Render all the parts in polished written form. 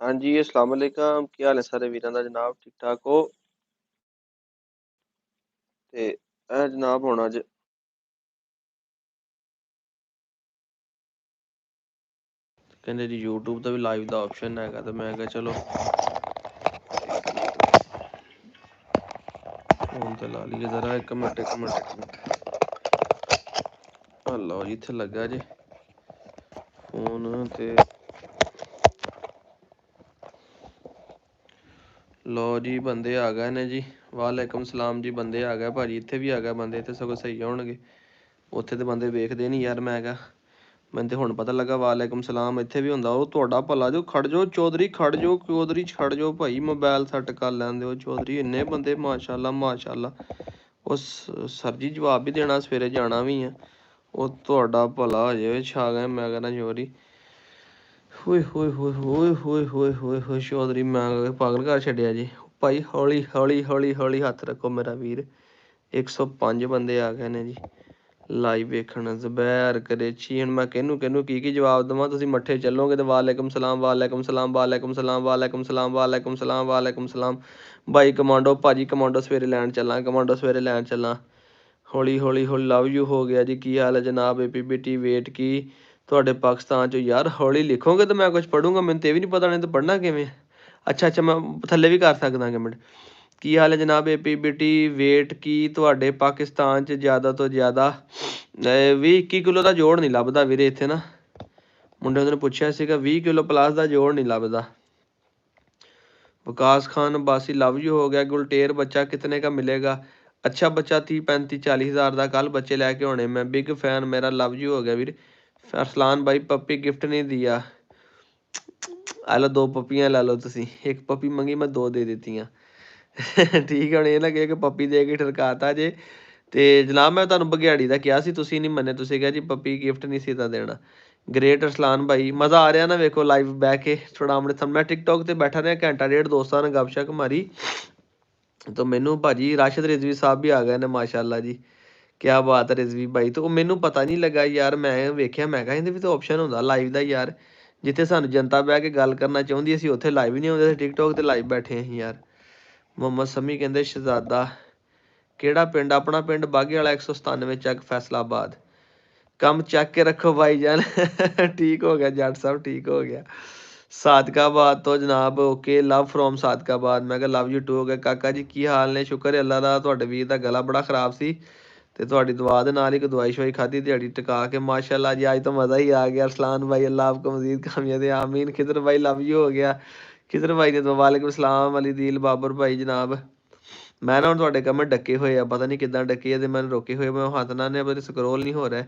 हाँ जी, अस्सलाम वालेकुम ਕੀ ਹਾਲ ਹੈ ਸਾਰੇ ਵੀਰਾਂ ਦਾ ਜਨਾਬ ਠੀਕ ਠਾਕ ਹੋ ਤੇ ਇਹ ਜਨਾਬ ਹੁਣ ਅੱਜ ਕਹਿੰਦੇ ਜੀ YouTube ਤੇ ਵੀ ਲਾਈਵ ਦਾ ਆਪਸ਼ਨ ਹੈਗਾ ਤੇ ਮੈਂ ਕਿਹਾ ਚਲੋ ਫੋਨ ਤੇ ਲਾ ਲਈਏ ਜ਼ਰਾ ਇੱਕ ਮਿੰਟ ਲਓ ਜੀ ਇੱਥੇ ਲੱਗਾ ਜੀ ਫੋਨ ਤੇ ਲਓ ਜੀ ਬੰਦੇ ਆ ਗਏ ਨੇ ਜੀ ਵਾਲੇਕੁਮ ਸਲਾਮ ਜੀ ਬੰਦੇ ਆ ਗਏ ਭਾਜੀ ਇੱਥੇ ਵੀ ਆ ਗਏ ਬੰਦੇ ਤੇ ਸਗੋਂ ਸਹੀ ਹੋਣਗੇ ਉੱਥੇ ਤੇ ਬੰਦੇ ਵੇਖਦੇ ਨਹੀਂ ਯਾਰ ਮੈਂ ਕਿਹਾ ਮੈਨੂੰ ਤੇ ਹੁਣ ਪਤਾ ਲੱਗਾ ਵਾਲੇਕੁਮ ਸਲਾਮ ਇੱਥੇ ਵੀ ਹੁੰਦਾ ਉਹ ਤੁਹਾਡਾ ਭਲਾ ਜੋ ਖੜ ਜਾਓ ਚੌਧਰੀ ਖੜ ਜਾਓ ਭਾਈ ਮੋਬਾਈਲ ਸੈੱਟ ਕਰ ਲੈਂਦੇ ਹੋ ਚੌਧਰੀ ਇੰਨੇ ਬੰਦੇ ਮਾਸ਼ਾਅੱਲਾ ਉਸ ਸਰ ਜੀ ਜਵਾਬ ਵੀ ਦੇਣਾ ਸਵੇਰੇ ਜਾਣਾ ਵੀ ਆ ਉਹ ਤੁਹਾਡਾ ਭਲਾ ਹੋ ਜਾਵੇ ਛਾ ਗਏ ਮੈਂ ਕਹਿੰਦਾ ਚੌਧਰੀ ਹੋਏ ਚੌਧਰੀ ਮੈਂ ਪਾਗਲ ਕਰ ਛੱਡਿਆ ਜੀ ਭਾਈ ਹੌਲੀ ਹੱਥ ਰੱਖੋ ਮੇਰਾ ਵੀਰ 105 ਬੰਦੇ ਆ ਗਏ ਨੇ ਜੀ ਲਾਈਵ ਵੇਖਣ ਜ਼ਬੈਰ ਕਰੇਚੀ ਹੁਣ ਮੈਂ ਕਿਹਨੂੰ ਕੀ ਜਵਾਬ ਦੇਵਾਂ ਤੁਸੀਂ ਮੱਠੇ ਚੱਲੋਗੇ ਤੇ ਵਾਲੇਕੁਮ ਸਲਾਮ ਬਾਈ ਕਮਾਂਡੋ ਭਾਜੀ ਕਮਾਂਡੋ ਸਵੇਰੇ ਲੈਣ ਚੱਲਾਂ ਹੌਲੀ ਲਵ ਯੂ ਹੋ ਗਿਆ ਜੀ ਕੀ ਹਾਲ ਹੈ ਜਨਾਬ APBT ਵੇਟ ਕੀ ਤੁਹਾਡੇ ਪਾਕਿਸਤਾਨ ਚੋਂ ਯਾਰ ਹੌਲੀ ਲਿਖੋਗੇ ਤਾਂ ਮੈਂ ਕੁਝ ਪੜੂੰਗਾ ਮੈਨੂੰ ਤੇ ਇਹ ਵੀ ਨਹੀਂ ਪਤਾ ਨਹੀਂ ਤਾਂ ਪੜ੍ਹਨਾ ਕਿਵੇਂ ਅੱਛਾ ਮੈਂ ਥੱਲੇ ਵੀ ਕਰ ਸਕਦਾ ਕਿ ਮਿੰਟ ਕੀ ਹਾਲ ਹੈ ਜਨਾਬ APBT ਵੇਟ ਕੀ ਤੁਹਾਡੇ ਪਾਕਿਸਤਾਨ 'ਚ ਜ਼ਿਆਦਾ ਤੋਂ ਜ਼ਿਆਦਾ 20-21 ਕਿਲੋ ਦਾ ਜੋੜ ਨਹੀਂ ਲੱਭਦਾ ਵੀਰੇ ਇੱਥੇ ਨਾ ਮੁੰਡੇ ਨੇ ਪੁੱਛਿਆ ਸੀਗਾ 20 ਕਿਲੋ ਪਲੱਸ ਦਾ ਜੋੜ ਨਹੀਂ ਲੱਭਦਾ ਵਿਕਾਸ ਖਾਨ ਬਾਸੀ ਲਵ ਯੂ ਹੋ ਗਿਆ ਗੁਲਟੇਰ ਬੱਚਾ ਕਿਤਨੇ का मिलेगा अच्छा बच्चा 30-35-40 हज़ार ਦਾ ਕੱਲ ਬੱਚੇ ਲੈ ਕੇ ਆਉਣੇ ਮੈਂ ਬਿਗ ਫੈਨ ਮੇਰਾ ਲਵ ਯੂ ਹੋ ਗਿਆ ਵੀਰ ਅਰਸਲਾਨ ਭਾਈ ਪੱਪੀ ਗਿਫਟ ਨਹੀਂ ਦਿਆ ਆ ਲਓ 2 ਪੱਪੀਆਂ ਲੈ ਲਓ ਤੁਸੀਂ ਇੱਕ ਪੱਪੀ ਮੰਗੀ ਮੈਂ 2 ਦੇ ਦਿੱਤੀਆਂ ਠੀਕ ਹੈ ਹੁਣ ਇਹ ਨਾ ਕਿ ਪੱਪੀ ਦੇ ਕੇ ਠਰਕਾਤਾ ਜੇ ਤੇ ਜਨਾਬ ਮੈਂ ਤੁਹਾਨੂੰ ਬਘਿਆੜੀ ਦਾ ਕਿਹਾ ਸੀ ਤੁਸੀਂ ਨਹੀਂ ਮੰਨੇ ਤੁਸੀਂ ਕਿਹਾ ਜੀ ਪੱਪੀ ਗਿਫਟ ਨਹੀਂ ਸੀ ਤਾਂ ਦੇਣਾ ਗ੍ਰੇਟ ਅਰਸਲਾਨ ਭਾਈ ਮਜ਼ਾ ਆ ਰਿਹਾ ਨਾ ਵੇਖੋ ਲਾਈਵ ਬਹਿ ਕੇ ਥੋੜਾ ਆਮਣੇ ਸਾਹਮਣੇ ਮੈਂ ਟਿਕਟੋਕ ਤੇ ਬੈਠਾ ਰਿਹਾ ਘੰਟਾ ਡੇਢ ਦੋਸਤਾਂ ਨਾਲ ਗੱਪਸ਼ਪ ਮਾਰੀ ਤਾਂ ਮੈਨੂੰ ਭਾਜੀ ਰਾਸ਼ਦ ਰਿਜ਼ਵੀ ਸਾਹਿਬ ਵੀ ਆ ਗਏ ਨੇ ਮਾਸ਼ਾਅੱਲਾ ਜੀ ਕਿਆ ਬਾਤ ਹੈ ਰਿਜ਼ਵੀ ਭਾਈ ਤੇ ਉਹ ਮੈਨੂੰ ਪਤਾ ਨਹੀਂ ਲੱਗਾ ਯਾਰ ਮੈਂ ਵੇਖਿਆ ਮੈਂ ਕਿਹਾ ਇਹਦੇ ਵੀ ਤਾਂ ਆਪਸ਼ਨ ਹੁੰਦਾ ਲਾਈਵ ਦਾ ਯਾਰ ਜਿੱਥੇ ਸਾਨੂੰ ਜਨਤਾ ਬਹਿ ਕੇ ਗੱਲ ਕਰਨਾ ਚਾਹੁੰਦੀ ਅਸੀਂ ਉੱਥੇ ਲਾਈਵ ਨਹੀਂ ਆਉਂਦੇ ਟਿਕਟੋਕ ਤੇ ਲਾਈਵ ਬੈਠੇ ਅਸੀਂ ਯਾਰ ਮੁਹੰਮਦ ਸਮੀ ਕਹਿੰਦੇ ਸ਼ਹਜ਼ਾਦਾ ਕਿਹੜਾ ਪਿੰਡ ਆਪਣਾ ਪਿੰਡ ਬਾਗੇ ਵਾਲਾ 197 ਚੱਕ ਫੈਸਲਾਬਾਦ ਕੰਮ ਚੱਕ ਕੇ ਰੱਖੋ ਭਾਈ ਜਾਨ ਠੀਕ ਹੋ ਗਿਆ ਜੱਟ ਸਾਹਿਬ ਠੀਕ ਹੋ ਗਿਆ ਸਾਦਕਾਬਾਦ ਤੋਂ ਜਨਾਬ ਓਕੇ ਲਵ ਫਰੋਮ ਸਾਦਕਾਬਾਦ ਮੈਂ ਕਿਹਾ ਲਵ ਯੂ ਟੂ ਹੋ ਗਿਆ ਕਾਕਾ ਜੀ ਕੀ ਹਾਲ ਨੇ ਸ਼ੁਕਰ ਹੈ ਅੱਲਾ ਦਾ ਤੁਹਾਡੇ ਵੀਰ ਦਾ ਗਲਾ ਬੜਾ ਖਰਾਬ ਸੀ ਤੇ ਤੁਹਾਡੀ ਦੁਆ ਦੇ ਨਾਲ ਇੱਕ ਦਵਾਈ ਸ਼ਵਾਈ ਖਾਧੀ ਦਿਹਾੜੀ ਟਿਕਾ ਕੇ ਮਾਸ਼ਾਅੱਲਾ ਜੀ ਅੱਜ ਤਾਂ ਮਜ਼ਾ ਹੀ ਆ ਗਿਆ ਅਰਸਲਾਨ ਭਾਈ ਅੱਲਾ ਆਪਕੋ ਮਜ਼ੀਦ ਕਾਮਯਾਬ ਦੇ ਆਮੀਨ ਖਿਦਰ ਭਾਈ ਲਵ ਯੂ ਹੋ ਗਿਆ ਖਿਦਰ ਭਾਈ ਨੇ ਵਾਲੇਕੁਮ ਸਲਾਮ ਅਲੀ ਦੀਲ ਬਾਬਰ ਭਾਈ ਜਨਾਬ ਮੈਂ ਨਾ ਹੁਣ ਤੁਹਾਡੇ ਕਮੈਂਟ ਡੱਕੇ ਹੋਏ ਆ ਪਤਾ ਨਹੀਂ ਕਿੱਦਾਂ ਡੱਕੇ ਆ ਤੇ ਮੈਨੂੰ ਰੋਕੇ ਹੋਏ ਮੈਂ ਹੱਥ ਨਾਲ ਨੇ ਪਰ ਸਕਰੋਲ ਨਹੀਂ ਹੋ ਰਿਹਾ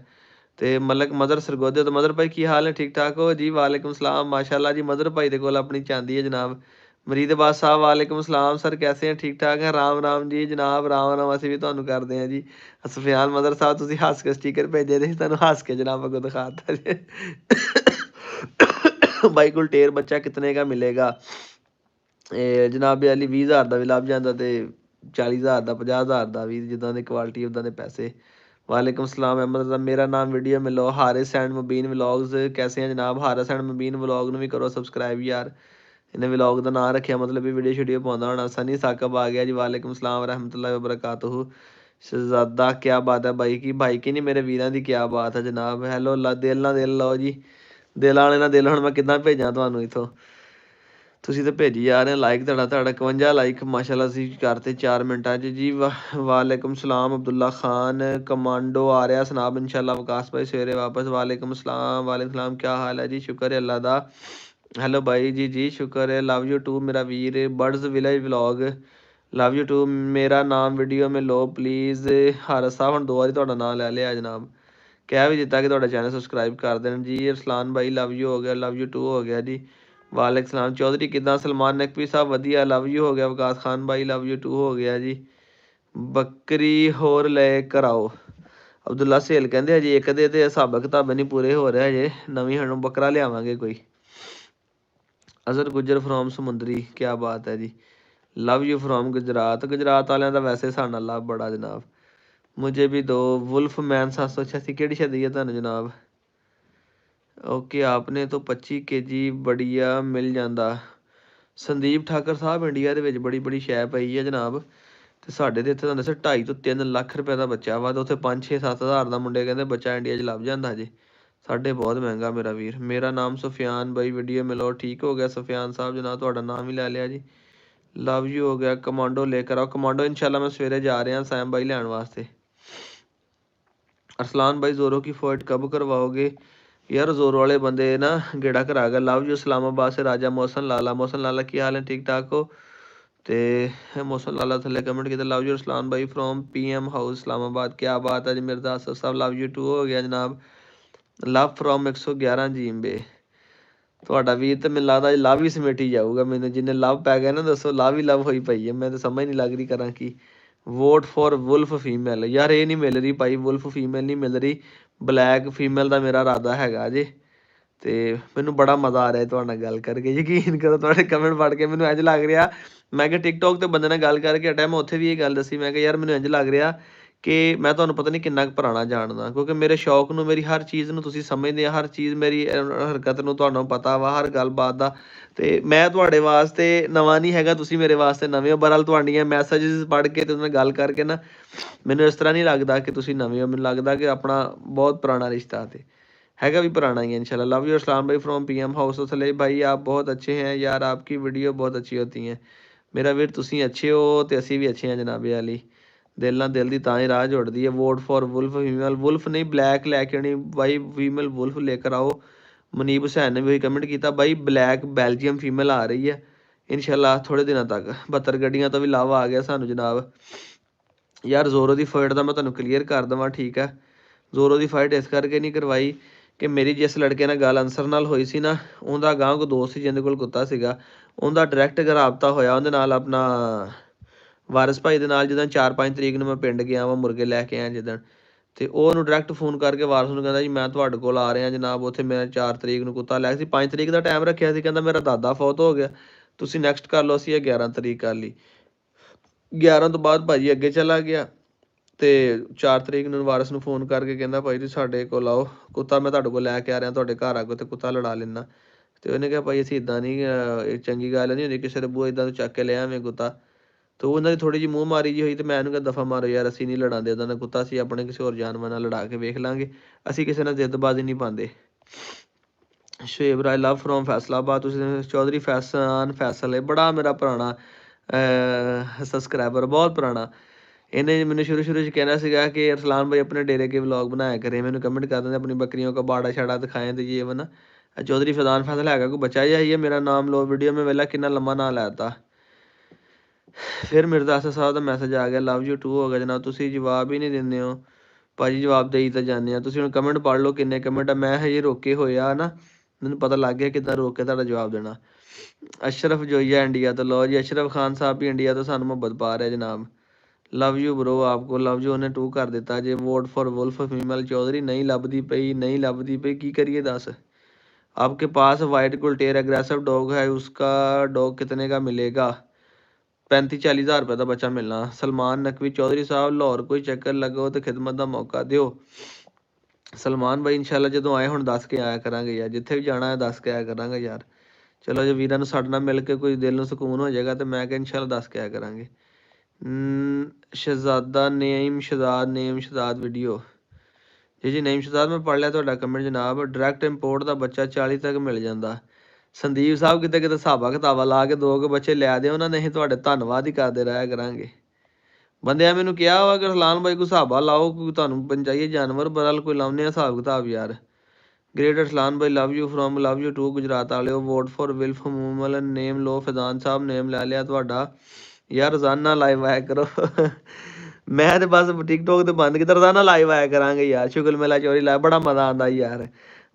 ਤੇ ਮਲਕ ਮਦਰ ਸਰਗੋਦੇ ਤੋਂ ਮਦਰ ਭਾਈ ਕੀ ਹਾਲ ਹੈ ਠੀਕ ਠਾਕ ਹੋ ਜੀ ਵਾਲੇਕੁਮ ਸਲਾਮ ਮਾਸ਼ਾਅੱਲਾ ਜੀ ਮਦਰ ਭਾਈ ਦੇ ਕੋਲ ਆਪਣੀ ਚਾਂਦੀ ਹੈ ਜਨਾਬ ਮਰੀਦਬਾਦ ਸਾਹਿਬ ਵਾਲੇਕੁਮ ਸਲਾਮ ਸਰ ਕੈਸੇ हैं ठीक ठाक हैं ਰਾਮ ਜੀ ਜਨਾਬ ਰਾਮ ਅਸੀਂ ਵੀ ਤੁਹਾਨੂੰ ਕਰਦੇ ਹਾਂ ਜੀ ਸੁਫਿਆਨ ਮਦਰ ਸਾਹਿਬ ਤੁਸੀਂ ਹੱਸ ਕੇ ਸਟicker ਭੇਜੇ ਦੇ ਤੁਹਾਨੂੰ ਹੱਸ ਕੇ ਜਨਾਬ ਅੱਗੋਂ ਦਿਖਾਤਾ ਜੀ ਬਾਈ ਗੁਲਟੇਰ ਬੱਚਾ ਕਿਤਨੇ का मिलेगा ਇਹ ਜਨਾਬ ਅਲੀ 20,000 ਦਾ ਵੀ ਲੱਭ ਜਾਂਦਾ ਤੇ 40,000 ਦਾ 50,000 ਦਾ ਵੀ ਜਿੱਦਾਂ ਦੀ ਕੁਆਲਿਟੀ ਉਦਾਂ ਦੇ ਪੈਸੇ वालेकुम सलाम अहमद मेरा नाम वीडियो में लो हारिस एंड मुबीन व्लॉग्स कैसे हैं जनाब हारिस एंड मुबीन व्लॉग ਨੂੰ ਵੀ ਕਰੋ ਸਬਸਕ੍ਰਾਈਬ ਯਾਰ ਇਹਨੇ ਵਲੌਗ ਦਾ ਨਾਮ ਰੱਖਿਆ ਮਤਲਬ ਵੀ ਵੀਡੀਓ ਸ਼ੂਡੀਓ ਪਾਉਂਦਾ ਹੋਣਾ ਸਨੀ ਸਾਕਬ ਆ ਗਿਆ ਜੀ ਵਾਲੇਕੁਮ ਸਲਾਮ ਰਹਿਮਤੁਲਾhi ਵਬਰਕਾਤੁਹੂ ਸ਼ਹਜ਼ਾਦਾ ਕੀ ਬਾਤ ਹੈ ਭਾਈ ਕੀ ਨਹੀਂ ਮੇਰੇ ਵੀਰਾਂ ਦੀ ਕੀ ਬਾਤ ਹੈ ਜਨਾਬ ਹੈਲੋ ਅੱਲਾ ਦਿਲ ਨਾਲ ਦਿਲ ਲਓ ਜੀ ਦਿਲ ਵਾਲੇ ਨਾਲ ਦਿਲ ਹੁਣ ਮੈਂ ਕਿੱਦਾਂ ਭੇਜਾਂ ਤੁਹਾਨੂੰ ਇੱਥੋਂ ਤੁਸੀਂ ਤਾਂ ਭੇਜੀ ਜਾ ਰਹੇ ਲਾਈਕ ਤੁਹਾਡਾ 51 ਲਾਈਕ ਮਾਸ਼ਾਅੱਲਾ ਅਸੀਂ ਕਰਤੇ 4 ਮਿੰਟਾਂ 'ਚ ਜੀ ਵਾਲੇਕੁਮ ਸਲਾਮ ਅਬਦੁੱਲਾ ਖਾਨ ਕਮਾਂਡੋ ਆ ਰਿਹਾ ਸਨਾਬ ਇਨਸ਼ਾਅੱਲਾ ਵਕਾਸ ਭਾਈ ਸਵੇਰੇ ਵਾਪਸ ਵਾਲੇਕੁਮ ਸਲਾਮ ਕਿਆ ਹਾਲ ਹੈ ਜੀ ਸ਼ੁਕਰ ਹੈ ਅੱਲਾ ਦਾ ਹੈਲੋ ਬਾਈ ਜੀ ਸ਼ੁਕਰ ਹੈ ਲਵ ਯੂ ਟੂ ਮੇਰਾ ਵੀਰ birds village vlog love you too ਮੇਰਾ ਨਾਮ ਵੀਡੀਓ ਮੇ ਲੋ ਪਲੀਜ਼ ਹਾਰਸ ਸਾਹਿਬ ਹੁਣ 2 ਵਾਰੀ ਤੁਹਾਡਾ ਨਾਮ ਲੈ ਲਿਆ ਜਨਾਬ ਕਹਿ ਵੀ ਦਿੱਤਾ ਕਿ ਤੁਹਾਡਾ ਚੈਨਲ ਸਬਸਕ੍ਰਾਈਬ ਕਰ ਦੇਣ ਜੀ ਅਰਸਲਾਨ ਭਾਈ ਲਵ ਯੂ ਹੋ ਗਿਆ ਲਵ ਯੂ ਟੂ ਹੋ ਗਿਆ ਜੀ ਵਾਲੇਕੁਮ ਸਲਾਮ ਚੌਧਰੀ ਕਿੱਦਾਂ ਸਲਮਾਨ ਨਕਵੀ ਸਾਹਿਬ ਵਧੀਆ ਲਵ ਯੂ ਹੋ ਗਿਆ ਵਿਕਾਸ ਖਾਨ ਭਾਈ ਲਵ ਯੂ ਟੂ ਹੋ ਗਿਆ ਜੀ ਬੱਕਰੀ ਹੋਰ ਲੈ ਕਰ ਆਓ ਅਬਦੁੱਲਾ ਸਹੇਲ ਕਹਿੰਦੇ ਹਜੇ ਇੱਕ ਦੇ ਤੇ ਹਿਸਾਬ ਕਿਤਾਬ ਨਹੀਂ ਪੂਰੇ ਹੋ ਰਿਹਾ ਹਜੇ ਨਵੀਂ ਸਾਨੂੰ ਬੱਕਰਾ ਲਿਆਵਾਂਗੇ ਕੋਈ ਅਜ਼ਰ ਗੁੱਜਰ ਫਰੋਮ ਸਮੁੰਦਰੀ ਕਿਆ ਬਾਤ ਹੈ ਜੀ ਲਵ ਯੂ ਫਰੋਮ ਗੁਜਰਾਤ ਵਾਲਿਆਂ ਦਾ ਵੈਸੇ ਸਾਡੇ ਨਾਲ ਲਵ ਬੜਾ ਜਨਾਬ ਮੁਝੇ ਵੀ ਦੋ ਵੁਲਫ ਮੈਨ 786 ਕਿਹੜੀ ਛੱਡੀ ਹੈ ਤੁਹਾਨੂੰ ਜਨਾਬ ओके आपने तो 25 kg बढ़िया मिल जाता ਸੰਦੀਪ ਠਾਕਰ ਸਾਹਿਬ ਇੰਡੀਆ ਦੇ ਵਿੱਚ ਬੜੀ ਬੜੀ ਸ਼ੈ ਪਈ ਹੈ ਜਨਾਬ। ਤੇ ਸਾਡੇ ਤੇ ਇੱਥੇ ਤੁਹਾਨੂੰ ਦੱਸਿਆ 2.5 ਤੋਂ 3 ਲੱਖ ਰੁਪਏ ਦਾ ਬੱਚਾ ਵਾ, ਤੇ ਉੱਥੇ 5-6-7 ਹਜ਼ਾਰ ਦਾ ਮੁੰਡੇ ਕਹਿੰਦੇ ਬੱਚਾ ਇੰਡੀਆ 'ਚ ਲੱਭ ਜਾਂਦਾ ਜੇ। ਸਾਡੇ ਬਹੁਤ ਮਹਿੰਗਾ ਮੇਰਾ ਵੀਰ। ਮੇਰਾ ਨਾਮ ਸੁਫਿਆਨ ਬਾਈ, ਵੀਡੀਓ ਮਿਲੋ ਠੀਕ ਹੋ ਗਿਆ ਸੁਫਿਆਨ ਸਾਹਿਬ ਜਨਾਬ, ਤੁਹਾਡਾ ਨਾਮ ਵੀ ਲੈ ਲਿਆ ਜੀ। ਲਵ ਯੂ ਹੋ ਗਿਆ। ਕਮਾਂਡੋ ਲੈ ਕਰ ਆਓ, ਕਮਾਂਡੋ ਇਨਸ਼ਾਅੱਲਾ ਮੈਂ ਸਵੇਰੇ ਜਾ ਰਿਹਾ ਸੈਮ ਬਾਈ ਲੈਣ ਵਾਸਤੇ। ਅਰਸਲਾਨ ਬਾਈ ਜ਼ੋਰੋ की फ़ाइट कब करवाओगे यार? जोरो वाले बंदे ना गेड़ा करा गए। लव यू इस्लामाबाद से राजा मोहसन लाला। मोहसन लाला की हाल है? ठीक ठाक हो? ते मोहसन लाला थले कमेंट किया लव यू अरसलान भाई फ्रॉम PM हाउस इस्लामाबाद। क्या बात है जी मिर्जा असद साहब, लव यू टू हो गया जनाब। Love from 111 जीम्बे। ਤੁਹਾਡਾ ਵੀਰ ਤੇ ਮੈਨੂੰ ਲੱਗਦਾ ਲਵ ਹੀ ਸਮੇਟੀ ਜਾਊਗਾ। ਮੈਨੂੰ ਜਿੰਨੇ ਲਵ ਪੈ ਗਏ ਨਾ ਦੱਸੋ, ਲਵ ਹੀ ਲਵ ਹੋਈ ਪਈ ਹੈ। ਮੈਂ ਤਾਂ ਸਮਝ ਨਹੀਂ ਲੱਗ ਰਹੀ ਕਰਾਂ ਕੀ। ਵੋਟ ਫॉर ਵੁਲਫ ਫੀਮੇਲ ਯਾਰ, ਇਹ ਨਹੀਂ ਮਿਲ ਰਹੀ ਭਾਈ, ਵੁਲਫ ਫੀਮੇਲ ਨਹੀਂ ਮਿਲ ਰਹੀ। ਬਲੈਕ ਫੀਮੇਲ ਦਾ ਮੇਰਾ ਇਰਾਦਾ ਹੈਗਾ ਜੇ। ਤੇ ਮੈਨੂੰ ਬੜਾ ਮਜ਼ਾ ਆ ਰਿਹਾ ਤੁਹਾਡੇ ਨਾਲ ਗੱਲ ਕਰਕੇ। ਯਕੀਨ ਕਰੋ ਤੁਹਾਡੇ ਕਮੈਂਟ ਪੜ੍ਹ ਕੇ ਮੈਨੂੰ ਇੰਝ ਲੱਗ ਰਿਹਾ, ਮੈਂ ਕਿਹਾ ਟਿਕਟੋਕ ਤੇ ਬੰਦੇ ਨਾਲ ਗੱਲ ਕਰਕੇ ਹਟਿਆ, ਮੈਂ ਉੱਥੇ ਵੀ ਇਹ ਗੱਲ ਦੱਸੀ। ਮੈਂ ਕਿਹਾ ਯਾਰ ਮੈਨੂੰ ਇੰਝ ਲੱਗ ਰਿਹਾ ਕਿ ਮੈਂ ਤੁਹਾਨੂੰ ਪਤਾ ਨਹੀਂ ਕਿੰਨਾ ਕੁ ਪੁਰਾਣਾ ਜਾਣਦਾ, ਕਿਉਂਕਿ ਮੇਰੇ ਸ਼ੌਕ ਨੂੰ, ਮੇਰੀ ਹਰ ਚੀਜ਼ ਨੂੰ ਤੁਸੀਂ ਸਮਝਦੇ ਆ, ਹਰ ਚੀਜ਼ ਮੇਰੀ ਹਰਕਤ ਨੂੰ ਤੁਹਾਨੂੰ ਪਤਾ ਵਾ, ਹਰ ਗੱਲਬਾਤ ਦਾ। ਤੇ ਮੈਂ ਤੁਹਾਡੇ ਵਾਸਤੇ ਨਵਾਂ ਨਹੀਂ ਹੈਗਾ, ਤੁਸੀਂ ਮੇਰੇ ਵਾਸਤੇ ਨਵੇਂ ਹੋ। ਬਹਰਹਾਲ ਤੁਹਾਡੀਆਂ ਮੈਸੇजेस ਪੜ੍ਹ ਕੇ ਤੇ ਉਹਨਾਂ ਨਾਲ ਗੱਲ ਕਰਕੇ ਨਾ ਮੈਨੂੰ ਇਸ ਤਰ੍ਹਾਂ ਨਹੀਂ ਲੱਗਦਾ ਕਿ ਤੁਸੀਂ ਨਵੇਂ ਹੋ, ਮੈਨੂੰ ਲੱਗਦਾ ਕਿ ਆਪਣਾ ਬਹੁਤ ਪੁਰਾਣਾ ਰਿਸ਼ਤਾ ਤੇ हैगा भी पुराना ही है इंशाल्लाह। लव यू अस्सलाम भाई फ्रॉम PM हाउस। थले भाई आप बहुत अच्छे हैं यार, आपकी वीडियो बहुत अच्छी होती हैं। मेरा वीर तुसी अच्छे हो तो असी भी अच्छे हैं जनाबे अली। दिल ना दिल दी तां ही राह जुड़दी है। Vote for wolf female, wolf नहीं ब्लैक लैके आनी भाई, फीमेल वुल्फ लेकर आओ। मुनीब हुसैन ने भी वही कमेंट किया भाई, ब्लैक बेल्जियम फीमेल आ रही है इंशाल्लाह थोड़े दिनों तक। 72 गड्डियां तो भी लावा आ गया सानू जनाब। यार जोरो की फाइट का मैं तुहानू क्लीयर कर देवां, ठीक है। जोरो की फाइट इस करके नहीं करवाई ਕਿ ਮੇਰੀ ਜਿਸ ਲੜਕੇ ਨਾਲ ਗੱਲ ਅਨਸਰ ਨਾਲ ਹੋਈ ਸੀ ਨਾ, ਉਹਦਾ ਗਾਂ ਕੋ ਦੋਸਤ ਸੀ ਜਿਹਦੇ ਕੋਲ ਕੁੱਤਾ ਸੀਗਾ, ਉਹਦਾ ਡਾਇਰੈਕਟ ਰਾਬਤਾ ਹੋਇਆ ਉਹਦੇ ਨਾਲ ਆਪਣਾ ਵਾਰਿਸ ਭਾਈ ਦੇ ਨਾਲ। ਜਿੱਦਾਂ 4-5 ਤਰੀਕ ਨੂੰ ਮੈਂ ਪਿੰਡ ਗਿਆ ਵਾਂ, ਮੁਰਗੇ ਲੈ ਕੇ ਆਇਆ ਜਿੱਦਣ, ਤੇ ਉਹ ਉਹਨੂੰ ਡਾਇਰੈਕਟ ਫੋਨ ਕਰਕੇ ਵਾਰਿਸ ਨੂੰ ਕਹਿੰਦਾ ਜੀ ਮੈਂ ਤੁਹਾਡੇ ਕੋਲ ਆ ਰਿਹਾ ਜਨਾਬ, ਉੱਥੇ ਮੈਂ 4 ਤਰੀਕ ਨੂੰ ਕੁੱਤਾ ਲੈ ਸੀ, 5 ਤਰੀਕ ਦਾ ਟਾਈਮ ਰੱਖਿਆ ਸੀ, ਕਹਿੰਦਾ ਮੇਰਾ ਦਾਦਾ ਫੌਤ ਹੋ ਗਿਆ, ਤੁਸੀਂ ਨੈਕਸਟ ਕਰ ਲਓ। ਅਸੀਂ ਇਹ 11 ਤਰੀਕ ਕਰ ਲਈ। 11 ਤੋਂ ਬਾਅਦ ਭਾਜੀ ਅੱਗੇ ਚਲਾ ਗਿਆ ਤੇ 4 ਤਰੀਕ ਨੂੰ ਵਾਰਿਸ ਨੂੰ ਫੋਨ ਕਰਕੇ ਕਹਿੰਦਾ ਭਾਈ ਤੁਸੀਂ ਸਾਡੇ ਕੋਲ ਆਓ, ਕੁੱਤਾ ਮੈਂ ਤੁਹਾਡੇ ਕੋਲ ਲੈ ਕੇ ਆ ਰਿਹਾ, ਤੁਹਾਡੇ ਘਰ ਆ ਕੇ ਤੇ ਕੁੱਤਾ ਲੜਾ ਲੈਣਾ। ਤੇ ਉਹਨੇ ਕਿਹਾ ਭਾਈ ਅਸੀਂ ਇੱਦਾਂ ਨਹੀਂ, ਇਹ ਚੰਗੀ ਗੱਲ ਨਹੀਂ ਹੁੰਦੀ, ਕਿਸੇ ਦੇ ਬੂਹੇ ਇੱਦਾਂ ਤੋਂ ਚੱਕ ਕੇ ਲੈ ਆਵੇਂ ਕੁੱਤਾ। ਤੇ ਉਹਨਾਂ ਦੀ ਥੋੜ੍ਹੀ ਜਿਹੀ ਮੂੰਹ ਮਾਰੀ ਜੀ ਹੋਈ, ਤੇ ਮੈਂ ਉਹਨੂੰ ਕਿਹਾ ਦਫਾ ਮਾਰੋ ਯਾਰ, ਅਸੀਂ ਨਹੀਂ ਲੜਾਉਂਦੇ ਇੱਦਾਂ ਦਾ ਕੁੱਤਾ, ਅਸੀਂ ਆਪਣੇ ਕਿਸੇ ਹੋਰ ਜਾਨਵਰ ਨਾਲ ਲੜਾ ਕੇ ਵੇਖ ਲਾਂਗੇ, ਅਸੀਂ ਕਿਸੇ ਨਾਲ ਜ਼ਿੱਦਬਾਜ਼ੀ ਨਹੀਂ ਪਾਉਂਦੇ। ਸ਼ੁਏਬ ਰਾਏ ਲਵ ਫਰੋਮ ਫੈਸਲਾਬਾਦ। ਤੁਸੀਂ ਚੌਧਰੀ ਫੈਸਲ ਹੈ ਬੜਾ ਮੇਰਾ ਪੁਰਾਣਾ ਸਬਸਕ੍ਰਾਈਬਰ, ਬਹੁਤ ਪੁਰਾਣਾ। ਇਹਨੇ ਮੈਨੂੰ ਸ਼ੁਰੂ 'ਚ ਕਹਿਣਾ ਸੀਗਾ ਕਿ ਅਰਸਲਾਨ ਭਾਈ ਆਪਣੇ ਡੇਰੇ ਕੇ ਵਲੌਗ ਬਣਾਇਆ ਕਰੇ, ਮੈਨੂੰ ਕमेंट ਕਰ ਦਿੰਦੇ ਆਪਣੀ ਬੱਕਰੀਆਂ का बाड़ा छाड़ा दिखाएं तो ये बना। चौधरी फैजान फैसल हैगा कोई बच्चा ही है, मेरा नाम लो वीडियो में वेला कितना लम्बा ना लैता। फिर मिर्जा असद साहब का मैसेज आ गया लव यू टू हो गया जनाब। ਤੁਸੀਂ ਜਵਾਬ ਹੀ ਨਹੀਂ ਦਿੰਦੇ ਹੋ ਭਾਜੀ, ਜਵਾਬ ਦੇਈ ਤਾਂ ਜਾਂਦੇ ਆ ਤੁਸੀਂ। ਹੁਣ ਕਮੈਂਟ ਪੜ੍ਹ ਲਓ ਕਿੰਨੇ ਕਮੈਂਟ ਆ, ਮੈਂ ਹਜੇ ਰੋਕੇ ਹੋਏ ਆ ਨਾ, ਮੈਨੂੰ ਪਤਾ ਲੱਗ ਗਿਆ ਕਿੱਦਾਂ ਰੋਕ ਕੇ ਤੁਹਾਡਾ ਜਵਾਬ ਦੇਣਾ। ਅਸ਼ਰਫ ਜੋਈਆ ਇੰਡੀਆ ਤੋਂ, ਲਓ ਜੀ ਅਸ਼ਰਫ ਖਾਨ ਸਾਹਿਬ ਵੀ ਇੰਡੀਆ ਤੋਂ ਸਾਨੂੰ ਮੁਹੱਬਤ ਪਾ ਰਿਹਾ ਜਨਾਬ। ਲਵ ਯੂ ਬਰੋ ਆਪਕੋ, ਲਵ ਯੂ ਉਹਨੇ 2 ਕਰ ਦਿੱਤਾ ਜੇ। Vote for wolf female Chaudhary ਨਹੀਂ ਲੱਭਦੀ ਪਈ, ਨਹੀਂ ਲੱਭਦੀ ਪਈ, ਕੀ ਕਰੀਏ ਦੱਸ। आपके पास वाइट गुलटेर एग्रेसिव डॉग है, उसका डॉग कितने का मिलेगा? 35-40 हज़ार रुपये का बच्चा मिलना। सलमान नकवी चौधरी साहब लाहौर कोई चक्कर लगो तो खिदमत का मौका दिओ। सलमान भाई इंशाल्लाह जो आए हुण दस के आया करांगे यार, जिथे भी जाना है दस के आया करांगे यार। चलो जो वीरां नूं साडे नाल मिल के कोई दिल नूं सुकून हो जाएगा तो मैं क्या इंशाल्लाह दस के आया करांगे। शहजादा नेम शहजाद वीडियो जी नेम शहजाद मैं पढ़ लिया ਤੁਹਾਡਾ ਕਮੈਂਟ ਜਨਾਬ। ਡਾਇਰੈਕਟ ਇੰਪੋਰਟ ਦਾ ਬੱਚਾ 40 ਤੱਕ ਮਿਲ ਜਾਂਦਾ। ਸੰਦੀਪ ਸਾਹਿਬ ਕਿਤੇ ਹਿਸਾਬਾ ਕਿਤਾਬਾ ਲਾ ਕੇ 2 ਬੱਚੇ ਲਿਆ ਦੇ ਉਹਨਾਂ ਨੇ, ਅਸੀਂ ਤੁਹਾਡੇ ਧੰਨਵਾਦ ਹੀ ਕਰਦੇ ਰਹਿਆ ਕਰਾਂਗੇ। ਬੰਦਿਆਂ ਮੈਨੂੰ ਕਿਹਾ ਵਾ ਕਿ ਰਸਲਾਨ ਭਾਈ ਕੋਈ ਹਿਸਾਬਾ ਲਾਓ, ਕੋਈ ਤੁਹਾਨੂੰ ਪੰਚਾਈਏ ਜਾਨਵਰ ਬਰਲ ਕੋਈ ਲਾਉਂਦੇ ਆ ਹਿਸਾਬ ਕਿਤਾਬ ਯਾਰ। ग्रेट अरसलान भाई love you from love you too Gujarat वाले हो। वोट फॉर विल्फ मूमल नेम लो। फैजान साहब नेम ले लिया ਤੁਹਾਡਾ यार। रोजाना लाइव आया करो मैं तो बस टिकटॉक तो बंद किया, रोजाना लाइव आया करांगे यार। शुगल मेला चोरी लाइव बड़ा मजा आंदा यार,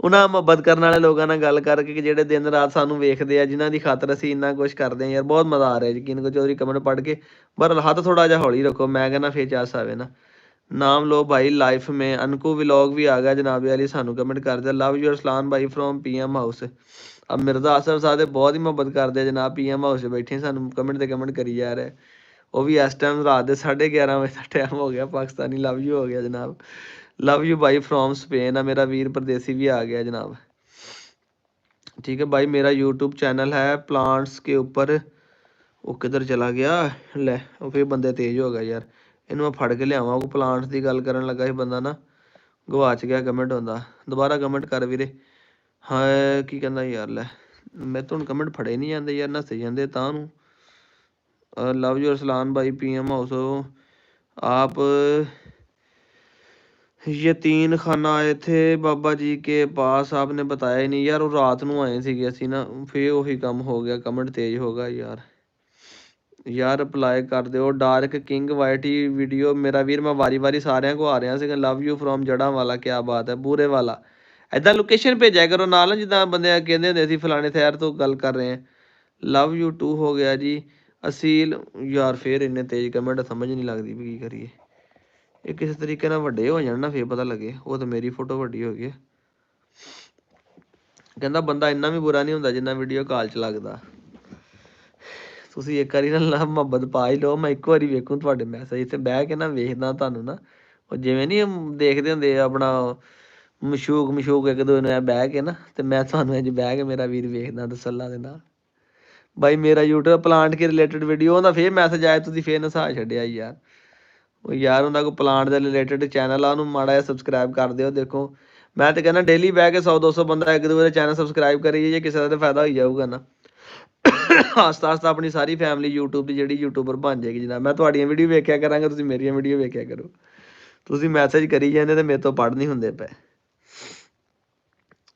ਉਹਨਾਂ ਮੁਹੱਬਤ ਕਰਨ ਵਾਲੇ ਲੋਕਾਂ ਨਾਲ ਗੱਲ ਕਰਕੇ ਕਿ ਜਿਹੜੇ ਦਿਨ ਰਾਤ ਸਾਨੂੰ ਵੇਖਦੇ ਆ, ਜਿਨ੍ਹਾਂ ਦੀ ਖਾਤਰ ਅਸੀਂ ਇੰਨਾ ਕੁਛ ਕਰਦੇ ਆ ਯਾਰ, ਬਹੁਤ ਮਜ਼ਾ ਆ ਰਿਹਾ ਯਕੀਨ ਕਰੋ। ਚੌਧਰੀ ਕਮੈਂਟ ਪੜ੍ਹ ਕੇ ਪਰ ਹੱਥ ਥੋੜਾ ਜਿਹਾ ਹੌਲੀ ਰੱਖੋ, ਮੈਂ ਕਹਿੰਦਾ ਫੇਰ ਚਾਸ ਆਵੇ ਨਾ। नाम लो भाई लाइफ में। अनकू व्लॉग भी आ गया जनाब अली, सानू कमेंट कर दिया। लव यू अरसलान भाई फ्रॉम PM हाउस। अब मिर्जा आसफ साहब बहुत ही मुहब्बत करते हैं जनाब, PM हाउस बैठे सानू कमेंट ते कमेंट करी जा रहे। वो भी इस टाइम रात के 11:30 बजे का टाइम हो गया पाकिस्तानी। लव यू हो गया जनाब। लव यू भाई फ्रॉम स्पेन। मेरा वीर परदेसी भी आ गया जनाब। ठीक है भाई, मेरा यूट्यूब चैनल है प्लांट्स के ऊपर। वो किधर चला गया? ले वो फिर बंदे तेज हो गए यार, इन्हू मैं फड़ के लियावा। वो प्लांट्स की गल करन लगा ਸੀ ਬੰਦਾ ਨਾ, ਗਵਾਚ ਗਿਆ ਕਮੈਂਟ ਹੁੰਦਾ। ਦੁਬਾਰਾ ਕਮੈਂਟ ਕਰ ਵੀਰੇ। ਹਾਂ ਕੀ ਕਹਿੰਦਾ ਯਾਰ? ਲੈ ਮੈਂ ਤਾਂ ਹੁਣ ਕਮੈਂਟ ਫੜੇ ਨਹੀਂ ਜਾਂਦੇ ਯਾਰ, ਨੱਸੇ ਜਾਂਦੇ ਤਾਂ ਨੂੰ। लव यू अरसलान भाई PM हाउस हो आप। यतीन खाना आए थे बाबा जी के पास, आपने बताया ही नहीं यार। वो रात ਨੂੰ ਆਏ ਸੀਗੇ ਅਸੀਂ ਨਾ, ਫੇਰ ਉਹੀ ਕੰਮ ਹੋ ਗਿਆ, ਕਮੈਂਟ ਤੇਜ਼ ਹੋ ਗਿਆ ਯਾਰ। ਯਾਰ ਅਪਲਾਈ ਕਰ ਦਿਓ ਡਾਰਕ ਕਿੰਗ ਵਾਈਟੀ ਵੀਡੀਓ। ਮੇਰਾ ਵੀਰ ਮੈਂ ਵਾਰੀ ਸਾਰਿਆਂ ਕੋ ਆ ਰਿਹਾ ਸੀਗਾ। ਲਵ ਯੂ ਫਰੋਮ ਜੜਾ ਵਾਲਾ, ਕਿਆ ਬਾਤ ਹੈ ਬੂਰੇ ਵਾਲਾ। ਏਦਾਂ ਲੋਕੇਸ਼ਨ ਭੇਜਿਆ ਕਰੋ ਨਾਲ, ਜਿੱਦਾਂ ਬੰਦੇ ਕਹਿੰਦੇ ਹੁੰਦੇ ਸੀ ਫਲਾਣੇ ਸ਼ਹਿਰ ਤੋਂ ਗੱਲ ਕਰ ਰਹੇ ਹਾਂ। ਲਵ ਯੂ ਟੂ ਹੋ ਗਿਆ ਜੀ। ਅਸੀਲ ਯਾਰ ਫੇਰ ਇੰਨੇ ਤੇਜ਼ ਕਮੈਂਟ, ਸਮਝ ਨਹੀਂ ਲੱਗਦੀ ਵੀ ਕੀ ਕਰੀਏ। ਇਹ ਕਿਸੇ ਤਰੀਕੇ ਨਾਲ ਵੱਡੇ ਹੋ ਜਾਣ ਨਾ ਫੇਰ ਪਤਾ ਲੱਗੇ। ਉਹ ਤਾਂ ਮੇਰੀ ਫੋਟੋ ਵੱਡੀ ਹੋ ਗਈ। ਕਹਿੰਦਾ ਬੰਦਾ ਇੰਨਾ ਵੀ ਬੁਰਾ ਨਹੀਂ ਹੁੰਦਾ ਜਿੰਨਾ ਵੀਡੀਓ ਕਾਲ 'ਚ ਲੱਗਦਾ। ਤੁਸੀਂ ਇੱਕ ਵਾਰੀ ਨਾ ਮੁਹੱਬਤ ਪਾ ਹੀ ਲਓ। ਮੈਂ ਇੱਕ ਵਾਰੀ ਵੇਖੂੰ ਤੁਹਾਡੇ ਮੈਸੇਜ, ਇੱਥੇ ਬਹਿ ਕੇ ਨਾ ਵੇਖਦਾ ਤੁਹਾਨੂੰ ਨਾ। ਉਹ ਜਿਵੇਂ ਨਹੀਂ ਦੇਖਦੇ ਹੁੰਦੇ ਆਪਣਾ ਮਸ਼ੂਕ ਇੱਕ ਦੂਜੇ ਨੂੰ ਬਹਿ ਕੇ ਨਾ, ਅਤੇ ਮੈਂ ਤੁਹਾਨੂੰ ਇੰਝ ਬਹਿ ਕੇ ਮੇਰਾ ਵੀਰ ਵੇਖਦਾ ਤਸੱਲਾ ਦੇ ਨਾਲ। ਬਾਈ ਮੇਰਾ YouTube ਪਲਾਂਟ ਕੇ ਰਿਲੇਟਡ ਵੀਡੀਓ, ਉਹਦਾ ਫੇਰ ਮੈਸੇਜ ਆਇਆ, ਤੁਸੀਂ ਫੇਰ ਨਸਾ ਛੱਡਿਆ ਯਾਰ। ਉਹ ਯਾਰ ਉਹਨਾਂ ਕੋਲ ਪਲਾਂਟ ਦੇ ਰਿਲੇਟਡ ਚੈਨਲ ਆ, ਉਹਨੂੰ ਮਾੜਾ ਜਿਹਾ ਸਬਸਕ੍ਰਾਈਬ ਕਰ ਦਿਓ। ਦੇਖੋ ਮੈਂ ਤਾਂ ਕਹਿੰਦਾ ਡੇਲੀ ਬਹਿ ਕੇ 100-200 ਬੰਦਾ ਇੱਕ ਦੂਜੇ ਦੇ ਚੈਨਲ ਸਬਸਕ੍ਰਾਈਬ ਕਰੀਏ, ਜੇ ਕਿਸੇ ਦਾ ਤਾਂ ਫਾਇਦਾ ਹੋਈ ਜਾਊਗਾ ਨਾ। ਆਸਤਾ ਆਪਣੀ ਸਾਰੀ ਫੈਮਿਲੀ YouTube ਦੀ ਜਿਹੜੀ ਯੂਟਿਊਬਰ ਬਣ ਜਾਏਗੀ ਜਨਾਬ। ਮੈਂ ਤੁਹਾਡੀਆਂ ਵੀਡੀਓ ਵੇਖਿਆ ਕਰਾਂਗਾ, ਤੁਸੀਂ ਮੇਰੀਆਂ ਵੀਡੀਓ ਵੇਖਿਆ ਕਰੋ। ਤੁਸੀਂ ਮੈਸੇਜ ਕਰੀ ਜਾਂਦੇ ਤੇ ਮੇਰੇ ਤੋਂ ਪੜ੍ਹ ਨਹੀਂ ਹੁੰਦੇ ਪਏ।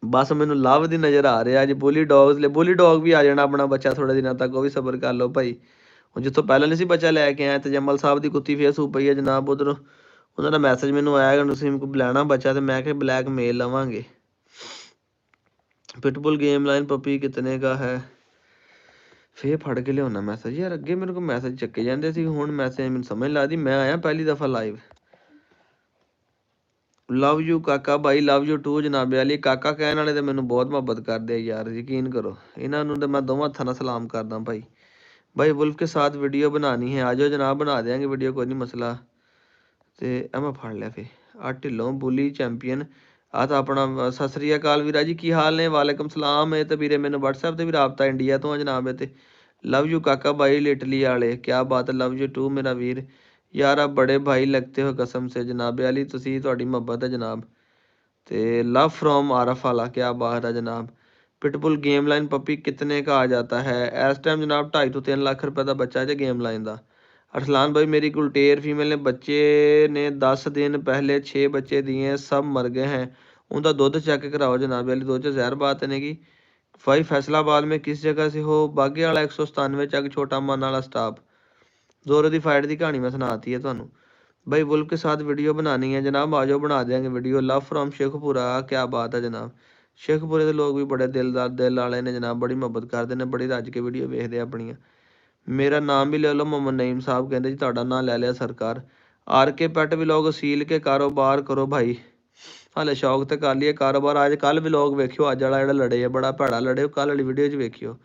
ਬਸ ਮੈਨੂੰ ਲਵ ਦੀ ਨਜ਼ਰ ਆ ਰਿਹਾ ਅੱਜ। ਬੁਲੀ ਡੌਗ ਵੀ ਆ ਜਾਣਾ ਆਪਣਾ ਬੱਚਾ ਥੋੜ੍ਹੇ ਦਿਨਾਂ ਤੱਕ, ਉਹ ਵੀ ਸਬਰ ਕਰ ਲਓ ਭਾਈ। ਹੁਣ ਜਿੱਥੋਂ ਪਹਿਲਾਂ ਨਹੀਂ ਸੀ ਬੱਚਾ ਲੈ ਕੇ ਆਇਆ, ਤੇ ਜੰਮਲ ਸਾਹਿਬ ਦੀ ਕੁੱਤੀ ਫੇਰ ਸੂ ਪਈ ਹੈ ਜਨਾਬ। ਉੱਧਰੋਂ ਉਹਨਾਂ ਦਾ ਮੈਸੇਜ ਮੈਨੂੰ ਆਇਆ ਕਿ ਤੁਸੀਂ ਲੈਣਾ ਬੱਚਾ, ਤੇ ਮੈਂ ਕਿਹਾ ਬਲੈਕ ਮੇਲ ਲਵਾਂਗੇ। ਪਿਟਬੁਲ ਗੇਮ ਲਾਈਨ ਪੱਪੀ ਕਿਤਨੇ ਕਾ ਹੈ? ਫੇਰ ਫੜ ਕੇ ਲਿਆਉਣਾ ਮੈਸੇਜ ਯਾਰ। ਅੱਗੇ ਮੇਰੇ ਕੋਲ ਮੈਸੇਜ ਚੱਕੇ ਜਾਂਦੇ ਸੀ, ਹੁਣ ਮੈਸੇਜ ਮੈਨੂੰ ਸਮਝ ਲੱਗਦੀ। ਮੈਂ ਆਇਆ ਪਹਿਲੀ ਦਫਾ ਲਾਈਵ। ਲਵ ਯੂ ਕਾਕਾ ਬਾਈ, ਲਵ ਯੂ ਟੂ ਜਨਾਬੇ ਵਾਲੀ। ਕਾਕਾ ਕਹਿਣ ਵਾਲੇ ਤਾਂ ਮੈਨੂੰ ਬਹੁਤ ਮੁਹੱਬਤ ਕਰਦੇ ਆ ਯਾਰ, ਯਕੀਨ ਕਰੋ। ਇਹਨਾਂ ਨੂੰ ਤਾਂ ਮੈਂ ਦੋਵਾਂ ਹੱਥਾਂ ਨਾਲ ਸਲਾਮ ਕਰਦਾ ਭਾਈ। भाई वुल्फ के साथ वीडियो बनानी है, आ जाओ जनाब, बना देंगे वीडियो, कोई नहीं मसला। तो मैं फड़ लिया फिर आ ढिलों बुली चैंपीयन आ तो अपना। सत श्री अकाल वीरा जी, की हाल ने? वालेकुम सलाम। है तो वीरे मैंने WhatsApp से भी राबता इंडिया तो जनाब। है लव यू काका भाई इटली वाले, क्या बात है। लव यू टू मेरा वीर यार, आप बड़े भाई लगते हो कसम से जनाबे वाली, तुसी तुहाडी मुहब्बत है जनाब। तो लव फ्रॉम आरफ वाला, क्या बात है जनाब। पिटबुल गेम लाइन पपी कितने का आ जाता है इस टाइम जनाब? 2.5 ਤੋਂ 3 ਲੱਖ रुपए का बच्चा है गेम लाइन का। अरसलान भाई मेरी गुलटेर फीमेल ने बच्चे ने 10 दिन पहले 6 बच्चे दिए, सब मर गए हैं। उनका दुध चेक कराओ जनाब वाली। दुध जहर बात है कि भाई फैसलाबाद में किस जगह से हो? बागे वाला 197 चक छोटा मन वाला स्टाफ। जोरों की फाइट की कहानी मैं सुनाती है थानू। भाई वुल्फ के साथ वीडियो बनानी है जनाब, आ जाओ बना देंगे वीडियो। लव फ्रॉम शेखपुरा, क्या बात है जनाब। शेखपुरे के लोग भी बड़े दिलदार दिल वाले ने जनाब, बड़ी मुहब्बत करते हैं, बड़ी रज के वीडियो वेखते अपनियां। मेरा नाम भी ले लो, मोहम्मद नईम साहब कहते जी तुहाडा नाम ले लिया सरकार। आर के पेट व्लॉग सील के कारोबार करो भाई, हाले शौक तो कर लिया कारोबार। अज कल व्लॉग वेखियो, अज वाला जो लड़े है बड़ा भैड़ा लड़े, कल वाली वीडियो च वेखियो।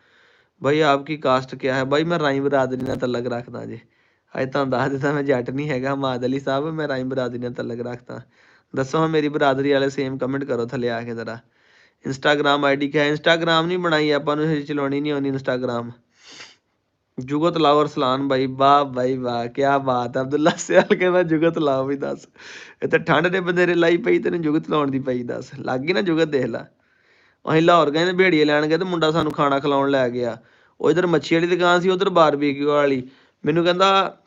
भाई आपकी कास्ट क्या है? भाई मैं राई बरादरी नाल तलक रखदा जी। अज तुहानूं दस दित्ता मैं जट नहीं हैगा माद अली साहब, मैं राई बरादरी नाल तलक रखदा। दसो हाँ मेरी बरादरी वाले सेम कमेंट करो थले आके जरा। इंस्टाग्राम ID क्या है? इंस्टाग्राम नहीं बनाई आपां नूं, चलाउणी नहीं आउंदी इंस्टाग्राम। जुगत लाओ अरसलान भाई, वाह भाई वाह, क्या बात है। अब्दुल्ला सियाल कहना जुगत लाओ भी दस। इत्थे ठंड ने बधेरे लाई पई, तेन जुगत लाउण दी पई दस। लग गई ना जुगत, देख ला। ਅਸੀਂ ਲਾਹੌਰ ਗਏ ਨੇ ਭੇੜੀਏ ਲੈਣ ਗਏ, ਤੇ ਮੁੰਡਾ ਸਾਨੂੰ ਖਾਣਾ ਖਿਲਾਉਣ ਲੈ ਗਿਆ। ਉਹ ਇੱਧਰ ਮੱਛੀ ਵਾਲੀ ਦੁਕਾਨ ਸੀ, ਉੱਧਰ ਬਾਰਬੀਕਿਊ ਵਾਲੀ। ਮੈਨੂੰ ਕਹਿੰਦਾ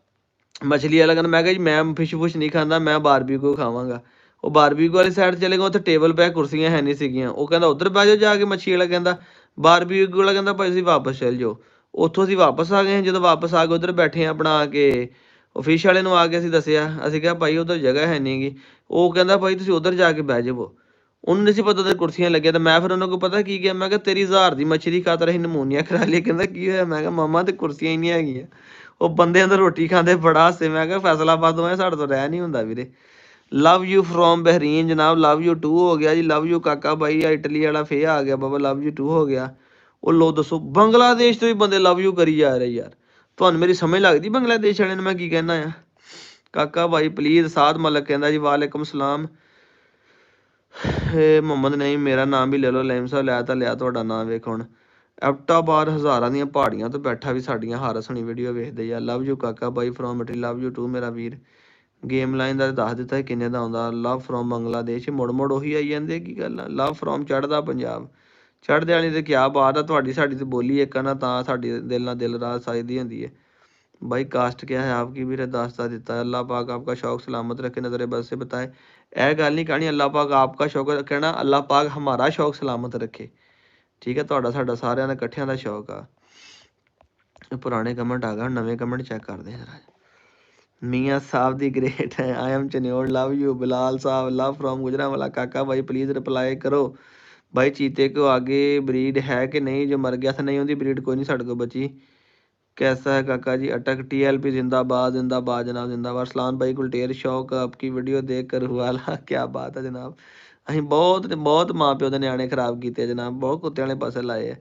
ਮਛਲੀ ਵਾਲਾ, ਕਹਿੰਦਾ ਮੈਂ ਕਿਹਾ ਜੀ ਮੈਂ ਫਿਸ਼ ਫੁਸ਼ ਨਹੀਂ ਖਾਂਦਾ, ਮੈਂ ਬਾਰਬੀਕਿਊ ਖਾਵਾਂਗਾ। ਉਹ ਬਾਰਬੀਕਿਊ ਵਾਲੀ ਸਾਈਡ ਚਲੇ ਗਏ, ਉੱਥੇ ਟੇਬਲ ਪੈ ਕੁਰਸੀਆਂ ਹੈ ਨਹੀਂ ਸੀਗੀਆਂ। ਉਹ ਕਹਿੰਦਾ ਉੱਧਰ ਬਹਿ ਜਾਓ ਜਾ ਕੇ। ਮੱਛੀ ਵਾਲਾ ਕਹਿੰਦਾ, ਬਾਰਬੀਕਿਊ ਵਾਲਾ ਕਹਿੰਦਾ ਭਾਈ ਤੁਸੀਂ ਵਾਪਸ ਚੱਲ ਜਾਓ। ਉੱਥੋਂ ਅਸੀਂ ਵਾਪਸ ਆ ਗਏ। ਜਦੋਂ ਵਾਪਸ ਆ ਗਏ ਉੱਧਰ ਬੈਠੇ ਆ ਬਣਾ ਕੇ, ਉਹ ਫਿਸ਼ ਵਾਲੇ ਨੂੰ ਆ ਕੇ ਅਸੀਂ ਦੱਸਿਆ, ਅਸੀਂ ਕਿਹਾ ਭਾਈ ਉੱਧਰ ਜਗ੍ਹਾ ਹੈ ਨਹੀਂ ਗੀ। ਉਹ ਕਹਿੰਦਾ ਭਾਈ ਤੁਸੀਂ ਉੱਧਰ ਜਾ ਕੇ ਬਹਿ ਜਾਵੋ। ਉਹਨੂੰ ਨਹੀਂ ਸੀ ਪਤਾ ਤੇ ਕੁਰਸੀਆਂ ਲੱਗੀਆਂ। ਤੇ ਮੈਂ ਫਿਰ ਉਹਨਾਂ ਕੋਲ ਪਤਾ ਕੀ ਕਿਹਾ, ਮੈਂ ਕਿਹਾ ਤੇਰੀ 1000 ਦੀ ਮੱਛੀ ਦੀ ਖਾਤਰ ਅਸੀਂ ਨਮੂਨੀਆ ਕਰਾ ਲਈ। ਕਹਿੰਦਾ ਕੀ ਹੋਇਆ? ਮੈਂ ਕਿਹਾ ਮਾਮਾ ਤੇ ਕੁਰਸੀਆਂ ਹੀ ਨਹੀਂ ਹੈਗੀਆਂ। ਉਹ ਬੰਦੇ ਅੰਦਰ ਰੋਟੀ ਖਾਂਦੇ ਬੜਾ ਹਾਸੇ। ਮੈਂ ਕਿਹਾ ਫੈਸਲਾਬਾਦ ਤੋਂ ਸਾਡੇ ਤੋਂ ਰਹਿ ਨਹੀਂ ਹੁੰਦਾ ਵੀਰੇ। ਲਵ ਯੂ ਫਰੋਮ ਬਹਿਰੀਨ ਜਨਾਬ, ਲਵ ਯੂ ਟੂ ਹੋ ਗਿਆ ਜੀ। ਲਵ ਯੂ ਕਾਕਾ ਬਾਈ ਇਟਲੀ ਵਾਲਾ ਫੇਰ ਆ ਗਿਆ ਬਾਬਾ, ਲਵ ਯੂ ਟੂ ਹੋ ਗਿਆ। ਉਹ ਲੋ ਦੱਸੋ ਬੰਗਲਾਦੇਸ਼ ਤੋਂ ਵੀ ਬੰਦੇ ਲਵ ਯੂ ਕਰੀ ਜਾ ਰਹੇ ਯਾਰ। ਤੁਹਾਨੂੰ ਮੇਰੀ ਸਮਝ ਲੱਗਦੀ ਬੰਗਲਾਦੇਸ਼ ਵਾਲਿਆਂ ਨੂੰ ਮੈਂ ਕੀ ਕਹਿਣਾ ਆ? ਕਾਕਾ ਭਾਈ ਪਲੀਜ਼। ਸਾਧ ਮਲਕ ਕਹਿੰਦਾ ਜੀ ਵਾਲੇਕੁਮ ਸਲਾਮ। ਮੁਹੰਮਦ ਨਹੀਂ ਮੇਰਾ ਨਾਮ ਵੀ ਲੈ ਲਓ ਲੈਮ ਸਾਹਿਬ ਲੈ ਤਾਂ ਲਿਆ ਤੁਹਾਡਾ ਨਾਮ ਵੇਖ ਹੁਣ ਐਬਟਾਬਾਦ ਹਜ਼ਾਰਾਂ ਦੀਆਂ ਪਹਾੜੀਆਂ ਤੋਂ ਬੈਠਾ ਵੀ ਸਾਡੀਆਂ ਹਰ ਹਸਣੀ ਵੀਡੀਓ ਵੇਖਦੇ ਆ ਲਵ ਯੂ ਕਾਕਾ ਬਾਈ from Italy love you too ਮੇਰਾ ਵੀਰ ਗੇਮ ਲਾਈਨ ਦਾ ਦੱਸ ਦਿੱਤਾ ਕਿੰਨੇ ਦਾ ਆਉਂਦਾ ਲਵ ਫਰੋਮ ਬੰਗਲਾਦੇਸ਼ ਮੁੜ ਮੁੜ ਉਹੀ ਆਈ ਜਾਂਦੇ ਕੀ ਗੱਲ ਆ ਲਵ ਫਰੋਮ ਚੜ੍ਹਦਾ ਪੰਜਾਬ ਚੜ੍ਹਦੇ ਵਾਲੀ ਤੇ ਕਿਆ ਬਾਤ ਆ ਤੁਹਾਡੀ ਸਾਡੀ ਤੇ ਬੋਲੀ ਇੱਕ ਨਾ ਤਾਂ ਸਾਡੀ ਦਿਲ ਨਾਲ ਦਿਲ ਰਾਜ ਸਾਜਦੀ ਹੁੰਦੀ ਹੈ भाई कास्ट क्या है आपकी भी दास्ता देता है अल्लाह पाक आपका शौक सलामत रखे नज़र बस से बताए यह गल नहीं कहनी अल्लाह पाक आपका शौक कहना अल्लाह पाक हमारा शौक सलामत रखे ठीक है ਤੁਹਾਡਾ ਸਾਡਾ ਸਾਰਿਆਂ ਦਾ ਇਕੱਠਿਆਂ ਦਾ ਸ਼ੌਕ ਆ ਪੁਰਾਣੇ ਕਮੈਂਟ ਆ ਗਏ ਨਵੇਂ ਕਮੈਂਟ ਚੈੱਕ ਕਰਦੇ ਹਾਂ ਜਰਾ ਮੀਆਂ ਸਾਹਿਬ ਦੀ ਗ੍ਰੇਟ ਹੈ I am Chiniot love you Bilal साहब लव फ्रॉम गुजरांवाला काका भाई प्लीज़ रिप्लाई करो भाई चीते को आगे ब्रीड है कि नहीं जो मर गया था नहीं उनकी ब्रीड कोई नहीं साढ़े को बची कैसा है काका जी अटक टीएलपी जिंदाबाद जिंदाबाद जनाब जिंदाबाद अरसलान भाई गुलटेर शौक आपकी वीडियो देख कर हुआ ला क्या बात है जनाब ਅਸੀਂ बहुत माँ प्यो के न्याणे खराब किए जनाब बहुत कुत्ते वाले पासे लाए है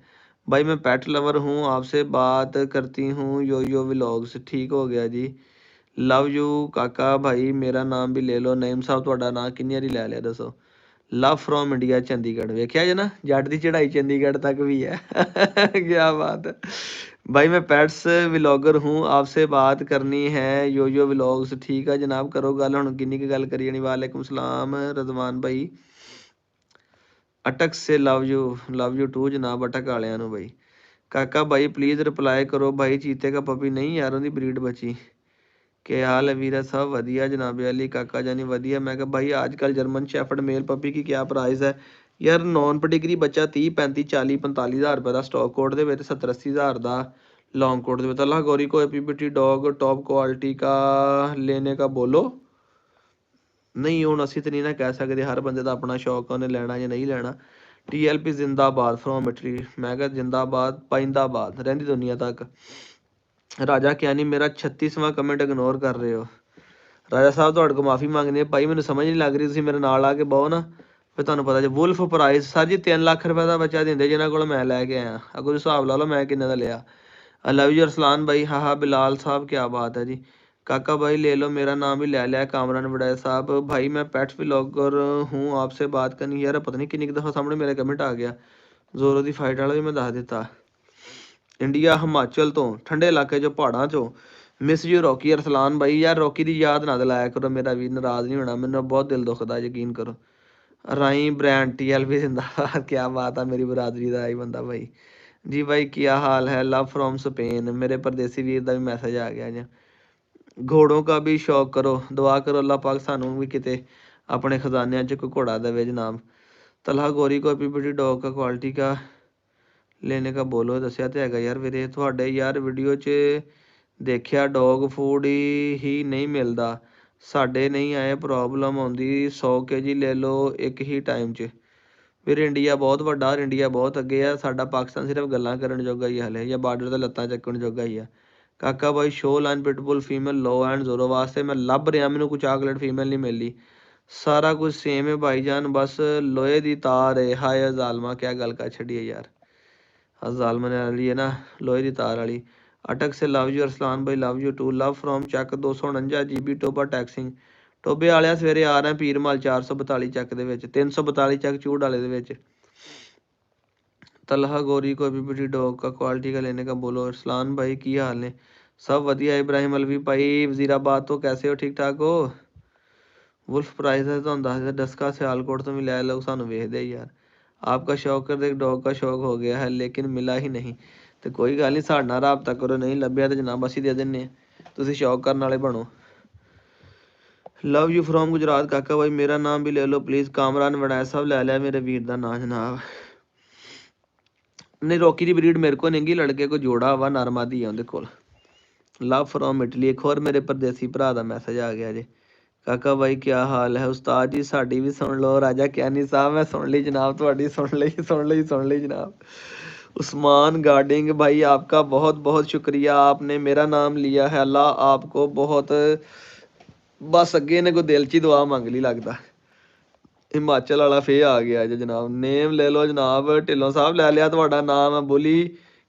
भाई मैं पेट लवर हूँ आपसे बात करती हूँ यो व्लॉग्स ठीक हो गया जी लव यू काका भाई मेरा नाम भी ले लो नईम साहब ਤੁਹਾਡਾ ਨਾਂ ਕਿੰਨੀ ਵਾਰੀ ਲੈ ਲਿਆ ਦੱਸੋ लव फ्रॉम इंडिया चंडीगढ़ वेख्या जे ना जट की चढ़ाई चंडीगढ़ तक भी है क्या बात है भाई मैं पेट्स व्लॉगर हूँ आपसे बात करनी है यो व्लॉग्स ठीक है जनाब करो गल हुण किन्नी की गल करी जानी वालेकुम सलाम रजवान भाई अटक से लव यू टू जनाब अटक वालियां नूं भाई काका भाई प्लीज़ रिप्लाई करो भाई चीते का पपी नहीं यार उनकी ब्रीड बची के हाल है वीरा सब वधिया जनाब अली काका जानी वधिया मैं कहा भाई आजकल जर्मन शेफर्ड मेल पपी की क्या प्राइस है यार नॉन पेडिग्री बच्चा 30 35 40 45 हज़ार रुपये का स्टॉक कोड दे 70 80 हज़ार का लॉन्ग कोट दे अल्लाह गौरी को एपीपीटी डॉग टॉप क्वालिटी का लेने का बोलो नहीं हूँ असी तो नहीं ना कह सकते हर बंदे का अपना शौक है उन्हें लेना या नहीं लेना TLP जिंदाबाद फ्रॉम इटली मैं कहा जिंदाबाद पाइंदाबाद रही दुनिया तक राजा क्या नहीं मेरा 36वां कमेंट इग्नोर कर रहे हो राजा साहब ਤੁਹਾਡੇ को माफ़ी ਮੰਗਦੇ ਆ ਭਾਈ ਮੈਨੂੰ ਸਮਝ ਨਹੀਂ ਲੱਗ ਰਹੀ ਤੁਸੀਂ ਮੇਰੇ ਨਾਲ ਆ ਕੇ ਬਹੁ ਨਾ ਫਿਰ ਤੁਹਾਨੂੰ ਪਤਾ ਜੇ ਵੁਲਫ ਪ੍ਰਾਈਸ ਸਰ ਜੀ 3 ਲੱਖ ਰੁਪਏ ਦਾ ਬੱਚਾ ਦਿੰਦੇ ਜਿਨ੍ਹਾਂ ਕੋਲ ਮੈਂ ਲੈ ਕੇ ਆਇਆ ਅਗਰ ਹਿਸਾਬ ਲਾ ਲਓ ਮੈਂ ਕਿੰਨੇ ਦਾ ਲਿਆ लव यू अरसलान भाई हाँ हाँ बिलाल साहब क्या बात है जी काका भाई ले लो मेरा नाम भी ले लिया कामरान बड़ाई साहब भाई मैं पेट्स व्लॉगर हूँ आपसे बात करनी यार पता नहीं कितनी दफ़ा सामने मेरे कमेंट आ गया जोरों की फाइट वाला भी मैं दस दिता इंडिया हिमाचल तो ठंडे इलाके चो पहाड़ों चो मिस यू रॉकी अरसलान भाई यार रॉकी की याद ना दिलाया करो मेरा भी नाराज़ नहीं होना मैंने बहुत दिल दुखता यकीन करो राई ब्रांड TLP जिंदाबाद क्या बात है मेरी बरादरी का आई बंदा भाई जी भाई क्या हाल है लव फ्रॉम स्पेन मेरे परदेसी वीर का भी मैसेज आ गया जी घोड़ों का भी शौक करो दुआ करो अल्लाह पाक सानू भी किते अपने खजानिया च कोई घोड़ा देवे जनाब तलहा गौरी को पीपीटी डॉग का क्वालिटी का लेने का बोलो दसिया तो हैगा यार वीरे थोड़े यार वीडियो च देखिया डॉग फूड ही नहीं मिलता साढ़े नहीं आए प्रॉब्लम आउंदी 100 kg ले लो एक ही टाइम च फिर इंडिया बहुत वड्डा और इंडिया बहुत अगे है साडा पाकिस्तान सिर्फ गल्लां करन जोगा ही हले या बार्डर ते लत्तां चक्कण जोगा ही है काका भाई show line pitbull female low and जोरो वास्ते मैं लभ रहा मैनू कोई चॉकलेट फीमेल नहीं मिली सारा कुछ सेम है भाईजान बस लोहे दी तार है हाय जालमा क्या गल कर छड़ी है यार जालमा ने वाली है ना लोहे दी तार वाली अटक से लव यू अरसलान भाई love you too love from Chak 249 GB Toba Tek Singh ਟੋਬੇ ਵਾਲਿਆ ਸਵੇਰੇ ਆ ਰਹੇ ਪੀਰ ਮਲ 442 ਚੱਕ ਦੇ ਵਿੱਚ 342 ਚੱਕ ਚੂੜ ਵਾਲੇ ਦੇ ਵਿੱਚ तलहा गौरी को पीपीटी डॉग का क्वालिटी का लेने का बोलो अरसलान भाई की हाल ने सब वधिया इब्राहिम अलवी भाई वजीराबाद तो कैसे हो ठीक ठाक हो वुल्फ प्राइस है तो दस डस्का सियालकोट तो भी लै लोग सानू वेखदे यार आपका शौक कर डॉग का शौक हो गया है लेकिन मिला ही नहीं तो कोई गल नहीं साढ़े नाल राबता करो नहीं लभ्या तो जनाब असीं दे दिन्ने तुसीं शौक करन वाले बनो लव यू फ्रॉम गुजरात काका भाई मेरा नाम भी ले लो प्लीज़ कामरान वड़ाया साहब ले लिया मेरे वीर का नाम जनाब नहीं रॉकी की ब्रीड मेरे को नहीं लड़के को जोड़ा वा नरमादी है उनके कोल लव फ्रॉम इटली एक और मेरे परदेसी भरा का मैसेज आ गया जी काका भाई क्या हाल है उस्ताद जी साड़ी भी सुन लो राजा क्यानी साहब मैं सुन ली जनाब थोड़ी सुन ली जनाब उस्मान गार्डिंग भाई आपका बहुत बहुत शुक्रिया आपने मेरा नाम लिया है अल्लाह आपको बहुत बस अगे ने कोई दिल च दुआ मंग ली लगता हिमाचल वाला फे आ गया जी जनाब नेम ले लो जनाब ढिल्लों साहब ले लिया थोड़ा नाम है बोली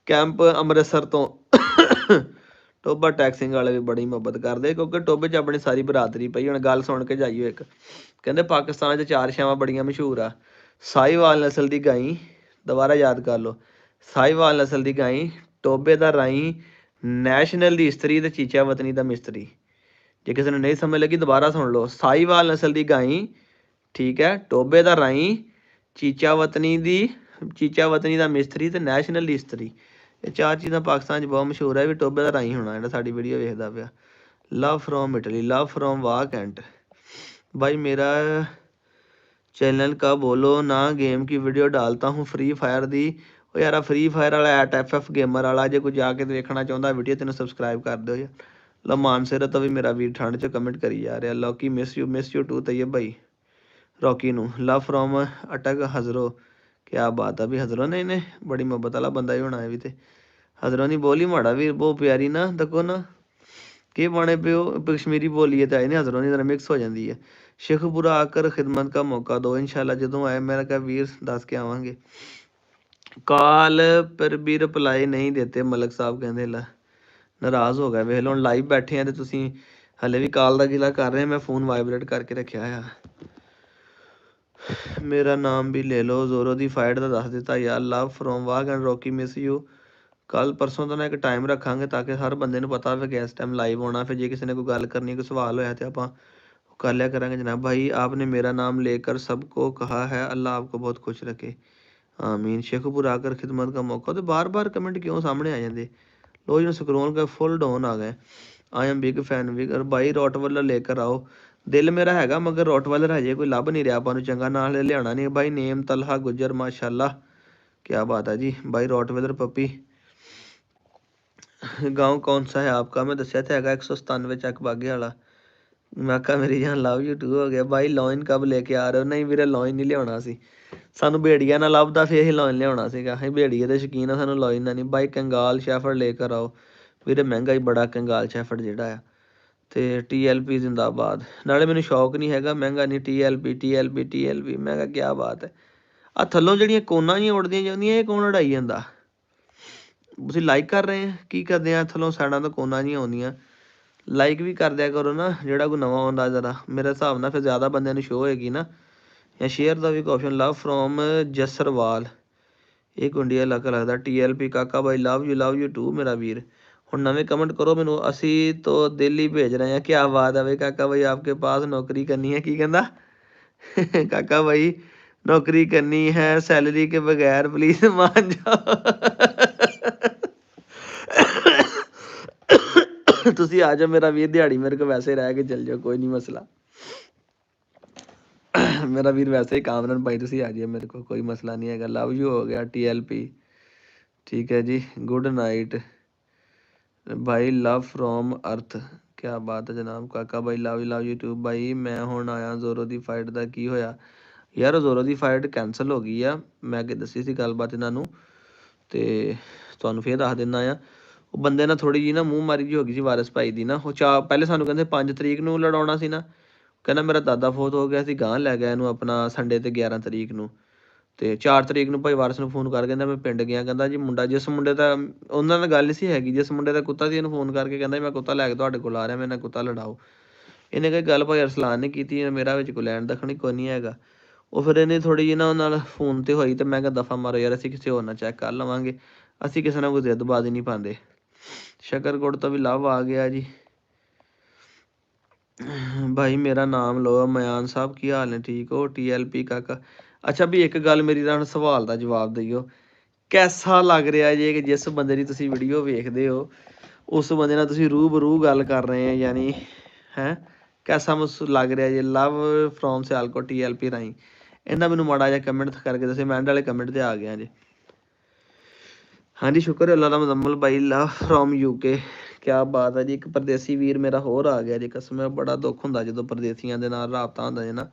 कैंप अमृतसर तो ਟੋਬਾ ਟੈਕਸਿੰਗ ਵਾਲੇ ਵੀ ਬੜੀ ਮੁਹੱਬਤ ਕਰਦੇ ਕਿਉਂਕਿ ਟੋਬੇ 'ਚ ਆਪਣੀ ਸਾਰੀ ਬਰਾਦਰੀ ਪਈ। ਹੁਣ ਗੱਲ ਸੁਣ ਕੇ ਜਾਈਓ ਇੱਕ, ਕਹਿੰਦੇ ਪਾਕਿਸਤਾਨ 'ਚ 4 ਛਾਵਾਂ ਬੜੀਆਂ ਮਸ਼ਹੂਰ ਆ। ਸਾਹੀਵਾਲ ਨਸਲ ਦੀ ਗਾਈ, ਦੁਬਾਰਾ ਯਾਦ ਕਰ ਲਓ, ਸਾਹੀਵਾਲ ਨਸਲ ਦੀ ਗਾਈ, ਟੋਬੇ ਦਾ ਰਾਈ, ਨੈਸ਼ਨਲ ਦੀ ਇਸਤਰੀ ਤੇ ਚੀਚਾ ਵਤਨੀ ਦਾ ਮਿਸਤਰੀ। ਜੇ ਕਿਸੇ ਨੂੰ ਨਹੀਂ ਸਮਝ ਲੱਗੀ ਦੁਬਾਰਾ ਸੁਣ ਲਓ, ਸਾਹੀਵਾਲ ਨਸਲ ਦੀ ਗਾਈ, ਠੀਕ ਹੈ, ਟੋਬੇ ਦਾ ਰਾਈ, ਚੀਚਾ ਵਤਨੀ ਦਾ ਮਿਸਤਰੀ ਤੇ ਨੈਸ਼ਨਲ ਦੀ ਇਸਤਰੀ। ਇਹ 4 ਚੀਜ਼ਾਂ ਪਾਕਿਸਤਾਨ 'ਚ ਬਹੁਤ ਮਸ਼ਹੂਰ ਹੈ। ਵੀ ਟੋਬੇ ਦਾ ਰਾਈ ਹੋਣਾ ਜਿਹੜਾ ਸਾਡੀ ਵੀਡੀਓ ਵੇਖਦਾ ਪਿਆ। ਲਵ ਫਰੋਮ ਇਟਲੀ, ਲਵ ਫਰੋਮ ਵਾਹ ਕੈਂਟ। भाई मेरा चैनल का बोलो ना, गेम की वीडियो डालता हूँ फ्री फायर दी। ਉਹ ਯਾਰ ਫਰੀ ਫਾਇਰ ਵਾਲਾ FF ਗੇਮਰ ਵਾਲਾ ਜੇ ਕੋਈ ਜਾ ਕੇ ਦੇਖਣਾ ਚਾਹੁੰਦਾ ਵੀਡੀਓ ਤੈਨੂੰ ਸਬਸਕ੍ਰਾਈਬ ਕਰ ਦਿਓ ਯਾਰ। ਲਓ ਮਾਨਸੇਰਾ ਤੋਂ ਵੀ ਮੇਰਾ ਵੀਰ ਠੰਡ 'ਚ ਕਮੈਂਟ ਕਰੀ ਜਾ ਰਿਹਾ। ਲੋਕੀ miss you to Tayyab Bhai Rocky ਨੂੰ। ਲਵ ਫਰੋਮ ਅਟਕ ਹਜ਼ਰੋ, ਕਿਆ ਬਾਤ ਆ ਵੀ ਹਜ਼ਰੋ ਨੇ ਬੜੀ ਮੁਹੱਬਤ ਵਾਲਾ ਬੰਦਾ ਹੀ ਹੋਣਾ ਹੈ ਵੀ। ਤੇ ਹਜ਼ਰੋਂ ਦੀ ਬੋਲੀ ਮਾੜਾ ਵੀਰ ਬਹੁਤ ਪਿਆਰੀ ਨਾ, ਦੇਖੋ ਨਾ ਕੀ ਬਾਣੇ ਪਿਓ ਕਸ਼ਮੀਰੀ ਬੋਲੀਏ ਤਾਂ ਆਏ ਨੇ ਹਜ਼ਰੋਂ ਦੀ ਮਿਕਸ ਹੋ ਜਾਂਦੀ ਹੈ। ਸ਼ੇਖੂਪੁਰਾ ਆਕਰ ਖਿਦਮਤ ਦਾ ਮੌਕਾ ਦਿਓ ਇਨਸ਼ਾਅੱਲਾ, ਜਦੋਂ ਆਏ ਮੈਂ ਕਿਹਾ ਵੀਰ ਦੱਸ ਕੇ ਆਵਾਂਗੇ। ਕਾਲ ਪਰ ਵੀ ਰਿਪਲਾਈ ਨਹੀਂ ਦਿੱਤੇ ਮਲਕ ਸਾਹਿਬ, ਕਹਿੰਦੇ ਲੈ ਨਾਰਾਜ਼ ਹੋ ਗਿਆ। ਵੇਖ ਲਓ ਹੁਣ ਲਾਈਵ ਬੈਠੇ ਆ ਤੇ ਤੁਸੀਂ ਹਲੇ ਵੀ ਕਾਲ ਦਾ ਗਿਲਾ ਕਰ ਰਹੇ। ਮੈਂ ਫੋਨ ਵਾਈਬਰੇਟ ਕਰਕੇ ਰੱਖਿਆ ਆ। ਮੇਰਾ ਨਾਮ ਵੀ ਲੈ ਲਓ, ਜ਼ੋਰੋ ਦੀ ਫਾਈਟ ਦਾ ਦੱਸ ਦਿੱਤਾ ਯਾਰ। ਲਵ ਫਰੋਮ ਵਾਗ ਐਂਡ ਰੌਕੀ ਮਿਸ ਯੂ। ਕੱਲ ਪਰਸੋਂ ਤੋਂ ਨਾ ਇੱਕ ਟਾਈਮ ਰੱਖਾਂਗੇ ਤਾਂ ਕਿ ਹਰ ਬੰਦੇ ਨੂੰ ਪਤਾ ਹੋਵੇ ਕਿ ਇਸ ਟਾਈਮ ਲਾਈਵ ਹੋਣਾ। ਫਿਰ ਜੇ ਕਿਸੇ ਨੇ ਕੋਈ ਗੱਲ ਕਰਨੀ, ਕੋਈ ਸਵਾਲ ਹੋਇਆ ਤਾਂ ਆਪਾਂ कर लिया करेंगे। जनाब भाई आपने मेरा नाम लेकर सबको कहा है, अल्लाह आपको बहुत खुश रखे, आमीन। शेखपुर आकर खिदमत का मौका। तो बार बार कमेंट क्यों सामने आ जाते। लो जो स्क्रोल का फुल डाउन आ गए। I am big fan big. और भाई रोटवालर लेकर आओ, दिल मेरा हैगा मगर रोटवालर हजे कोई लभ नहीं रहा ਆਪਾਂ ਨੂੰ ਚੰਗਾ। ਨਾਲ ਲਿਆਉਣਾ नहीं भाई। नेम तलहा गुजर माशाल्लाह, क्या बात है जी भाई। रोटवालर पपी गाँव कौन सा है आपका? मैं दसिया तो हैगा 197 ਚੱਕ ਬਾਗੇ ਵਾਲਾ। ਮੈਂ ਕਿਹਾ ਮੇਰੀ ਜਾਨ ਲਵ ਯੂ ਟੂ ਹੋ ਗਿਆ। ਬਾਈ ਲੋਇਨ ਕਬ ਲੈ ਕੇ ਆ ਰਹੇ ਹੋ? ਨਹੀਂ ਵੀਰੇ ਲੋਇਨ ਨਹੀਂ ਲਿਆਉਣਾ ਸੀ, ਸਾਨੂੰ ਭੇੜੀਆ ਨਾਲ ਲੱਭਦਾ ਫਿਰ ਅਸੀਂ ਲੋਇਨ ਲਿਆਉਣਾ ਸੀਗਾ। ਅਸੀਂ ਭੇੜੀਏ ਦੇ ਸ਼ੌਕੀਨ ਆ, ਸਾਨੂੰ ਲੋਇਨ ਦਾ ਨਹੀਂ। ਬਾਈ ਕੰਗਾਲ ਸ਼ੈਫਰਡ ਲੈ ਕਰ ਆਓ ਵੀਰੇ, ਮਹਿੰਗਾ ਹੀ ਬੜਾ ਕੰਗਾਲ ਸ਼ੈਫਰਡ ਜਿਹੜਾ ਆ। ਤੇ TLP ਜ਼ਿੰਦਾਬਾਦ। ਨਾਲੇ ਮੈਨੂੰ ਸ਼ੌਕ ਨਹੀਂ ਹੈਗਾ, ਮਹਿੰਗਾ ਨਹੀਂ। TLP ਮੈਂ ਕਿਹਾ ਕਿਆ ਬਾਤ ਹੈ। ਆਹ ਥੱਲੋਂ ਜਿਹੜੀਆਂ ਕੋਨਾਂ ਜਿਹੀਆਂ ਉੱਡਦੀਆਂ ਜਾਂਦੀਆਂ ਇਹ ਕੌਣ ਉਡਾਈ ਜਾਂਦਾ? ਤੁਸੀਂ ਲਾਈਕ ਕਰ ਰਹੇ ਆ? ਕੀ ਕਰਦੇ ਆ? ਥੱਲੋਂ ਸਾਈਡਾਂ ਤੋਂ ਕੋਨਾਂ ਜਿਹੀਆਂ ਆਉਂਦੀਆਂ, ਲਾਈਕ ਵੀ ਕਰ ਦਿਆ ਕਰੋ ਨਾ ਜਿਹੜਾ ਕੋਈ ਨਵਾਂ ਆਉਂਦਾ ਜ਼ਰਾ। ਮੇਰੇ ਹਿਸਾਬ ਨਾਲ ਫਿਰ ਜ਼ਿਆਦਾ ਬੰਦਿਆਂ ਨੂੰ ਸ਼ੋਅ ਹੋਏਗੀ ਨਾ। ਜਾਂ ਸ਼ੇਅਰ ਦਾ ਵੀ ਆਪਸ਼ਨ। ਲਵ ਫਰੋਮ ਜਸਰਵਾਲ, ਇਹ ਗੁੰਡੀਆ ਇਲਾਕਾ ਲੱਗਦਾ। TLP ਕਾਕਾ ਬਾਈ ਲਵ ਯੂ ਟੂ ਮੇਰਾ ਵੀਰ। ਹੁਣ ਨਵੇਂ ਕਮੈਂਟ ਕਰੋ ਮੈਨੂੰ। ਅਸੀਂ ਤੋਂ ਦਿੱਲੀ ਭੇਜ ਰਹੇ ਹਾਂ, ਕਿਆ ਬਾਤ ਹੈ ਬਈ ਕਾਕਾ ਬਾਈ ਆਪਕੇ ਪਾਸ ਨੌਕਰੀ ਕਰਨੀ ਹੈ। ਕੀ ਕਹਿੰਦਾ ਕਾਕਾ ਬਾਈ? ਨੌਕਰੀ ਕਰਨੀ ਹੈ ਸੈਲਰੀ ਕੇ ਬਗੈਰ, ਪਲੀਜ਼ मान जाओ। ਤੁਸੀਂ ਆ ਜਾਓ ਮੇਰਾ ਵੀਰ, ਦਿਹਾੜੀ ਮੇਰੇ ਕੋਲ ਵੈਸੇ ਰਹਿ ਕੇ ਚੱਲ ਜਾਓ, ਕੋਈ ਨਹੀਂ ਮਸਲਾ। ਮੇਰਾ ਵੀਰ ਵੈਸੇ ਹੀ ਕਾਮਰਨ ਭਾਈ, ਤੁਸੀਂ ਆ ਜਾਈਏ ਮੇਰੇ ਕੋਲ, ਕੋਈ ਮਸਲਾ ਨਹੀਂ ਹੈਗਾ। ਲਵ ਯੂ ਹੋ ਗਿਆ TLP, ਠੀਕ ਹੈ ਜੀ। Good night Bhai. Love from ਅਰਥ, ਕਿਆ ਬਾਤ ਹੈ ਜਨਾਬ। ਕਾਕਾ ਬਾਈ ਲਵ ਯੂ ਟਿਊਬ ਬਾਈ। ਮੈਂ ਹੁਣ ਆਇਆ ਜ਼ੋਰੋ ਦੀ ਫਾਈਟ ਦਾ ਕੀ ਹੋਇਆ ਯਾਰ? ਜ਼ੋਰੋ ਦੀ ਫਾਈਟ ਕੈਂਸਲ ਹੋ ਗਈ ਆ। ਮੈਂ ਅੱਗੇ ਦੱਸੀ ਸੀ ਗੱਲਬਾਤ ਇਹਨਾਂ ਨੂੰ, ਤੇ ਤੁਹਾਨੂੰ ਫਿਰ ਦੱਸ ਦਿੰਦਾ ਆ। ਉਹ ਬੰਦੇ ਨਾਲ ਥੋੜ੍ਹੀ ਜਿਹੀ ਨਾ ਮੂੰਹ ਮਾਰੀ ਜਿਹੀ ਹੋ ਗਈ ਸੀ ਵਾਰਿਸ ਭਾਈ ਦੀ ਨਾ। ਉਹ ਪਹਿਲੇ ਸਾਨੂੰ ਕਹਿੰਦੇ 5 ਤਰੀਕ ਨੂੰ ਲੜਾਉਣਾ ਸੀ ਨਾ, ਕਹਿੰਦਾ ਮੇਰਾ ਦਾਦਾ ਫੌਤ ਹੋ ਗਿਆ ਸੀ, ਗਾਂਹ ਲੈ ਗਿਆ ਇਹਨੂੰ ਆਪਣਾ ਸੰਡੇ ਤੇ 11 ਤਰੀਕ ਨੂੰ। ਤੇ 4 ਤਰੀਕ ਨੂੰ ਭਾਈ ਵਾਰਿਸ ਨੂੰ ਫੋਨ ਕਰ ਕਹਿੰਦਾ ਮੈਂ ਪਿੰਡ ਗਿਆ। ਕਹਿੰਦਾ ਜੀ ਮੁੰਡਾ, ਜਿਸ ਮੁੰਡੇ ਦਾ ਉਹਨਾਂ ਨਾਲ ਗੱਲ ਨਹੀਂ ਸੀ ਹੈਗੀ, ਜਿਸ ਮੁੰਡੇ ਦਾ ਕੁੱਤਾ ਸੀ, ਇਹਨੂੰ ਫੋਨ ਕਰਕੇ ਕਹਿੰਦਾ ਮੈਂ ਕੁੱਤਾ ਲੈ ਕੇ ਤੁਹਾਡੇ ਕੋਲ ਆ ਰਿਹਾ, ਮੇਰੇ ਨਾਲ ਕੁੱਤਾ ਲੜਾਓ। ਇਹਨੇ ਕੋਈ ਗੱਲ ਭਾਈ ਅਰਸਲਾਨ ਨੇ ਕੀਤੀ, ਮੇਰਾ ਵਿੱਚ ਕੋਈ ਲੈਣ ਦੱਖਣੀ ਕੋਈ ਨਹੀਂ ਹੈਗਾ। ਉਹ ਫਿਰ ਇਹਨੇ ਥੋੜ੍ਹੀ ਜਿਹੀ ਨਾ ਨਾਲ ਫੋਨ 'ਤੇ ਹੋਈ, ਅਤੇ ਮੈਂ ਕਿਹਾ ਦਫਾ ਮਾਰੋ ਯਾਰ, ਅਸੀਂ ਕਿਸੇ ਹੋਰ ਨਾਲ ਚੈੱਕ ਕਰ ਲਵਾਂਗੇ, ਅਸੀਂ ਕਿਸੇ ਨਾਲ ਕੋਈ ਜ਼ਿੱਦਬਾਜ਼ੀ ਨਹੀਂ ਪਾਉਂਦੇ। ਸ਼ਕਰਕੋਟ ਤੋਂ ਵੀ ਲਵ ਆ ਗਿਆ ਜੀ। ਭਾਈ ਮੇਰਾ ਨਾਮ ਲਓ ਮਿਆਨ ਸਾਹਿਬ, ਕੀ ਹਾਲ ਨੇ? ਠੀਕ ਹੋ? TLP ਕਾਕਾ। ਅੱਛਾ ਵੀ ਇੱਕ ਗੱਲ ਮੇਰੀ ਤਾਂ ਸਵਾਲ ਦਾ ਜਵਾਬ ਦਿਓ, ਕੈਸਾ ਲੱਗ ਰਿਹਾ ਜੇ ਕਿ ਜਿਸ ਬੰਦੇ ਦੀ ਤੁਸੀਂ ਵੀਡੀਓ ਵੇਖਦੇ ਹੋ ਉਸ ਬੰਦੇ ਨਾਲ ਤੁਸੀਂ ਰੂਬਰੂ ਗੱਲ ਕਰ ਰਹੇ ਆ, ਯਾਨੀ ਹੈਂ ਕੈਸਾ ਲੱਗ ਰਿਹਾ ਜੇ? ਲਵ ਫਰੋਮ ਸਿਆਲਕੋਟ TLP ਰਾਹੀਂ। ਇਹਦਾ ਮੈਨੂੰ ਮਾੜਾ ਜਿਹਾ ਕਮੈਂਟ ਕਰਕੇ ਦੱਸੇ। ਮੈਂ ਐਂਡ ਵਾਲੇ ਕਮੈਂਟ 'ਤੇ ਆ ਗਿਆ ਜੀ। ਹਾਂਜੀ ਸ਼ੁਕਰ ਅੱਲਾ ਦਾ। ਮੁਜ਼ੰਮਲ ਬਾਈ ਲਵ ਫਰੋਮ UK, ਕਿਆ ਬਾਤ ਹੈ ਜੀ। ਇੱਕ ਪਰਦੇਸੀ ਵੀਰ ਮੇਰਾ ਹੋਰ ਆ ਗਿਆ ਜੀ। ਕਸਮ ਬੜਾ ਦੁੱਖ ਹੁੰਦਾ ਜਦੋਂ ਪਰਦੇਸੀਆਂ ਦੇ ਨਾਲ ਰਾਬਤਾ ਹੁੰਦਾ ਜੀ ਨਾ।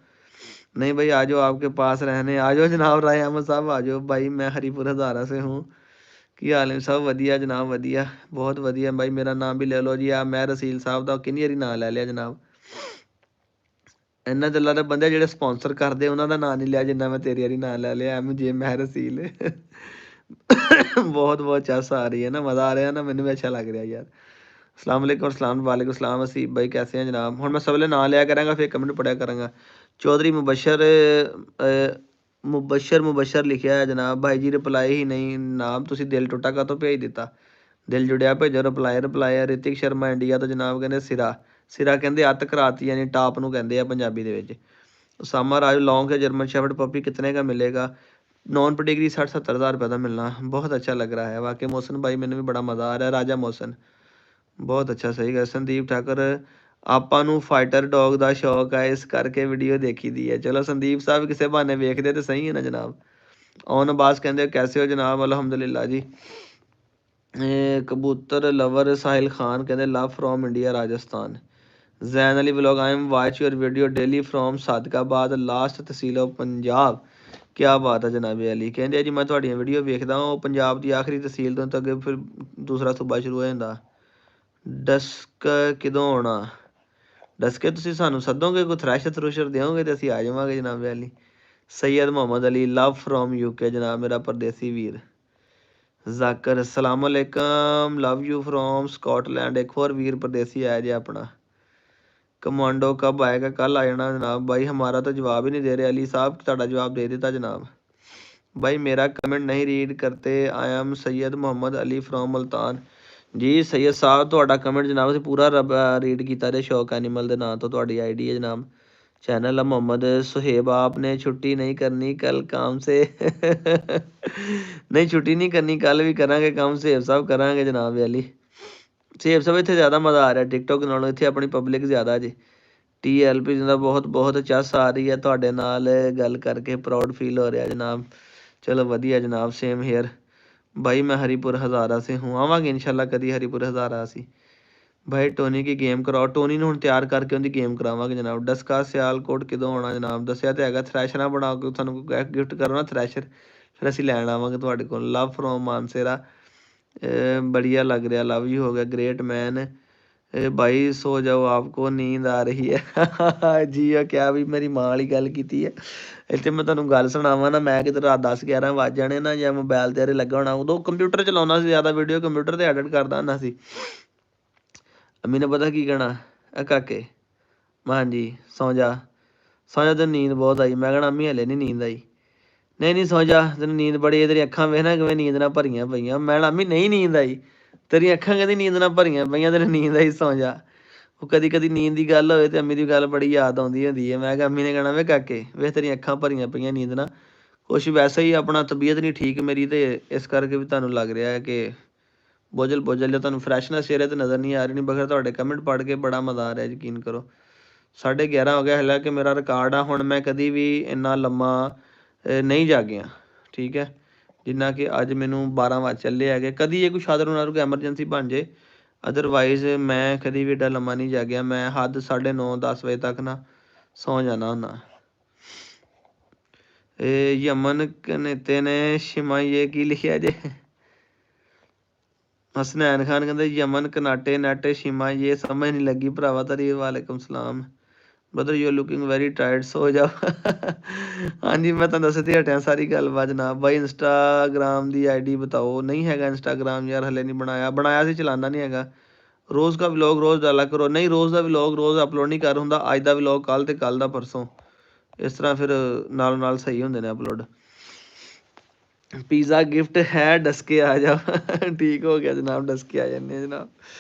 नहीं भाई आ जाओ, आपके पास रहने आ जाओ जनाब। राय अहमद साहब आ जाओ भाई, मैं हरीपुर हज़ारा से हूँ। की हाल है सब? वधिया जनाब, वधिया, बहुत वधिया भाई। मेरा नाम भी ले लो जी। मैं रसील साहब का किन्नी वारी नाम ले लिया जनाब। इन्ना दिल्लां दे बंदे ਜਿਹੜੇ स्पॉन्सर करते उन्होंने नाम नहीं लिया जिन्ना मैं तेरी वारी नाम ले लिया। MJ मैं रसील। बहुत बहुत चस आ रही है ना, मज़ा आ रहा है ना, मैंने भी अच्छा लग रहा यार। अस्सलाम वालेकुम अस्सलाम वालेकुम सलाम असीब भाई कैसे हैं जनाब। हुण मैं सबले नाम लिया करांगा फिर कमेंट पढ़िया करांगा। चौधरी मुबशर लिखिਆ है जनाब। भाई जी रिप्लाई ही नहीं नाम ਤੁਸੀਂ ਦਿਲ ਟੁੱਟਾ ਕਾਹਤੋਂ ਭੇਜ ਦਿੱਤਾ। ਦਿਲ ਜੁੜਿਆ ਭੇਜੋ ਰਿਪਲਾਈ ਹੈ। ਰਿਤਿਕ ਸ਼ਰਮਾ ਇੰਡੀਆ ਤੋਂ ਜਨਾਬ ਕਹਿੰਦੇ ਸਿਰਾ ਕਹਿੰਦੇ ਅੱਤ ਕਰਾਤੀ ਯਾਨੀ ਟਾਪ ਨੂੰ ਕਹਿੰਦੇ ਆ ਪੰਜਾਬੀ ਦੇ ਵਿੱਚ। ਉਸਾਮਾ ਰਾਜ लॉन्ग है जर्मन शेफर्ड पपी कितने का मिलेगा। नॉन पेडिग्री 60-70 हज़ार रुपये का मिलना बहुत अच्छा लग रहा है वाकई। मोहसन भाई मैंने भी बड़ा मज़ा आ रहा है। राजा मोहसन बहुत अच्छा सही है। संदीप ठाकुर ਆਪਾਂ ਨੂੰ ਫਾਈਟਰ ਡੌਗ ਦਾ ਸ਼ੌਕ ਹੈ ਇਸ ਕਰਕੇ ਵੀਡੀਓ ਦੇਖੀ ਦੀ ਹੈ। ਚਲੋ ਸੰਦੀਪ ਸਾਹਿਬ ਕਿਸੇ ਬਹਾਨੇ ਵੇਖਦੇ ਤੇ ਸਹੀ ਹੈ ਨਾ ਜਨਾਬ। ਔਨ ਅਬਾਸ ਕਹਿੰਦੇ ਕੈਸੇ ਹੋ ਜਨਾਬ ਅਲਹਮਦੁਲਿਲਾ ਜੀ। ਕਬੂਤਰ ਲਵਰ ਸਾਹਿਲ ਖਾਨ ਕਹਿੰਦੇ love from India Rajasthan. Zain Ali vlog I am watch your video daily from Sadiqabad last ਤਹਿਸੀਲ ਆਫ ਪੰਜਾਬ। ਕਿਆ ਬਾਤ ਹੈ ਜਨਾਬ ਅਲੀ। ਕਹਿੰਦੇ ਜੀ ਮੈਂ ਤੁਹਾਡੀਆਂ ਵੀਡੀਓ ਵੇਖਦਾ ਹਾਂ ਉਹ ਪੰਜਾਬ ਦੀ ਆਖਰੀ ਤਹਿਸੀਲ ਤੋਂ ਅੱਗੇ ਫਿਰ ਦੂਸਰਾ ਸੂਬਾ ਸ਼ੁਰੂ ਹੋ ਜਾਂਦਾ। ਡਸਕ ਕਦੋਂ ਆਉਣਾ। ਡਸਕੇ ਤੁਸੀਂ ਸਾਨੂੰ ਸੱਦੋਗੇ ਕੋਈ ਥਰੈਸ਼ਰ ਥਰੂਸ਼ਰ ਦਿਓਗੇ ਤੇ ਅਸੀਂ ਆ ਜਾਵਾਂਗੇ ਜਨਾਬ ਅਲੀ। ਸੈयद ਮੁਹੰਮਦ ਅਲੀ ਲਵ ਫਰੋਮ UK ਜਨਾਬ ਮੇਰਾ ਪਰਦੇਸੀ ਵੀਰ। ਜ਼ਾਕਰ ਅਸਲਾਮ ਵਾਲੇਕਮ ਲਵ ਯੂ ਫਰੋਮ ਸਕਾਟਲੈਂਡ। ਇੱਕ ਹੋਰ ਵੀਰ ਪਰਦੇਸੀ ਆਇਆ ਜੇ ਆਪਣਾ। कमांडो कब आएगा कल आ जाना जनाब। भाई हमारा तो जवाब ही नहीं दे रहे अली साहब ਤੁਹਾਡਾ जवाब दे देता जनाब। भाई मेरा कमेंट नहीं रीड करते I am Syed Mohammad Ali from Multan. जी सैयद साहब ਤੁਹਾਡਾ ਕਮੈਂਟ ਜਨਾਬ ਅਸੀਂ ਪੂਰਾ ਰੀਡ ਕੀਤਾ ਤੇ ਸ਼ੌਕ ਐਨੀਮਲ ਦੇ ਨਾਂ ਤੋਂ ਤੁਹਾਡੀ ਆਈਡੀ ਹੈ ਜਨਾਬ। चैनल है मोहम्मद सुहेब आपने छुट्टी नहीं करनी कल काम से नहीं छुट्टी नहीं करनी कल भी करांगे काम सुहेब साहब करांगे जनाब अली। ਸੇਬ ਸਾਹਿਬ ਇੱਥੇ ਜ਼ਿਆਦਾ ਮਜ਼ਾ ਆ ਰਿਹਾ ਟਿਕਟੋਕ ਨਾਲੋਂ। ਇੱਥੇ ਆਪਣੀ ਪਬਲਿਕ ਜ਼ਿਆਦਾ ਜੀ। TLP ਦਾ ਬਹੁਤ ਬਹੁਤ ਚੱਸ ਆ ਰਹੀ ਹੈ ਤੁਹਾਡੇ ਨਾਲ ਗੱਲ ਕਰਕੇ ਪ੍ਰਾਊਡ ਫੀਲ ਹੋ ਰਿਹਾ ਜਨਾਬ। ਚਲੋ ਵਧੀਆ ਜਨਾਬ ਸੇਮ ਹੇਅਰ। भाई मैं हरीपुर हज़ारा से हूँ आवांगे इंशाल्लाह कभी हरीपुर हज़ारा ਅਸੀਂ। भाई टोनी की गेम कराओ टोनी ਨੂੰ ਹੁਣ ਤਿਆਰ ਕਰਕੇ ਉਹਦੀ ਗੇਮ ਕਰਾਵਾਂਗੇ ਜਨਾਬ। ਡਸਕਾ ਸਿਆਲਕੋਟ ਕਦੋਂ ਆਉਣਾ ਜਨਾਬ ਦੱਸਿਆ ਤਾਂ ਹੈਗਾ। ਥਰੈਸ਼ਰਾਂ ਬਣਾ ਕੇ ਤੁਹਾਨੂੰ ਕੋਈ ਗਿਫਟ ਕਰੋ ਨਾ ਥਰੈਸ਼ਰ ਫਿਰ ਅਸੀਂ ਲੈਣ ਆਵਾਂਗੇ ਤੁਹਾਡੇ ਕੋਲ। ਲਵ ਫਰੋਮ ਮਾਨਸੇਰਾ बढ़िया लग रहा लव यू हो गया ग्रेट मैन। भाई सो जाओ आपको नींद आ रही है जी क्या भी मेरी माँ वाली गल की है। ਇੱਥੇ ਮੈਂ ਤੁਹਾਨੂੰ ਗੱਲ ਸੁਣਾਵਾਂ ਨਾ ਮੈਂ ਕਿਤੇ ਰਾਤ 10-11 ਵੱਜ ਜਾਣੇ ਨਾ ਜਾਂ ਮੋਬਾਈਲ ਤੇ ਲੱਗਾ ਹੋਣਾ ਉਦੋਂ ਕੰਪਿਊਟਰ ਚਲਾਉਣਾ ਸੀ ਜ਼ਿਆਦਾ ਵੀਡੀਓ ਕੰਪਿਊਟਰ ਤੇ ਐਡਿਟ ਕਰਦਾ ਹੁੰਦਾ ਸੀ। ਅੰਮੀ ਨੇ ਪਤਾ ਕੀ ਕਹਿਣਾ ਕਾਕੇ ਮੈਂ ਹਾਂਜੀ ਸੌਂ ਜਾ ਤੈਨੂੰ ਨੀਂਦ ਬਹੁਤ ਆਈ। ਮੈਂ ਕਹਿਣਾ ਅੰਮੀ ਹਲੇ ਨਹੀਂ ਨੀਂਦ ਆਈ। ਨਹੀਂ ਸੌਂ ਜਾ ਤੈਨੂੰ ਨੀਂਦ ਬੜੀ ਹੈ ਤੇਰੀ ਅੱਖਾਂ ਵੇਖ ਨਾ ਕਿਵੇਂ ਨੀਂਦ ਨਾਲ ਭਰੀਆਂ ਪਈਆਂ। ਮੈਂ ਕਿਹਾ ਅੰਮੀ ਨਹੀਂ ਨੀਂਦ ਆਈ ਤੇਰੀਆਂ ਅੱਖਾਂ ਕਹਿੰਦੀ ਨੀਂਦ ਨਾਲ ਭਰੀਆਂ ਪਈਆਂ ਤੈਨੂੰ ਨੀਂਦ ਆਈ ਸੌਂ ਜਾ। ਉਹ ਕਦੀ ਨੀਂਦ ਦੀ ਗੱਲ ਹੋਵੇ ਤੇ ਅੰਮੀ ਦੀ ਗੱਲ ਬੜੀ ਯਾਦ ਆਉਂਦੀ ਹੁੰਦੀ ਹੈ। ਮੈਂ ਕਿਹਾ ਅੰਮੀ ਨੇ ਕਹਿਣਾ ਵੇ ਕਾਕੇ ਵੇਖ ਤੇਰੀਆਂ ਅੱਖਾਂ ਭਰੀਆਂ ਪਈਆਂ ਨੀਂਦ ਨਾਲ ਕੁਛ ਵੈਸੇ ਹੀ ਆਪਣਾ ਤਬੀਅਤ ਨਹੀਂ ਠੀਕ ਮੇਰੀ ਤੇ ਇਸ ਕਰਕੇ ਵੀ ਤੁਹਾਨੂੰ ਲੱਗ ਰਿਹਾ ਹੈ ਕਿ ਬੋਝਲ ਜਾਂ ਤੁਹਾਨੂੰ ਫਰੈਸ਼ਨੈਸ ਚਿਹਰੇ ਤੇ ਨਜ਼ਰ ਨਹੀਂ ਆ ਰਹੀ। ਨਹੀਂ ਬਗੈਰ ਤੁਹਾਡੇ ਕਮੈਂਟ ਪੜ੍ਹ ਕੇ ਬੜਾ ਮਜ਼ਾ ਆ ਰਿਹਾ ਯਕੀਨ ਕਰੋ। 11:30 ਹੋ ਗਿਆ ਹਾਲਾਂਕਿ ਮੇਰਾ ਰਿਕਾਰਡ ਆ ਹੁਣ ਮੈਂ ਕਦੀ ਵੀ ਇੰਨਾ ਲੰਮਾ ਨਹੀਂ ਜਾਗਿਆ ਠੀਕ ਹੈ ਜਿੰਨਾ ਕਿ ਅੱਜ ਮੈਨੂੰ 12 ਵਜੇ ਚੱਲੇ ਹੈਗੇ। ਕਦੀ ਇਹ ਕੋਈ ਸ਼ਾਦਰ ਉਹਨਾਂ ਨੂੰ ਐਮਰਜੈਂਸੀ ਬਣ ਜੇ ਅਦਰਵਾਈਜ਼ ਮੈਂ ਕਦੀ ਵੀ ਏਡਾ ਲੰਮਾ ਨਹੀਂ ਜਾਗਿਆ। ਮੈਂ ਹੱਦ 9:30-10 ਵਜੇ ਤੱਕ ਨਾ ਸੌਂ ਜਾਣਾ ਹੁੰਦਾ। ਇਹ ਯਮਨ ਕਨੇਤੇ ਨੇ ਸ਼ਿਮਾਈਏ ਕੀ ਲਿਖਿਆ ਜੇ। ਹਸਨੈਨ ਖਾਨ ਕਹਿੰਦੇ ਯਮਨ ਕਨਾਟੇ ਨੈਟ ਸ਼ਿਮਾ ਇਹ ਸਮਝ ਨਹੀਂ ਲੱਗੀ ਭਰਾਵਾ ਤੇਰੀ। ਵਾਲੇਕੁਮ ਸਲਾਮ brother you looking very tired so ਜਾ। ਹਾਂਜੀ ਮੈਂ ਤੁਹਾਨੂੰ ਦੱਸ ਤੇ ਹਟਿਆ ਸਾਰੀ ਗੱਲਬਾਤ ਜਨਾਬ। ਬਾਈ ਇੰਸਟਾਗ੍ਰਾਮ ਦੀ ID ਬਤਾਓ। ਨਹੀਂ ਹੈਗਾ ਇੰਸਟਾਗ੍ਰਾਮ ਯਾਰ ਹਲੇ ਨਹੀਂ ਬਣਾਇਆ ਸੀ ਚਲਾਨਾ ਨਹੀਂ ਹੈਗਾ। ਰੋਜ਼ ਦਾ ਵਲੋਗ ਰੋਜ਼ ਡਾਲਾ ਕਰੋ। ਨਹੀਂ ਰੋਜ਼ ਦਾ ਵਲੋਗ ਰੋਜ਼ ਅਪਲੋਡ ਨਹੀਂ ਕਰ ਹੁੰਦਾ। ਅੱਜ ਦਾ ਵਲੋਗ ਕੱਲ੍ਹ ਤੇ ਕੱਲ੍ਹ ਦਾ ਪਰਸੋਂ ਇਸ ਤਰ੍ਹਾਂ ਫਿਰ ਨਾਲ ਸਹੀ ਹੁੰਦੇ ਨੇ ਅਪਲੋਡ। पिज़्ज़ा गिफ्ट है डसके आ जाओ ठीक हो गया जनाब डसके आ जाने जनाब।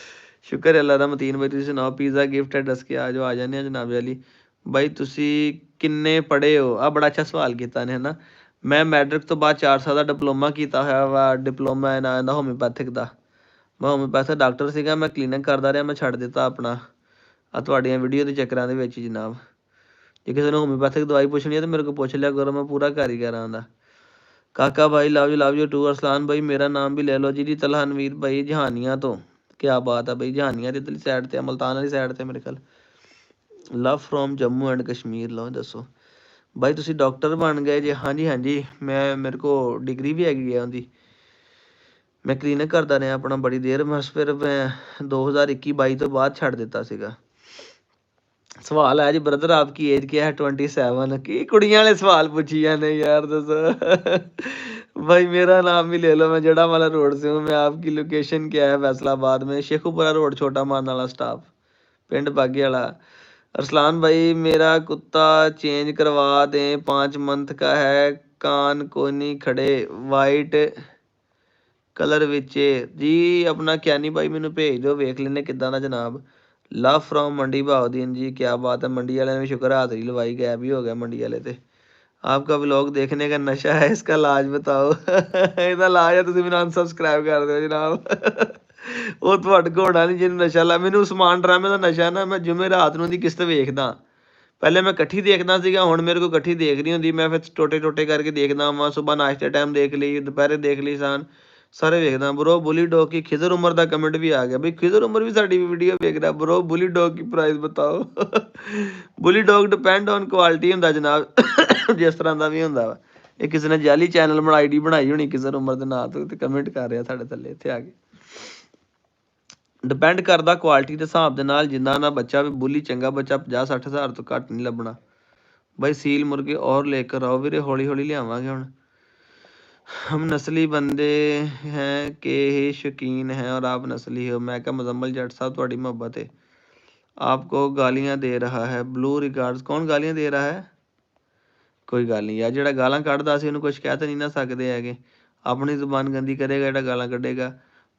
शुक्र है अल्लाह दा मतीन भाई तुसीं सुनाओ पिज़्ज़ा गिफ्ट है डसके आ जाने जनाब अली। भाई तुसी किन्ने पढ़े हो आ बड़ा अच्छा सवाल किया ने है ना। मैं मैट्रिक तो बाद 4 साल का डिप्लोमा किया होया वा डिप्लोमा ना होम्योपैथिक का। मैं होम्योपैथिक डॉक्टर सीगा मैं क्लीनिक करता रहा मैं छड्ड दिता अपना आ तुहाड़ियां वीडियो के चक्करां दे विच जनाब। जे किसी ने होम्योपैथिक दवाई पुछनी है तो मेरे को पुछ लिया करो मैं पूरा कारीगर आंदा। काका भाई लव यू टू। अरसलान भाई मेरा नाम भी ले लो जी तलहनवीर भाई जहानिया तो। क्या बात है भाई जहानिया की इधरली साइड ते मुल्तान वाली साइड ते मेरे ख्याल। Love from Jammu and Kashmir लो दसो भाई तुसी डॉक्टर बन गए जी। हाँ जी मैं मेरे को डिग्री भी हैगी है उनकी। मैं क्लीनिक करता रहा अपना बड़ी देर बस फिर मैं 2021-22 तो बाद छड्ड दिता सीगा। सवाल है जी ब्रदर आपकी एज क्या है 27 की कुड़ियां वाले सवाल पूछी जाने यार दसो भाई मेरा नाम भी ले लो, मैं जड़ा वाला रोड से हूँ। मैं आपकी लोकेशन क्या है? फैसलाबाद में शेखुपुरा रोड, छोटा मान वाला स्टाफ, पिंड बागी वाला। अरसलान भाई मेरा कुत्ता चेंज करवा दें, 5 मंथ का है, कान कोनी खड़े, वाइट कलर विच जी। अपना कैनी भाई मैनू भेज दो, वेख लेने किदा दा जनाब। लव फ्रॉम मंडी भाउद्दीन जी, क्या बात है। मंडी वाले ने शुक्र हाजरी लवाई, गैब ही हो गया मंडी वाले ते। आपका व्लॉग देखने का नशा है, इसका इलाज बताओ। ਇਹਦਾ ਇਲਾਜ ਹੈ ਤੁਸੀਂ ਮੈਨੂੰ ਅਨਸਬਸਕ੍ਰਾਈਬ ਕਰ ਦਿਓ ਜਨਾਬ। ਉਹ ਤੁਹਾਡੇ ਕੋਲ ਹੋਣਾ ਨਹੀਂ ਜਿਹਨੂੰ ਨਸ਼ਾ ਲਾ। ਮੈਨੂੰ ਉਸਮਾਨ ਡਰਾਮੇ ਦਾ ਨਸ਼ਾ ਨਾ, ਮੈਂ ਜੁਮੇ ਰਾਤ ਨੂੰ ਦੀ ਕਿਸ਼ਤ ਵੇਖਦਾ। ਪਹਿਲੇ ਮੈਂ ਇਕੱਠੀ ਦੇਖਦਾ ਸੀਗਾ, ਹੁਣ ਮੇਰੇ ਕੋਲ ਇਕੱਠੀ ਦੇਖ ਨਹੀਂ ਹੁੰਦੀ। ਮੈਂ ਫਿਰ ਟੋਟੇ ਟੋਟੇ ਕਰਕੇ ਦੇਖਦਾ ਵਾਂ। ਸੁਬਾਹ ਨਾਸ਼ਤੇ ਟਾਈਮ ਦੇਖ ਲਈ, ਦੁਪਹਿਰੇ ਦੇਖ ਲਈ, ਸਾਰੇ ਵੇਖਦਾ। ਬਰੋ ਬੁਲੀ ਡੌਗ की खिजर उमर ਦਾ ਕਮੈਂਟ ਵੀ ਆ ਗਿਆ ਬਈ, ਖਿਜ਼ਰ ਉਮਰ ਵੀ ਸਾਡੀ ਵੀਡੀਓ ਵੇਖ ਰਿਹਾ। ਬਰੋ ਬੁਲੀ ਡੌਗ की ਪ੍ਰਾਈਸ ਬਤਾਓ। Bully dog depend on quality ਹੁੰਦਾ ਜਨਾਬ, ਜਿਸ ਤਰ੍ਹਾਂ ਦਾ ਵੀ ਹੁੰਦਾ ਵਾ। ਇਹ ਕਿਸੇ ਨੇ ਜਾਲੀ ਚੈਨਲ ਬਣਾ ਆਈਡੀ ਬਣਾਈ ਹੋਣੀ ਖਿਜ਼ਰ ਉਮਰ ਦੇ ਨਾਂ ਤੋਂ, ਤੇ ਕਮੈਂਟ ਕਰ ਰਿਹਾ ਸਾਡੇ ਥੱਲੇ ਇੱਥੇ ਆ ਕੇ। ਡਿਪੈਂਡ ਕਰਦਾ ਕੁਆਲਿਟੀ ਦੇ ਹਿਸਾਬ ਦੇ ਨਾਲ, ਜਿੰਨਾ ਨਾ ਬੱਚਾ ਵੀ ਬੁਲੀ ਚੰਗਾ ਬੱਚਾ 50-60 ਹਜ਼ਾਰ ਤੋਂ ਘੱਟ ਨਹੀਂ ਲੱਭਣਾ। ਬਾਈ ਸੀਲ ਮੁਰਗੇ ਔਰ ਲੈ ਕਰ ਆਓ ਵੀਰੇ, ਹੌਲੀ ਹੌਲੀ ਲਿਆਵਾਂਗੇ ਹੁਣ। हम नस्ली बंदे हैं के ही शौकीन हैं और आप नस्ली हो। मैं क्या मुजम्मल जट साहब थोड़ी मोहब्बत है, आपको गालियां दे रहा है। ब्लू रिगार्ड्स, कौन गालियां दे रहा है? कोई गल नहीं यार, ਜਿਹੜਾ ਗਾਲਾਂ ਕੱਢਦਾ ਸੀ ਉਹਨੂੰ ਕੁਛ ਕਹਿ ਤਾਂ ਨਹੀਂ ਨਾ ਸਕਦੇ ਹੈਗੇ। ਆਪਣੀ ਜ਼ੁਬਾਨ ਗੰਦੀ ਕਰੇਗਾ ਜਿਹੜਾ ਗਾਲਾਂ ਕੱਢੇਗਾ।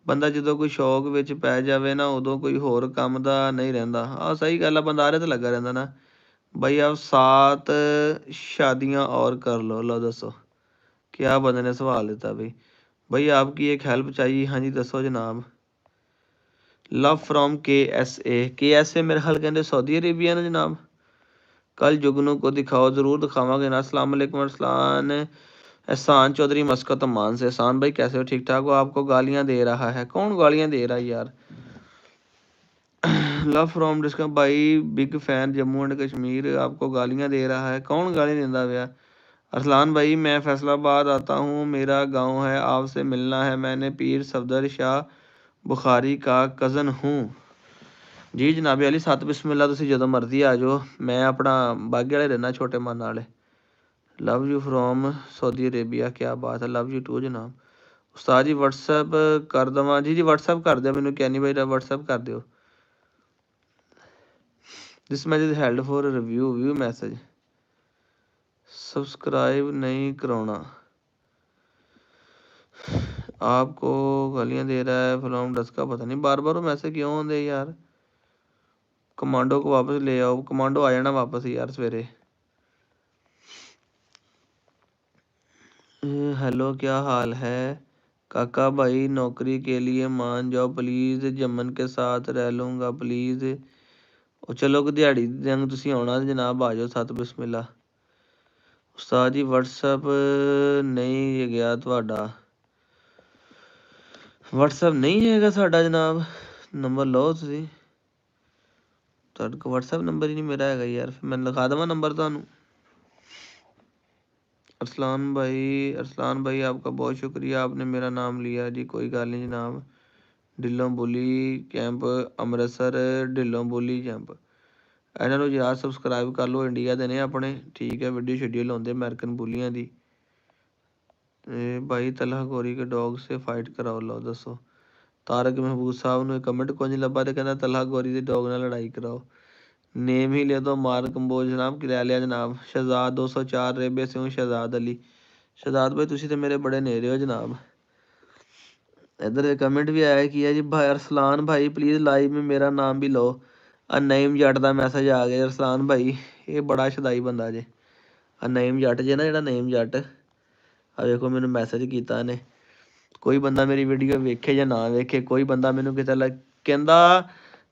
ਬੰਦਾ ਜਦੋਂ ਕੋਈ ਸ਼ੌਕ ਵਿੱਚ ਪੈ ਜਾਵੇ ਨਾ, ਉਦੋਂ ਕੋਈ ਹੋਰ ਕੰਮ ਦਾ ਨਹੀਂ ਰਹਿੰਦਾ। ਆਹ ਸਹੀ ਗੱਲ ਆ, ਬੰਦਾ ਆਰੇ ਤੇ ਲੱਗਾ ਰਹਿੰਦਾ ਨਾ। भाई आप 7 शादियां और कर लो। लो दसो क्या बंदे ने सवाल दिता भाई। भाई आपकी एक हेल्प चाहिए। हाँ जी दसो जनाब। लव फ्रॉम के एस ए मेरे ख्याल कहते सऊदी अरेबिया ने जनाब। कल जुगनू को दिखाओ, ज़रूर दिखावांगे ना। अस्सलाम वालेकुम अरसलान। एहसान चौधरी मस्कत अमान से। एहसान भाई कैसे हो? ठीक ठाक हो? आपको गालियां दे रहा है, कौन गालियां दे रहा है यार? लव फ्रॉम डिस्का भाई big fan Jammu and Kashmir, आपको गालियां दे रहा है, कौन गाली देता भैया? अरसलान भाई मैं फैसलाबाद आता हूँ, मेरा गांव है, आपसे मिलना है। मैंने पीर सफदर शाह बुखारी का कज़न हूँ। जी जनाब अली, 7 बिस्मिल्ला, तुसी जदों मर्जी आ जाओ। मैं अपना बागे वाले रहना, छोटे मन वाले। Love you from Saudi Arabia, क्या बात है। लव यू टू जनाब। उस्ताद जी व्हाट्सएप कर देवां? जी व्हाट्सएप कर दो मैनू, कैनी भाई व्हाट्सएप कर दो। This message held for review, view message. Subscribe नहीं कराना, आपको गालियां दे रहा है फ्रॉम डस्का। पता नहीं बार बार वो मैसेज क्यों आते यार। कमांडो को वापस ले आओ, कमांडो आ जाना वापस यार सवेरे। हेलो क्या हाल है काका भाई? नौकरी के लिए मान जाओ प्लीज़, जमन के साथ रह लूँगा प्लीज़। और चलो कि दिहाड़ी जंग तुसी आना जनाब, आ जाओ 7 बिस्मिल्ला। उस्ताद जी व्हाट्सएप नहीं गया ਤੁਹਾਡਾ? व्हाट्सएप नहीं ਹੈਗਾ ਸਾਡਾ ਜਨਾਬ। ਨੰਬਰ ਲਓ ਤੁਸੀਂ, ਤੁਹਾਡੇ ਕੋਲ व्हाट्सएप नंबर ही नहीं मेरा हैगा यार। फिर मैं लिखा देवां नंबर ਤੁਹਾਨੂੰ। अरसलान भाई आपका बहुत शुक्रिया, आपने मेरा नाम लिया जी। कोई गल नहीं जनाब। ढिल्लों बुली कैंप अमृतसर, ढिल्लों बुली कैंप। ਇਹਨਾਂ ਨੂੰ ਯਾਰ ਸਬਸਕ੍ਰਾਈਬ ਕਰ ਲਓ, ਇੰਡੀਆ ਦੇ ਨੇ ਆਪਣੇ, ਠੀਕ ਹੈ। ਵੀਡੀਓ ਸ਼ੈਡਿਊਲ ਆਉਂਦੇ ਅਮਰੀਕਨ ਬੁਲੀਆਂ ਦੀ। भाई तलहा गोरी के डॉग से फाइट कराओ। लो दसो। तारक महबूब साहब ने कमेंट को नहीं लभा, तो कहना तलहा गोरी के डॉग ਨਾਲ लड़ाई कराओ। नेम ही ले दो, मार कंबोज जनाब कि ले लिया जनाब। शहजाद 204 रेबे से हूँ, शहजाद अली। शहजाद भाई तुसी तो मेरे बड़े नेरे हो जनाब। इधर कमेंट भी आया कि है जी भाई अरसलान भाई प्लीज़ लाइव में मेरा नाम भी लो। नईम जट का मैसेज आ गया। अरसलान भाई ये बड़ा शदाई बंदा जे। नईम जट जे ना, ਜਿਹੜਾ नईम जट, ਆ ਵੇਖੋ ਮੈਨੂੰ ਮੈਸੇਜ ਕੀਤਾ ਨੇ। ਕੋਈ ਬੰਦਾ ਮੇਰੀ ਵੀਡੀਓ ਵੇਖੇ ਜਾਂ ਨਾ ਵੇਖੇ, ਕੋਈ ਬੰਦਾ ਮੈਨੂੰ ਕਿਤੇ ਕਹਿੰਦਾ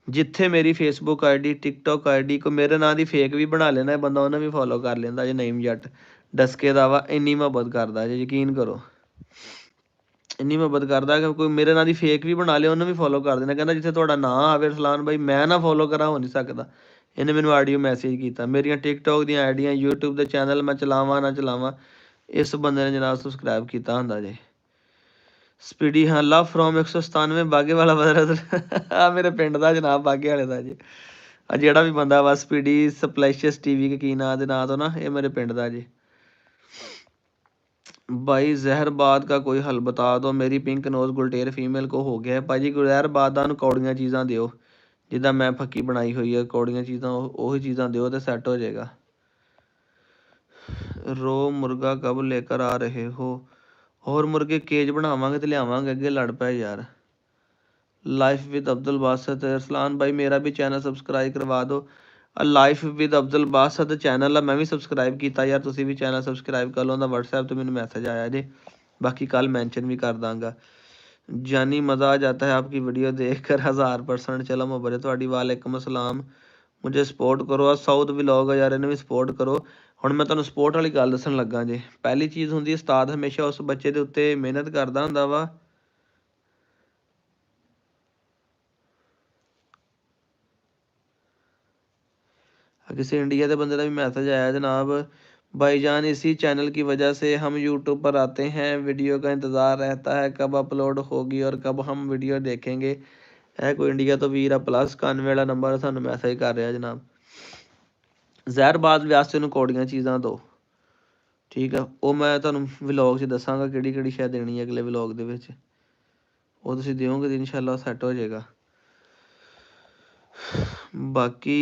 ਜਿੱਥੇ ਮੇਰੀ ਫੇਸਬੁੱਕ ਆਈਡੀ, ਟਿਕਟੋਕ ਆਈਡੀ ਕੋਈ ਮੇਰੇ ਨਾਂ ਦੀ ਫੇਕ ਵੀ ਬਣਾ ਲੈਣਾ ਬੰਦਾ, ਉਹਨੂੰ ਵੀ ਫੋਲੋ ਕਰ ਲੈਂਦਾ ਜੇ। ਨਈਮ ਜੱਟ ਡਸਕੇ ਦਾ ਵਾ, ਇੰਨੀ ਮੁਹੱਬਤ ਕਰਦਾ ਜੇ, ਯਕੀਨ ਕਰੋ ਇੰਨੀ ਮੁਹੱਬਤ ਕਰਦਾ ਕਿ ਕੋਈ ਮੇਰੇ ਨਾਂ ਦੀ ਫੇਕ ਵੀ ਬਣਾ ਲਿਆ ਉਹਨੂੰ ਵੀ ਫੋਲੋ ਕਰ ਦੇਣਾ। ਕਹਿੰਦਾ ਜਿੱਥੇ ਤੁਹਾਡਾ ਨਾਂ ਆਵੇ ਅਰਸਲਾਨ ਭਾਈ ਮੈਂ ਨਾ ਫੋਲੋ ਕਰਾਂ, ਹੋ ਨਹੀਂ ਸਕਦਾ। ਇਹਨੇ ਮੈਨੂੰ ਆਡੀਓ ਮੈਸੇਜ ਕੀਤਾ। ਮੇਰੀਆਂ ਟਿਕਟੋਕ ਦੀਆਂ ਆਈਡੀਆਂ, ਯੂਟਿਊਬ ਦੇ ਚੈਨਲ ਮੈਂ ਚਲਾਵਾਂ ਨਾ ਚਲਾਵਾਂ, ਇਸ ਬੰਦੇ ਨੇ ਜਨਾਬ ਸਬਸਕ੍ਰਾਈਬ ਕੀਤਾ ਹੁੰਦਾ ਜੇ। ਸਪੀਡੀ ਹਾਂ ਲਵ ਫਰੋਮ 197 ਬਾਗੇ ਵਾਲਾ ਬਦਲ। ਆ ਮੇਰੇ ਪਿੰਡ ਦਾ ਜਨਾਬ, ਬਾਗੇ ਵਾਲੇ ਦਾ ਜੀ। ਆ ਜਿਹੜਾ ਵੀ ਬੰਦਾ ਵਾ ਸਪੀਡੀ ਸਪਲੈਸ਼ਸ TV ਕੀ ਨਾਂ ਦੇ ਨਾਂ ਤੋਂ ਨਾ, ਇਹ ਮੇਰੇ ਪਿੰਡ ਦਾ ਜੀ। भाई ਜ਼ਹਿਰਬਾਦ का कोई हल बता दो, मेरी पिंक नोज गुलटेर फीमेल को हो गया है। ਭਾਜੀ ਜ਼ਹਿਰਬਾਦ ਦਾ ਨੂੰ ਕੌੜੀਆਂ ਚੀਜ਼ਾਂ ਦਿਓ, ਜਿੱਦਾਂ ਮੈਂ ਫੱਕੀ ਬਣਾਈ ਹੋਈ ਹੈ, ਕੌੜੀਆਂ ਚੀਜ਼ਾਂ ਉਹੀ ਚੀਜ਼ਾਂ ਦਿਓ ਤੇ ਸੈੱਟ ਹੋ ਜਾਏਗਾ। रो मुर्गा कब लेकर आ रहे हो? और मुर्गे केज बनावांगे तो लियावांगे, अगे लड़ पे यार। लाइफ विद अब्दुल बासत, अरसलान भाई मेरा भी चैनल सबसक्राइब करवा दो। लाइफ विद अब्दुल बासत चैनल है, मैं भी सबसक्राइब किया यार, तुसी भी चैनल सबसक्राइब कर लो। व्हाट्सएप तो मैंने मैसेज आया जी, बाकी कल मैंशन भी कर दांगा। जानी मज़ा आ जाता है आपकी वीडियो देख कर, 1000%। चलो मोहब्बत थोड़ी, वालेकुम अस्सलाम। मुझे सपोर्ट करो। आ साउथ व्लॉग यार, इन्हें भी सपोर्ट करो। ਹੁਣ ਮੈਂ ਤੁਹਾਨੂੰ ਸਪੋਰਟ ਵਾਲੀ ਗੱਲ ਦੱਸਣ ਲੱਗਾ ਜੀ। ਪਹਿਲੀ ਚੀਜ਼ ਹੁੰਦੀ ਹੈ, ਉਸਤਾਦ ਹਮੇਸ਼ਾ ਉਸ ਬੱਚੇ ਦੇ ਉੱਤੇ ਮਿਹਨਤ ਕਰਦਾ ਹੁੰਦਾ ਵਾ। किसी इंडिया के बंदे का भी मैसेज आया जनाब, भाईजान इसी चैनल की वजह से हम यूट्यूब पर आते हैं, वीडियो का इंतज़ार रहता है कब अपलोड होगी और कब हम वीडियो देखेंगे। है कोई इंडिया तो वीर प्लस 91 वाला नंबर सानू मैसेज कर रहा जनाब। ਜ਼ਹਿਰਬਾਦ ਵਾਸਤੇ ਨੂੰ ਕੌੜੀਆਂ ਚੀਜ਼ਾਂ ਦਿਓ, ਠੀਕ ਆ। ਉਹ ਮੈਂ ਤੁਹਾਨੂੰ ਵਲੋਗ 'ਚ ਦੱਸਾਂਗਾ ਕਿਹੜੀ ਕਿਹੜੀ ਸ਼ਾਇਦ ਦੇਣੀ ਹੈ ਅਗਲੇ ਵਲੋਗ ਦੇ ਵਿੱਚ, ਉਹ ਤੁਸੀਂ ਦਿਓਗੇ ਤਾਂ ਇਨਸ਼ਾਅੱਲਾ ਸੈੱਟ ਹੋ ਜਾਏਗਾ। ਬਾਕੀ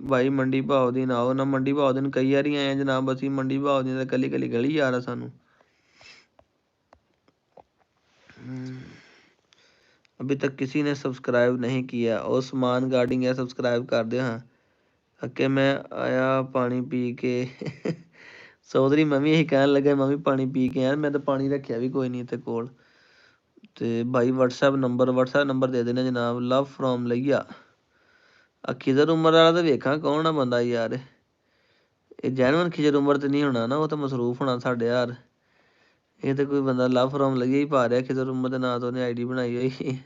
ਭਾਈ ਮੰਡੀ ਭਾਅ ਦਿਨ ਆਓ ਨਾ, ਮੰਡੀ ਭਾਅ ਦਿਨ ਕਈ ਵਾਰੀ ਆਏ जनाब, ਅਸੀਂ ਮੰਡੀ ਭਾਅ ਦਿਨ ਤਾਂ ਕੱਲੀ ਕੱਲੀ ਗਲੀ ਆ ਰਹਾ ਸਾਨੂੰ। अभी तक किसी ने सब्सक्राइब नहीं किया। ओसमान गार्डिंग है, सब्सक्राइब कर दो। हाँ अके मैं आया पानी पी के चौधरी मैं भी यही कहन लगा, मैं भी पानी पी के आया। मैं तो पानी रखा भी कोई नहीं ते कोल। तो भाई व्हाट्सएप नंबर दे देना जनाब। लव फ्रॉम लिया खिजर उमर वाला तो वेखा कौन आ बंदा यार, ये जैनवन खिजर उमर तो नहीं होना ना, वो तो मसरूफ होना साढ़े यार। ये तो कोई बंदा लव फ्रॉम लगिया ही पा रहा खिजर उमर के नाम तो उन्हें आईडी बनाई हुई।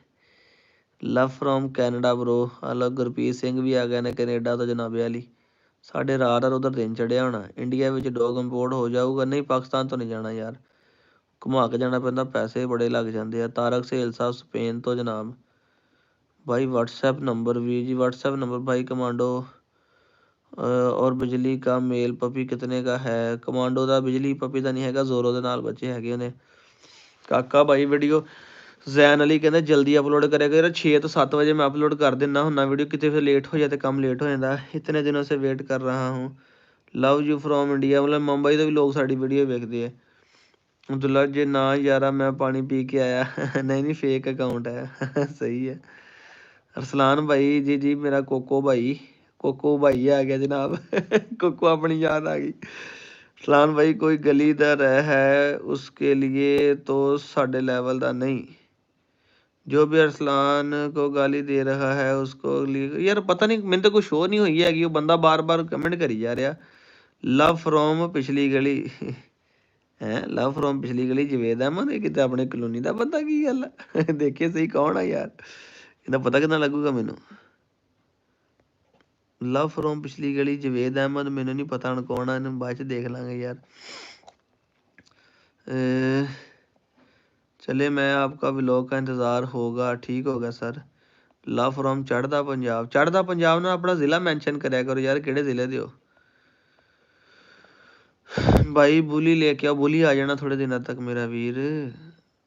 Love from Canada bro. अलग गुरप्रीत सिंह भी आ गए ने कनेडा तो जनाबे वाली। साढ़े रात उधर दिन चढ़िया होना। इंडिया में डॉग इंपोर्ट हो जाऊगा, नहीं पाकिस्तान तो नहीं जाना यार, घुमा के जाना पैंदा, पैसे बड़े लग जाते हैं। तारक सहेल साहब स्पेन तो जनाब। भाई व्हाट्सएप नंबर भी जी, व्हाट्सएप नंबर भाई कमांडो। और बिजली का मेल पपी कितने का है? कमांडो का बिजली पपी का नहीं है, जोरो के नाल बच्चे है उन्हें। काका भाई वीडियो जैन अली कहते जल्दी अपलोड करेगा यार, 6 तो 7 बजे मैं अपलोड कर देना हूँ वीडियो, कितने फिर लेट हो जाए तो कम लेट हो जाता है। इतने दिनों से वेट कर रहा हूँ। लव यू फ्रॉम इंडिया, मतलब मुंबई तो भी लोग साड़ी वीडियो देखते हैं। अब्दुल्ला जी ना यारा मैं पानी पी के आया नहीं नहीं फेक अकाउंट है सही है। अरसलान भाई जी जी मेरा कोको भाई आ गया जनाब कोको अपनी याद आ गई। अरसलान भाई कोई गली दर है उसके लिए तो साढ़े लेवल का नहीं, जो भी अरसलान को गाली दे रहा है उसको यार पता नहीं, मैंने तो कोई शो नहीं हुई है कि वो बंदा बार बार कमेंट करी जा रहा। लव फ्रॉम पिछली गली है, लव फ्रॉम पिछली गली जवेद अहमद, ये कितने अपने कलोनी का बंदा की गल है देखिए सही कौन है यार, इन्हें पता कितना लगूगा मैनू। लव फ्रॉम पिछली गली जवेद अहमद, मैनू नहीं पता हम कौन है, इन्हें बाद च देख लांगे यार। चले मैं आपका व्लॉग का इंतज़ार होगा, ठीक होगा सर। लव फ्रॉम चढ़दा पंजाब ना अपना ज़िला मैंशन कराया करो यार, किहड़े ज़िले दे हो भाई। बुली लेके आओ, बुली आ जाना थोड़े दिनों तक मेरा वीर।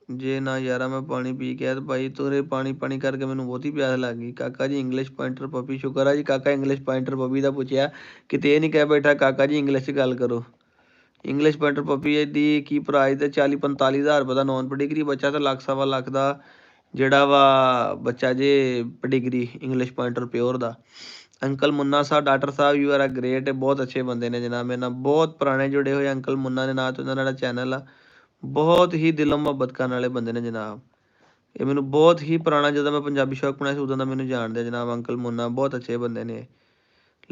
जे ना यारा मैं पानी पी के तो भाई तुरे पानी पानी करके मैंने बहुत ही प्यास लग गई। काका जी इंग्लिश पॉइंटर पपी, शुक्र है जी काका इंग्लिश पॉइंटर पपी का पूछया, किते नहीं कह बैठा काका जी इंग्लिश च गल करो। इंग्लिश पॉइंटर पपी की प्राइस है 40-45 हज़ार रुपये का। नॉन पडिगरी बच्चा तो लख सवा लख का जोड़ा वा बच्चा जे पडिगरी इंग्लिश पॉइंटर प्योर का। अंकल मुन्ना साहब डॉक्टर साहब यू आर अ ग्रेट, बहुत अच्छे बंदे ने जनाब, मेरे नाल बहुत पुराने जुड़े हुए अंकल मुन्ना ने नाम तो उन्होंने चैनल आ, बहुत ही दिलों मुहब्बत करने वाले बंदे ने जनाब। ये मैंने बहुत ही पुराना जो मैं पंजाबी शौक बनाया उदों का मैंने जानते जनाब। अंकल मुन्ना बहुत अच्छे बंदे ने।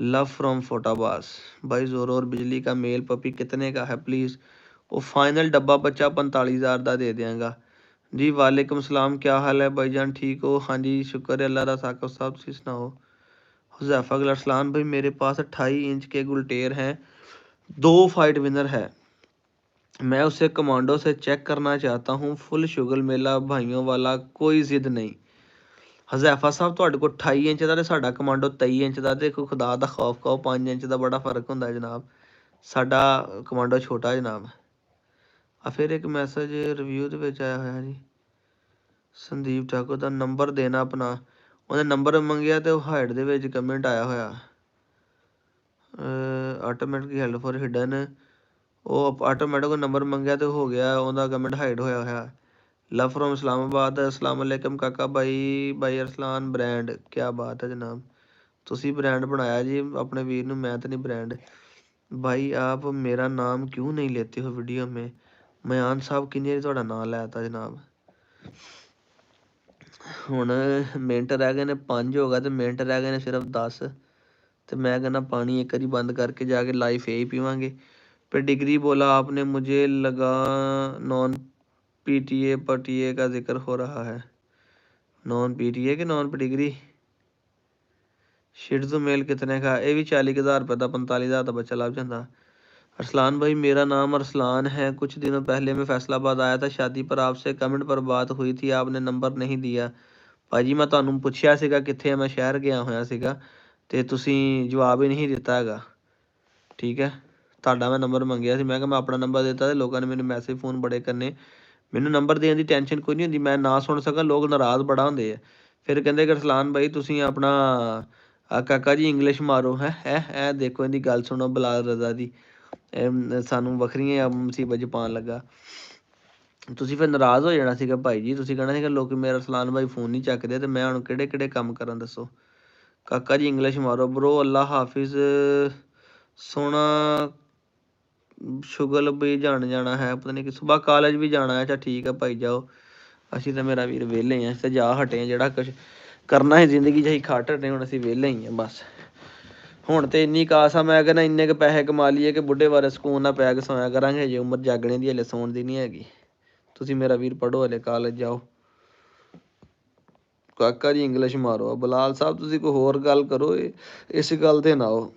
लव फ्रॉम फोटाबास भाई जोरो और बिजली का मेल पपी कितने का है प्लीज़? वो फाइनल डब्बा बच्चा 45 हज़ार का दे देंगा जी। वालेकुम सलाम, क्या हाल है भाईजान, ठीक हो? हाँ जी शुक्र है अल्लाह का। साकब साहब तुम सुनाओ? हुज़ैफ़ा अरसलान भाई मेरे पास 28 इंच के गुलटेर हैं, 2 फाइट विनर है, मैं उसे कमांडो से चेक करना चाहता हूँ। फुल शुगल मेला भाइयों वाला, कोई जिद नहीं। हुज़ैफ़ा साहब तुहाडे कोल 28 इंच का, साडा कमांडो 23 इंच का, देखो खुदा दा खौफ खाओ, 5 इंच का बड़ा फर्क होंदा जनाब। साडा कमांडो छोटा जनाब। फिर एक मैसेज रिव्यू ਦੇ ਵਿੱਚ ਆਇਆ ਹੋਇਆ ਜੀ ਸੰਦੀਪ ਠਾਕੁਰ ਦਾ ਨੰਬਰ ਦੇਣਾ ਆਪਣਾ ਉਹਨੇ ਨੰਬਰ ਮੰਗਿਆ ਤੇ ਉਹ ਹਾਈਡ ਦੇ ਵਿੱਚ ਕਮੈਂਟ ਆਇਆ ਹੋਇਆ ਆਟੋਮੈਟਿਕ ਹੈਲਪ ਫॉर ਹਿਡਨ ਉਹ ਆਟੋਮੈਟਿਕ ਨੰਬਰ ਮੰਗਿਆ ਤੇ ਹੋ ਗਿਆ ਉਹਦਾ ਕਮੈਂਟ ਹਾਈਡ ਹੋਇਆ ਹੋਇਆ ਲਵ ਫਰੋਮ ਇਸਲਾਮਾਬਾਦ अस्सलाम वालेकुम काका भाई अरसलान ब्रांड क्या बात है जनाब ਤੁਸੀਂ ब्रांड बनाया जी अपने वीर ਨੂੰ मैं तो नहीं ब्रांड भाई आप मेरा नाम क्यों नहीं लेते हो वीडियो में मयान साहब किन्नी वारी ਤੁਹਾਡਾ नाम ਲੈਤਾ जनाब ਹੁਣ ਮਿੰਟ ਰਹਿ ਗਏ ਨੇ 5 ਹੋ ਗਿਆ ਤੇ ਮਿੰਟ ਰਹਿ ਗਏ ਨੇ ਸਿਰਫ 10 ਤੇ मैं कहना पानी एक बारी बंद करके जाके लाइफ यही पीवांगे फिर डिग्री बोला आपने मुझे लगा नॉन पीटीए पटीए का जिक्र हो रहा है नॉन पीटीए के नॉन डिग्री शिड्जू मेल कितने का ये भी 40,000 रुपये का 45,000 का बच्चा लग जाता अरसलान भाई मेरा नाम अरसलान है कुछ दिनों पहले मैं फैसलाबाद आया था शादी पर आपसे कमेंट पर बात हुई थी आपने नंबर नहीं दिया भाजी मैं ਤੁਹਾਨੂੰ ਪੁੱਛਿਆ ਸੀਗਾ ਕਿੱਥੇ ਮੈਂ ਸ਼ਹਿਰ ਗਿਆ ਹੋਇਆ ਸੀਗਾ ਤੇ ਤੁਸੀਂ ਜਵਾਬ ਹੀ ਨਹੀਂ ਦਿੱਤਾ ਹੈਗਾ ਠੀਕ ਹੈ ਤੁਹਾਡਾ ਮੈਂ ਨੰਬਰ ਮੰਗਿਆ ਸੀ ਮੈਂ ਕਿਹਾ ਮੈਂ ਆਪਣਾ ਨੰਬਰ ਦਿੱਤਾ ਤੇ ਲੋਕਾਂ ਨੇ ਮੈਨੂੰ ਮੈਸੇਜ ਫੋਨ ਬੜੇ ਕਰਨੇ ਮੈਨੂੰ ਨੰਬਰ ਦੇਣ ਦੀ ਟੈਨਸ਼ਨ ਕੋਈ ਨਹੀਂ ਹੁੰਦੀ ਮੈਂ ਨਾ ਸੁਣ ਸਕਾਂ ਲੋਕ ਨਾਰਾਜ਼ ਬੜਾ ਹੁੰਦੇ ਆ ਫਿਰ ਕਹਿੰਦੇ ਕਿ ਅਰਸਲਾਨ ਭਾਈ ਤੁਸੀਂ ਆਪਣਾ ਕਾਕਾ ਜੀ ਇੰਗਲਿਸ਼ ਮਾਰੋ ਹੈ ਦੇਖੋ ਇਹਦੀ ਗੱਲ ਸੁਣੋ ਬਲਾਲ ਰਜ਼ਾ ਦੀ ਸਾਨੂੰ ਵੱਖਰੀਆਂ ਮੁਸੀਬਤ 'ਚ ਪਾਉਣ ਲੱਗਾ ਤੁਸੀਂ ਫਿਰ ਨਾਰਾਜ਼ ਹੋ ਜਾਣਾ ਸੀਗਾ ਭਾਈ ਜੀ ਤੁਸੀਂ ਕਹਿਣਾ ਸੀਗਾ ਲੋਕ ਮੇਰਾ ਅਰਸਲਾਨ ਭਾਈ ਫੋਨ ਨਹੀਂ ਚੱਕਦੇ ਤੇ ਮੈਂ ਹੁਣ ਕਿਹੜੇ ਕਿਹੜੇ ਕੰਮ ਕਰਾਂ ਦੱਸੋ ਕਾਕਾ ਜੀ ਇੰਗਲਿਸ਼ ਮਾਰੋ ਬਰੋ ਅੱਲਾ ਹਾਫਿਜ਼ ਸੋਹਣਾ ਸ਼ੁਗਲ ਵੀ ਜਾਣਾ ਹੈ ਪਤਾ ਨਹੀਂ ਕਿ ਸੁਬਾਹ ਕਾਲਜ ਵੀ ਜਾਣਾ ਹੈ ਅੱਛਾ ਠੀਕ ਆ ਭਾਈ ਜਾਓ ਅਸੀਂ ਤਾਂ ਮੇਰਾ ਵੀਰ ਵਿਹਲੇ ਹਾਂ ਤੇ ਜਾ ਹਟੇ ਹਾਂ ਜਿਹੜਾ ਕੁਛ ਕਰਨਾ ਹੈ ਜ਼ਿੰਦਗੀ 'ਚ ਅਸੀਂ ਖੱਟ ਹਟੇ ਹੁਣ ਅਸੀਂ ਵਿਹਲੇ ਹੀ ਹਾਂ ਬਸ ਹੁਣ ਤੇ ਇੰਨੀ ਕਾਸ ਆ ਮੈਂ ਕਹਿੰਦਾ ਇੰਨੇ ਕੁ ਪੈਸੇ ਕਮਾ ਲਈਏ ਕਿ ਬੁੱਢੇ ਬਾਰੇ ਸਕੂਨ ਨਾਲ ਪੈ ਕੇ ਸੋਇਆ ਕਰਾਂਗੇ ਹਜੇ ਉਮਰ ਜਾਗਣੇ ਦੀ ਹਲੇ ਸੌਣ ਦੀ ਨਹੀਂ ਹੈਗੀ ਤੁਸੀਂ ਮੇਰਾ ਵੀਰ ਪੜ੍ਹੋ ਹਲੇ ਕਾਲਜ ਜਾਓ ਕਾਕਾ ਜੀ ਇੰਗਲਿਸ਼ ਮਾਰੋ ਬਲਾਲ ਸਾਹਿਬ ਤੁਸੀਂ ਕੋਈ ਹੋਰ ਗੱਲ ਕਰੋ ਇਸ ਗੱਲ 'ਤੇ ਨਾ ਆਓ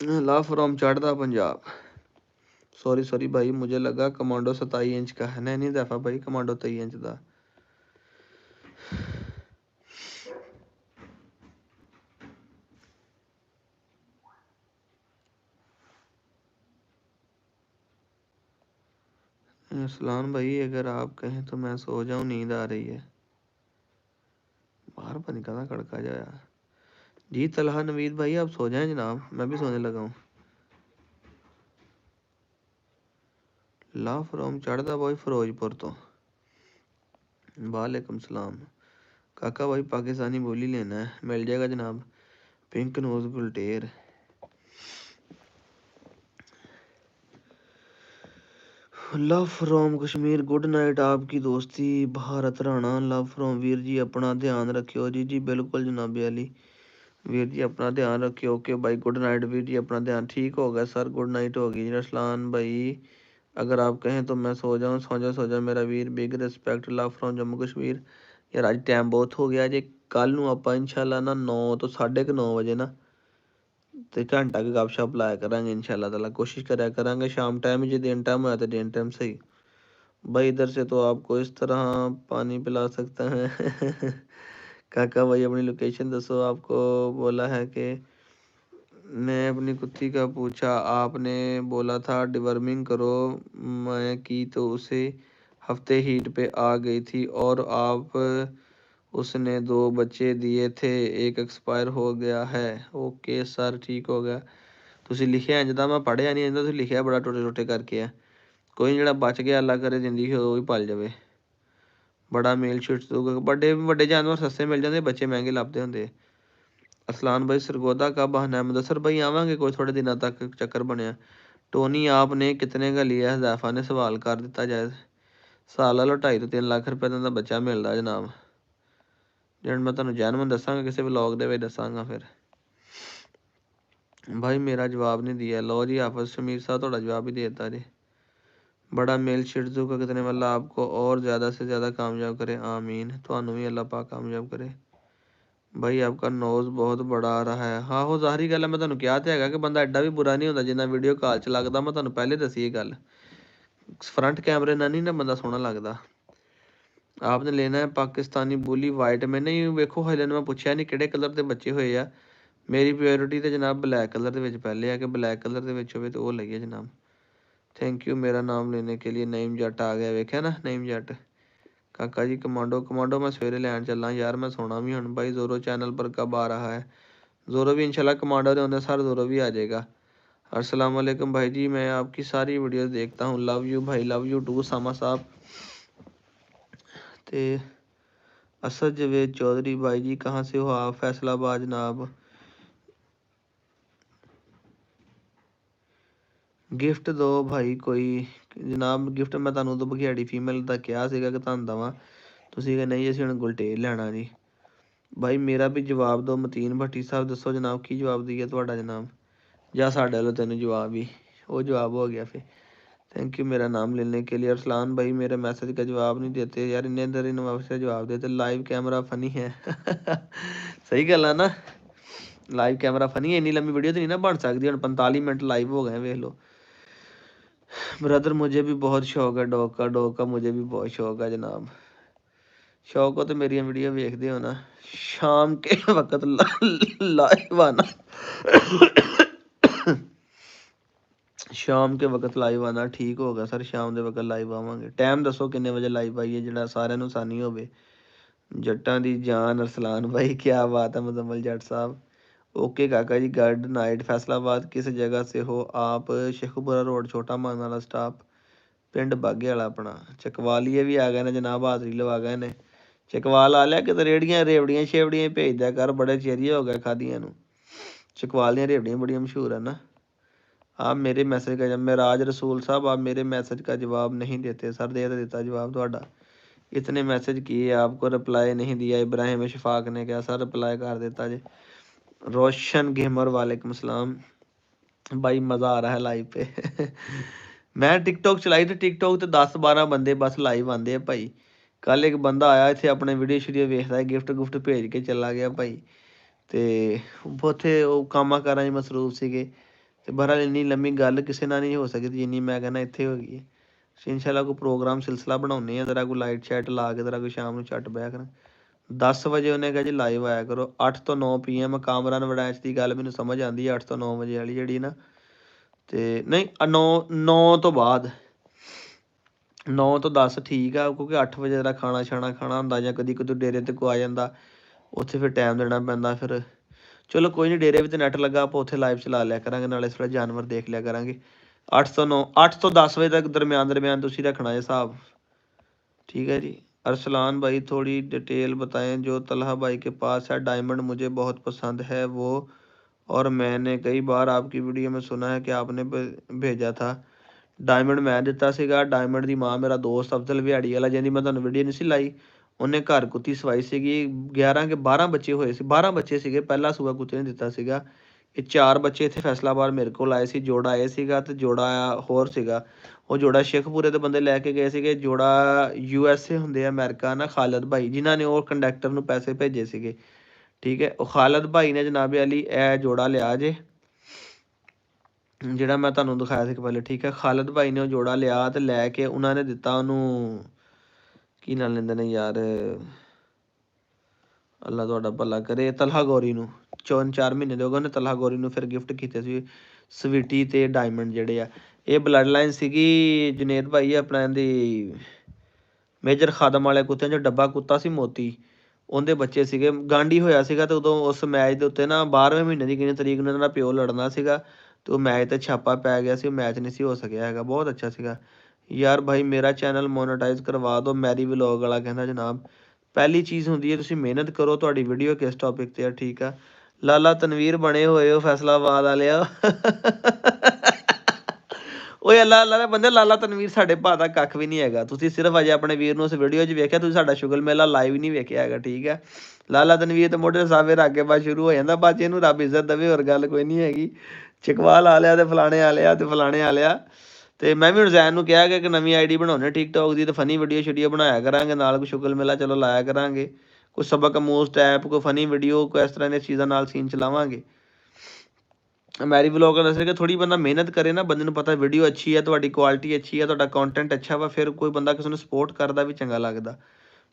ਲਾ फ्रॉम चढ़दा पंजाब सॉरी भाई मुझे लगा कमांडो 27 इंच का है नहीं दफ़ा भाई कमांडो 23 इंच का सलान भाई अगर आप कहें तो मैं सो जाऊं नींद आ रही है बाहर पर निकलना कड़का जाया जी तलहा नवीद भाई आप सो जाएं जनाब मैं भी सोने लगा हूँ ला फ्रॉम चढ़दा भाई फिरोजपुर तो वालेकुम सलाम काका भाई पाकिस्तानी बोली लेना है मिल जाएगा जनाब पिंक नोज गुलटेर love from Kashmir good night आपकी दोस्ती भारत राणा लव फ्रॉम वीर जी अपना ध्यान रखियो जी बिल्कुल जनाबे अली वीर जी अपना ध्यान रखियो ओके भाई गुड नाइट वीर जी अपना ध्यान ठीक हो गया सर गुड नाइट होगी रसलान भाई अगर आप कहें तो मैं सो जाऊँ सो जाओ मेरा वीर big respect love from Jammu Kashmir यार अज टाइम बहुत हो गया जे कल नूं आपां इंशाल्लाह ना 9 तो 9:30 बजे ना तो घंटा की गपशप लाया करांगे इंशाल्लाह ताला कोशिश कराया करांगे शाम टाइम जो दिन टाइम होया तो दिन टाइम सही भाई इधर से तो आपको इस तरह पानी पिला सकते हैं काका भाई अपनी लोकेशन दसो आपको बोला है कि मैं अपनी कुत्ती का पूछा आपने बोला था डिवर्मिंग करो मैं की तो उसे हफ्ते हीट पे आ गई थी और आप उसने 2 बच्चे दिए थे एक एक्सपायर हो गया है ओके सर ठीक हो ਗਿਆ ਤੁਸੀਂ ਲਿਖਿਆ ਇੰਝ ਦਾ ਮੈਂ ਪੜ੍ਹਿਆ ਨਹੀਂ ਇਹਦਾ ਤੁਸੀਂ ਲਿਖਿਆ ਬੜਾ ਟੋਟੇ ਟੋਟੇ ਕਰਕੇ ਆ ਕੋਈ ਜਿਹੜਾ ਬਚ ਗਿਆ ਅੱਲਾ ਕਰੇ ਜ਼ਿੰਦਗੀ ਉਹ ਵੀ ਪਲ ਜਾਵੇ ਬੜਾ ਮੇਲ ਸ਼ੀਟ ਵੱਡੇ ਵੱਡੇ ਜਾਨਵਰ ਸਸਤੇ ਮਿਲ ਜਾਂਦੇ ਬੱਚੇ ਮਹਿੰਗੇ ਲੱਭਦੇ ਹੁੰਦੇ ਅਸਲਾਨ ਭਾਈ ਸਰਗੋਦਾ का बहाना है मुदस्सर भाई आवांगे कोई थोड़े दिनों तक ਚੱਕਰ ਬਣਿਆ टोनी आपने कितने का लिया हज़ैफ़ा ने सवाल कर ਦਿੱਤਾ ਜਾਏ ਸਾਲ ਲਾ ਲਓ 2.5 ਤੋਂ 3 ਲੱਖ ਰੁਪਏ ਦਾ ਬੱਚਾ ਮਿਲਦਾ ਜਨਾਬ ਜਿਹੜਾ ਮੈਂ ਤੁਹਾਨੂੰ ਜੈਨੂਅਨ ਦੱਸਾਂਗਾ ਕਿਸੇ ਵਲੌਗ ਦੇ ਵਿੱਚ ਦੱਸਾਂਗਾ ਫਿਰ भाई मेरा जवाब नहीं दिया लो जी हाफिज़ शमीर साहब थोड़ा जवाब ही देता जी बड़ा मेल शिट्जू का कितने वाला आपको और ज़्यादा से ज़्यादा कामयाब करे आमीन थानू भी अल्लाह पाक कामयाब करे भाई आपका नोज़ बहुत बड़ा आ रहा है हाँ वो ज़ाहरी गल है मैं ਤੁਹਾਨੂੰ ਕਿਹਾ ਤੇ ਹੈਗਾ ਕਿ ਬੰਦਾ ਐਡਾ ਵੀ ਬੁਰਾ ਨਹੀਂ ਹੁੰਦਾ ਜਿੰਨਾ ਵੀਡੀਓ ਕਾਲ 'ਚ ਲੱਗਦਾ ਮੈਂ ਤੁਹਾਨੂੰ ਪਹਿਲੇ ਦੱਸੀ ਇਹ ਗੱਲ फ्रंट कैमरे ਨਾਲ ਨਹੀਂ ਨਾ ਬੰਦਾ ਸੋਹਣਾ ਲੱਗਦਾ आपने लेना है पाकिस्तानी बुली वाइट में नहीं वेखो हले मैं पूछा नहीं ਕਿਹੜੇ ਕਲਰ ਦੇ ਬੱਚੇ ਹੋਏ ਆ ਮੇਰੀ ਪ੍ਰਾਇੋਰਟੀ ਤੇ ਜਨਾਬ ਬਲੈਕ ਕਲਰ ਦੇ ਵਿੱਚ ਪਹਿਲੇ ਆ ਕਿ ਬਲੈਕ ਕਲਰ ਦੇ ਵਿੱਚ ਹੋਵੇ ਤੇ ਉਹ ਲਈਏ ਜਨਾਬ थैंक यू मेरा नाम लेने के लिए। नईम जट आ गया, वेख्या ना नईम जट। काका जी कमांडो मैं सवेरे लैन चलना यार, मैं सोना भी हूँ भाई। जोरो चैनल पर कब आ रहा है? जोरो भी इंशाल्लाह कमांडो दे होंगे सर, जोरो भी आ जाएगा। अस्सलाम वालेकुम भाई जी, मैं आपकी सारी वीडियोस देखता हूँ। लव यू भाई, लव यू टू सामा साहब। ते असद जवेद चौधरी भाई जी कहाँ से हो आप? फैसलाबाद जनाब। गिफ्ट दो भाई कोई जनाब। गिफ्ट मैं ਤੁਹਾਨੂੰ ਉਦੋਂ ਬਘਿਆੜੀ ਫੀਮੇਲ ਦਾ ਕਿਹਾ ਸੀਗਾ ਕਿ ਤੁਹਾਨੂੰ ਦਵਾਂ, ਤੁਸੀਂ ਕਿ ਨਹੀਂ ਅਸੀਂ ਹੁਣ ਗੁਲਟੇਲ ਲੈਣਾ ਜੀ। ਭਾਈ ਮੇਰਾ ਵੀ ਜਵਾਬ ਦਿਓ। ਮਤੀਨ ਭੱਟੀ ਸਾਹਿਬ ਦੱਸੋ ਜਨਾਬ ਕੀ ਜਵਾਬ ਦਈਏ ਤੁਹਾਡਾ ਜਨਾਬ, ਜਾਂ ਸਾਡੇ ਵੱਲੋਂ ਤੈਨੂੰ ਜਵਾਬ ਹੀ वो जवाब हो गया फिर। थैंक यू मेरा नाम लेने के लिए। अरसलान भाई मेरे मैसेज का जवाब नहीं देते यार, इन्ने देर इन वापस जवाब देते। लाइव कैमरा फनी है सही गल है ना, लाइव कैमरा फनी है। इन्नी लंबी वीडियो तो नहीं ना बन सकती, हम 45 मिनट लाइव हो गए, वेख लो। ब्रदर मुझे भी बहुत शौक है डॉग का मुझे भी बहुत शौक है जनाब। शौक हो तो मेरी वीडियो देखते हो ना, शाम के वक्त लाइव आना शाम के वक्त लाइव आना ठीक होगा सर, शाम के वक्त लाइव आवांगे। टाइम दसो किन्ने बजे लाइव आइए जिहड़ा सारिਆਂ ਨੂੰ आसानी होवे। जट्टां दी जान अरसलान भाई क्या बात है मुजम्मल जट साहब। ओके काका जी गुड नाइट। फैसलाबाद किस जगह से हो आप? शेखुपुरा रोड छोटा मान वाला स्टॉप, पिंड बागे वाला अपना। चकवालीए भी आ गए ने जनाब, हाजरी लवा गए ने। चकवाल आ लिया किते रेड़ियां रेवड़ियां शेवड़ियां भेज दिया कर, बड़े चेरिए हो गए खादियां नूं। चकवाल दियां रेवड़ियां बड़ियां मशहूर है ना। आप मेरे मैसेज का जब मेराज रसूल साहब आप मेरे मैसेज का जवाब नहीं देते सर। दे देता जवाब थोड़ा, इतने मैसेज किए आपको रिप्लाई नहीं दिया। इब्राहिम शफाक ने क्या सर रिप्लाई कर देता जी। रोशन गेमर वालेकुम सलाम भाई, मज़ा आ रहा है लाइव पे मैं टिकटॉक चलाई तो टिकटॉक तो 10-12 बंदे बस लाइव आते हैं भाई। कल एक बंदा आया इतने अपने वीडियो शीडियो वेखता है, गिफ्ट गुफ्ट भेज के चला गया भाई। तो उत्थे वो कामां कारां 'ਚ मसरूफ ਸੀਗੇ। ਤੇ ਬਹਰਾਲ ਇੰਨੀ ਲੰਮੀ ਗੱਲ ਕਿਸੇ ਨਾਲ ਨਹੀਂ ਹੋ ਸਕਦੀ ਜਿੰਨੀ ਮੈਂ ਕਹਿੰਦਾ ਇੱਥੇ ਹੋ ਗਈ ਹੈ। ਇੰਸ਼ਾਅੱਲਾ ਕੋਈ ਪ੍ਰੋਗਰਾਮ ਸਿਲਸਿਲਾ ਬਣਾਉਂਦੇ ਆ, ਜ਼ਰਾ ਕੋਈ ਲਾਈਟ ਸ਼ਾਈਟ ਲਾ ਕੇ ਜ਼ਰਾ ਕੋਈ ਸ਼ਾਮ ਨੂੰ ਝੱਟ ਬਹਿ ਕਰ 10 ਵਜੇ ਉਹਨੇ ਕਿਹਾ ਜੀ ਲਾਈਵ ਆਇਆ ਕਰੋ। 8 ਤੋਂ 9 PM ਕਾਮਰਾਨ ਵੜੈਚ ਦੀ ਗੱਲ ਮੈਨੂੰ ਸਮਝ ਆਉਂਦੀ ਹੈ, 8 ਤੋਂ 9 ਵਜੇ ਵਾਲੀ ਜਿਹੜੀ ਨਾ, ਤੇ ਨਹੀਂ 9 ਤੋਂ ਬਾਅਦ 9 ਤੋਂ 10 ਠੀਕ ਆ, ਕਿਉਂਕਿ 8 ਵਜੇ ਦਾ ਖਾਣਾ ਛਾਣਾ ਖਾਣਾ ਹੁੰਦਾ, ਜਾਂ ਕਦੀ ਕਦੇ ਡੇਰੇ ਤੇ ਕੋ ਆ ਜਾਂਦਾ, ਉੱਥੇ ਫਿਰ ਟਾਈਮ ਦੇਣਾ ਪੈਂਦਾ। ਫਿਰ ਚਲੋ ਕੋਈ ਨਹੀਂ, ਡੇਰੇ ਵਿੱਚ ਨੈੱਟ ਲੱਗਾ ਆਪਾਂ ਉੱਥੇ ਲਾਈਵ ਚਲਾ ਲਿਆ ਕਰਾਂਗੇ, ਨਾਲੇ ਥੋੜ੍ਹਾ ਜਾਨਵਰ ਦੇਖ ਲਿਆ ਕਰਾਂਗੇ। 8 ਤੋਂ 10 ਵਜੇ ਤੱਕ दरमियान ਤੁਸੀਂ ਰੱਖਣਾ ਹੈ ਹਿਸਾਬ, ठीक है जी। अरसलान भाई थोड़ी डिटेल बताएं, जो तलहा भाई के पास है डायमंड मुझे बहुत पसंद है वो, और मैंने कई बार आपकी वीडियो में सुना है कि आपने भेजा था। ਡਾਇਮੰਡ ਮੈਂ ਦਿੱਤਾ ਸੀਗਾ। ਡਾਇਮੰਡ ਦੀ ਮਾਂ ਮੇਰਾ ਦੋਸਤ ਅਫਜ਼ਲ ਵਿਹਾੜੀ ਵਾਲਾ, ਜਿਹਦੀ ਮੈਂ ਤੁਹਾਨੂੰ ਵੀਡੀਓ ਨਹੀਂ ਸੀ ਲਾਈ, ਉਹਨੇ ਘਰ ਕੁੱਤੀ ਸਵਾਈ ਸੀਗੀ। 11 ਕਿ 12 ਬੱਚੇ ਹੋਏ ਸੀ, 12 ਬੱਚੇ ਸੀਗੇ। ਪਹਿਲਾ ਸੂਆ ਕੁੱਤੇ ਨੇ ਦਿੱਤਾ ਸੀਗਾ। ਇਹ 4 ਬੱਚੇ ਇੱਥੇ ਫੈਸਲਾਬਾਦ ਮੇਰੇ ਕੋਲ ਆਏ ਸੀ, ਜੋੜਾ ਇਹ ਸੀਗਾ ਤੇ ਜੋੜਾ ਹੋਰ ਸੀਗਾ। ਉਹ ਜੋੜਾ ਸ਼ੇਖਪੁਰੇ ਦੇ ਬੰਦੇ ਲੈ ਕੇ ਗਏ ਸੀਗੇ। ਜੋੜਾ USA ਹੁੰਦੇ ਆ ਅਮਰੀਕਾ ਨਾ, ਖਾਲਦ ਭਾਈ ਜਿਨ੍ਹਾਂ ਨੇ ਉਹ ਕੰਡਕਟਰ ਨੂੰ ਪੈਸੇ ਭੇਜੇ ਸੀਗੇ, ਠੀਕ ਹੈ। ਉਹ ਖਾਲਦ ਭਾਈ ਨੇ ਜਨਾਬ ਅਲੀ ਇਹ ਜੋੜਾ ਲਿਆ ਜੇ, ਜਿਹੜਾ ਮੈਂ ਤੁਹਾਨੂੰ ਦਿਖਾਇਆ ਸੀ ਪਹਿਲੇ, ਠੀਕ ਹੈ। ਖਾਲਦ ਭਾਈ ਨੇ ਉਹ ਜੋੜਾ ਲਿਆ ਤੇ ਲੈ ਕੇ ਉਹਨਾਂ ਨੇ ਦਿੱਤਾ ਉਹਨੂੰ, ਕੀ ਨਾਂ ਲੈਂਦੇ ਨੇ ਯਾਰ, ਅੱਲਾ ਤੁਹਾਡਾ ਭਲਾ ਕਰੇ, ਤਲਹਾ ਗੌਰੀ ਨੂੰ। 4 ਮਹੀਨੇ ਦੇ ਹੋ ਗਏ ਉਹਨੇ ਤਲਹਾ ਗੌਰੀ ਨੂੰ ਫਿਰ ਗਿਫਟ ਕੀਤੇ ਸੀ ਸਵੀਟੀ ਤੇ ਡਾਇਮੰਡ ਜਿਹੜੇ ਆ। ਇਹ ਬਲੱਡ ਲਾਈਨ ਸੀਗੀ ਜੁਨੇਦ ਭਾਈ ਆਪਣਾ ਇਹਦੀ ਮੇਜਰ ਖਾਦਮ ਵਾਲੇ ਕੁੱਤਿਆਂ 'ਚ ਡੱਬਾ ਕੁੱਤਾ ਸੀ ਮੋਤੀ, ਉਹਦੇ ਬੱਚੇ ਸੀਗੇ। ਗਾਂਢੀ ਹੋਇਆ ਸੀਗਾ ਤੇ ਉਦੋਂ ਉਸ ਮੈਚ ਦੇ ਉੱਤੇ ਨਾ 12ਵੇਂ ਮਹੀਨੇ ਦੀ ਕਿੰਨੀ ਤਰੀਕ ਨੂੰ ਇਹਨਾਂ ਦਾ ਪਿਓ ਲੜਨਾ ਸੀਗਾ, ਤੇ ਉਹ ਮੈਚ 'ਤੇ ਛਾਪਾ ਪੈ ਗਿਆ ਸੀ, ਉਹ ਮੈਚ ਨਹੀਂ ਸੀ ਹੋ ਸਕਿਆ ਹੈਗਾ। ਬਹੁਤ ਅੱਛਾ ਸੀਗਾ ਯਾਰ ਭਾਈ। ਮੇਰਾ ਚੈਨਲ ਮੋਨੇਟਾਈਜ਼ ਕਰਵਾ ਦਿਓ, ਮੈਰੀ ਵਲੋਗ ਵਾਲਾ ਕਹਿੰਦਾ ਜਨਾਬ। ਪਹਿਲੀ ਚੀਜ਼ ਹੁੰਦੀ ਹੈ ਤੁਸੀਂ ਮਿਹਨਤ ਕਰੋ, ਤੁਹਾਡੀ ਵੀਡੀਓ ਕਿਸ ਟੌਪਿਕ 'ਤੇ ਆ, ਠੀਕ ਆ। ਲਾਲਾ ਤਨਵੀਰ ਬਣੇ ਹੋਏ ਹੋ ਫੈਸਲਾਬਾਦ ਵਾਲਿਆ ਓਏ ਅੱਲਾ ਅੱਲਾ ਦੇ ਬੰਦੇ, ਲਾਲਾ ਤਨਵੀਰ ਸਾਡੇ ਭਾ ਦਾ ਕੱਖ ਵੀ ਨਹੀਂ ਹੈਗਾ। ਤੁਸੀਂ ਸਿਰਫ ਅਜੇ ਆਪਣੇ ਵੀਰ ਨੂੰ ਉਸ ਵੀਡੀਓ 'ਚ ਵੇਖਿਆ, ਤੁਸੀਂ ਸਾਡਾ ਸ਼ੁਗਲ ਮੇਲਾ ਲਾਈਵ ਨਹੀਂ ਵੇਖਿਆ ਹੈਗਾ, ਠੀਕ ਹੈ। ਲਾਲਾ ਤਨਵੀਰ ਤੇ ਮੋਢੇ ਸਾਵੇ ਰੱਖ ਕੇ ਬਾਅਦ ਸ਼ੁਰੂ ਹੋ ਜਾਂਦਾ, ਬਾਅਦ ਇਹਨੂੰ ਰੱਬ ਇੱਜ਼ਤ ਦੇਵੇ, ਹੋਰ ਗੱਲ ਕੋਈ ਨਹੀਂ ਹੈਗੀ। ਚਕਵਾਲ ਆ ਲਿਆ ਤੇ ਫਲਾਣੇ ਆ ਲਿਆ ਤੇ ਫਲਾਣੇ ਆ ਲਿਆ। ਤੇ ਮੈਂ ਵੀ ਹੁਣ ਜ਼ੈਨ ਨੂੰ ਕਿਹਾ ਕਿ ਇੱਕ ਨਵੀਂ ID ਬਣਾਉਣੇ ਟਿਕਟੋਕ ਦੀ, ਤੇ ਫਨੀ ਵੀਡੀਓ ਸ਼ੀਡੀਓ ਬਣਾਇਆ ਕਰਾਂਗੇ, ਨਾਲ ਕੋਈ ਸ਼ੁਗਲ ਮੇਲਾ ਚਲੋ ਲਾਇਆ ਕਰਾਂਗੇ, ਕੋਈ ਸਬਕ ਅਮੂਜ਼ ਟੈਪ, ਕੋਈ ਫਨੀ ਵੀਡੀਓ, ਕੋਈ ਇਸ ਤਰ੍ਹਾਂ ਦੀਆਂ ਚੀਜ਼ਾਂ ਨਾਲ ਸੀਨ ਚਲਾਵਾਂਗੇ। ਮੈਰੀ ਵਲੋਗਰ ਦੱਸਿਆ ਕਿ ਥੋੜ੍ਹੀ ਬੰਦਾ ਮਿਹਨਤ ਕਰੇ ਨਾ, ਬੰਦੇ ਨੂੰ ਪਤਾ ਵੀਡੀਓ ਅੱਛੀ ਹੈ, ਤੁਹਾਡੀ ਕੁਆਲਿਟੀ ਅੱਛੀ ਹੈ, ਤੁਹਾਡਾ ਕੰਟੈਂਟ ਅੱਛਾ ਵਾ, ਫਿਰ ਕੋਈ ਬੰਦਾ ਕਿਸੇ ਨੂੰ ਸਪੋਰਟ ਕਰਦਾ ਵੀ ਚੰਗਾ ਲੱਗਦਾ।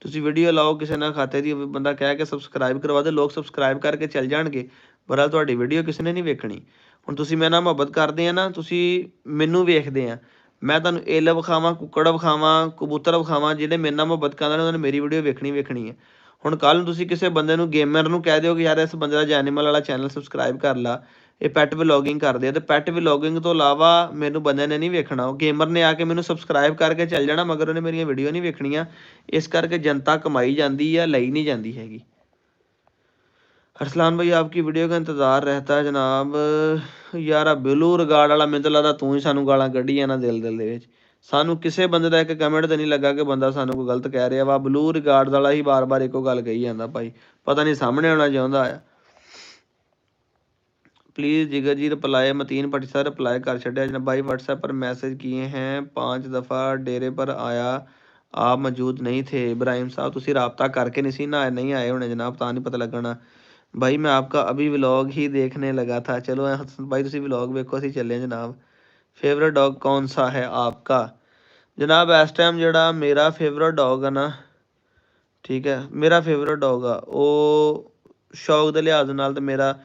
ਤੁਸੀਂ ਵੀਡੀਓ ਲਾਓ ਕਿਸੇ ਨਾਲ ਖਾਤੇ ਦੀ, ਬੰਦਾ ਕਹਿ ਕੇ ਸਬਸਕ੍ਰਾਈਬ ਕਰਵਾ ਦੇ, ਲੋਕ ਸਬਸਕ੍ਰਾਈਬ ਕਰਕੇ ਚੱਲ ਜਾਣਗੇ, ਪਰ ਤੁਹਾਡੀ ਵੀਡੀਓ ਕਿਸੇ ਨੇ ਨਹੀਂ ਵੇਖਣੀ। ਹੁਣ ਤੁਸੀਂ ਮੇਰੇ ਨਾਲ ਮੁਹੱਬਤ ਕਰਦੇ ਆ ਨਾ, ਤੁਸੀਂ ਮੈਨੂੰ ਵੇਖਦੇ ਆ, मैं तुहानू इल विखावां, कुक्कड़ विखावां, कबूतर विखावां, जिहड़े मेरे नाल मुहब्बत करदे ने उन्होंने मेरी वीडियो वेखनी है। हुण कल नूं तुसीं किसी बंदे नूं गेमर नूं कह दिओ कि यार इस बंदे दा जैनिमल वाला चैनल सबसक्राइब कर ला, ये पैट व्लॉगिंग करदे आ, ते पैट व्लॉगिंग तो इलावा मैनूं बंदे ने नहीं वेखना। ਉਹ गेमर ने आके मैनूं सबसक्राइब करके चल जाना, मगर ਉਹਨੇ ਮੇਰੀਆਂ ਵੀਡੀਓ नहीं वेखणੀਆਂ। इस करके जनता कमाई जाती है, लई नहीं जाती हैगी। अरसलान भाई आपकी वीडियो का इंतज़ार रहता है जनाब। यार बिलू रिगार्ड वाला मैनूं तो लगदा तू ही सानूं गालां कढी जाना दिल दे विच। सानूं किसी बंदे का एक कमेंट तो नहीं लगा कि बंदा सानूं कोई गलत कह रहा वा। ब्लू रिगार्ड वाला ही बार बार एको गल कही जाता भाई, पता नहीं सामने आना चाहुंदा आ। प्लीज़ जिगर जी रिप्लाई मतीन भट्टी सर रिप्लाई कर छड्या जनाब। भाई व्हाट्सएप पर मैसेज किए हैं 5 दफ़ा, डेरे पर आया आप मौजूद नहीं थे। इब्राहिम साहब तुसीं राबता करके नहीं आए होने जनाब, तां नहीं पता लगना। भाई मैं आपका अभी व्लॉग ही देखने लगा था। चलो भाई तुसीं व्लॉग वेखो, असीं चले जनाब। फेवरेट डॉग कौन सा है आपका जनाब? इस टाइम ਜਿਹੜਾ मेरा फेवरेट डॉग है ना, ठीक है, मेरा फेवरेट डॉग आ ਉਹ शौक ਦੇ लिहाज ਨਾਲ ਤੇ मेरा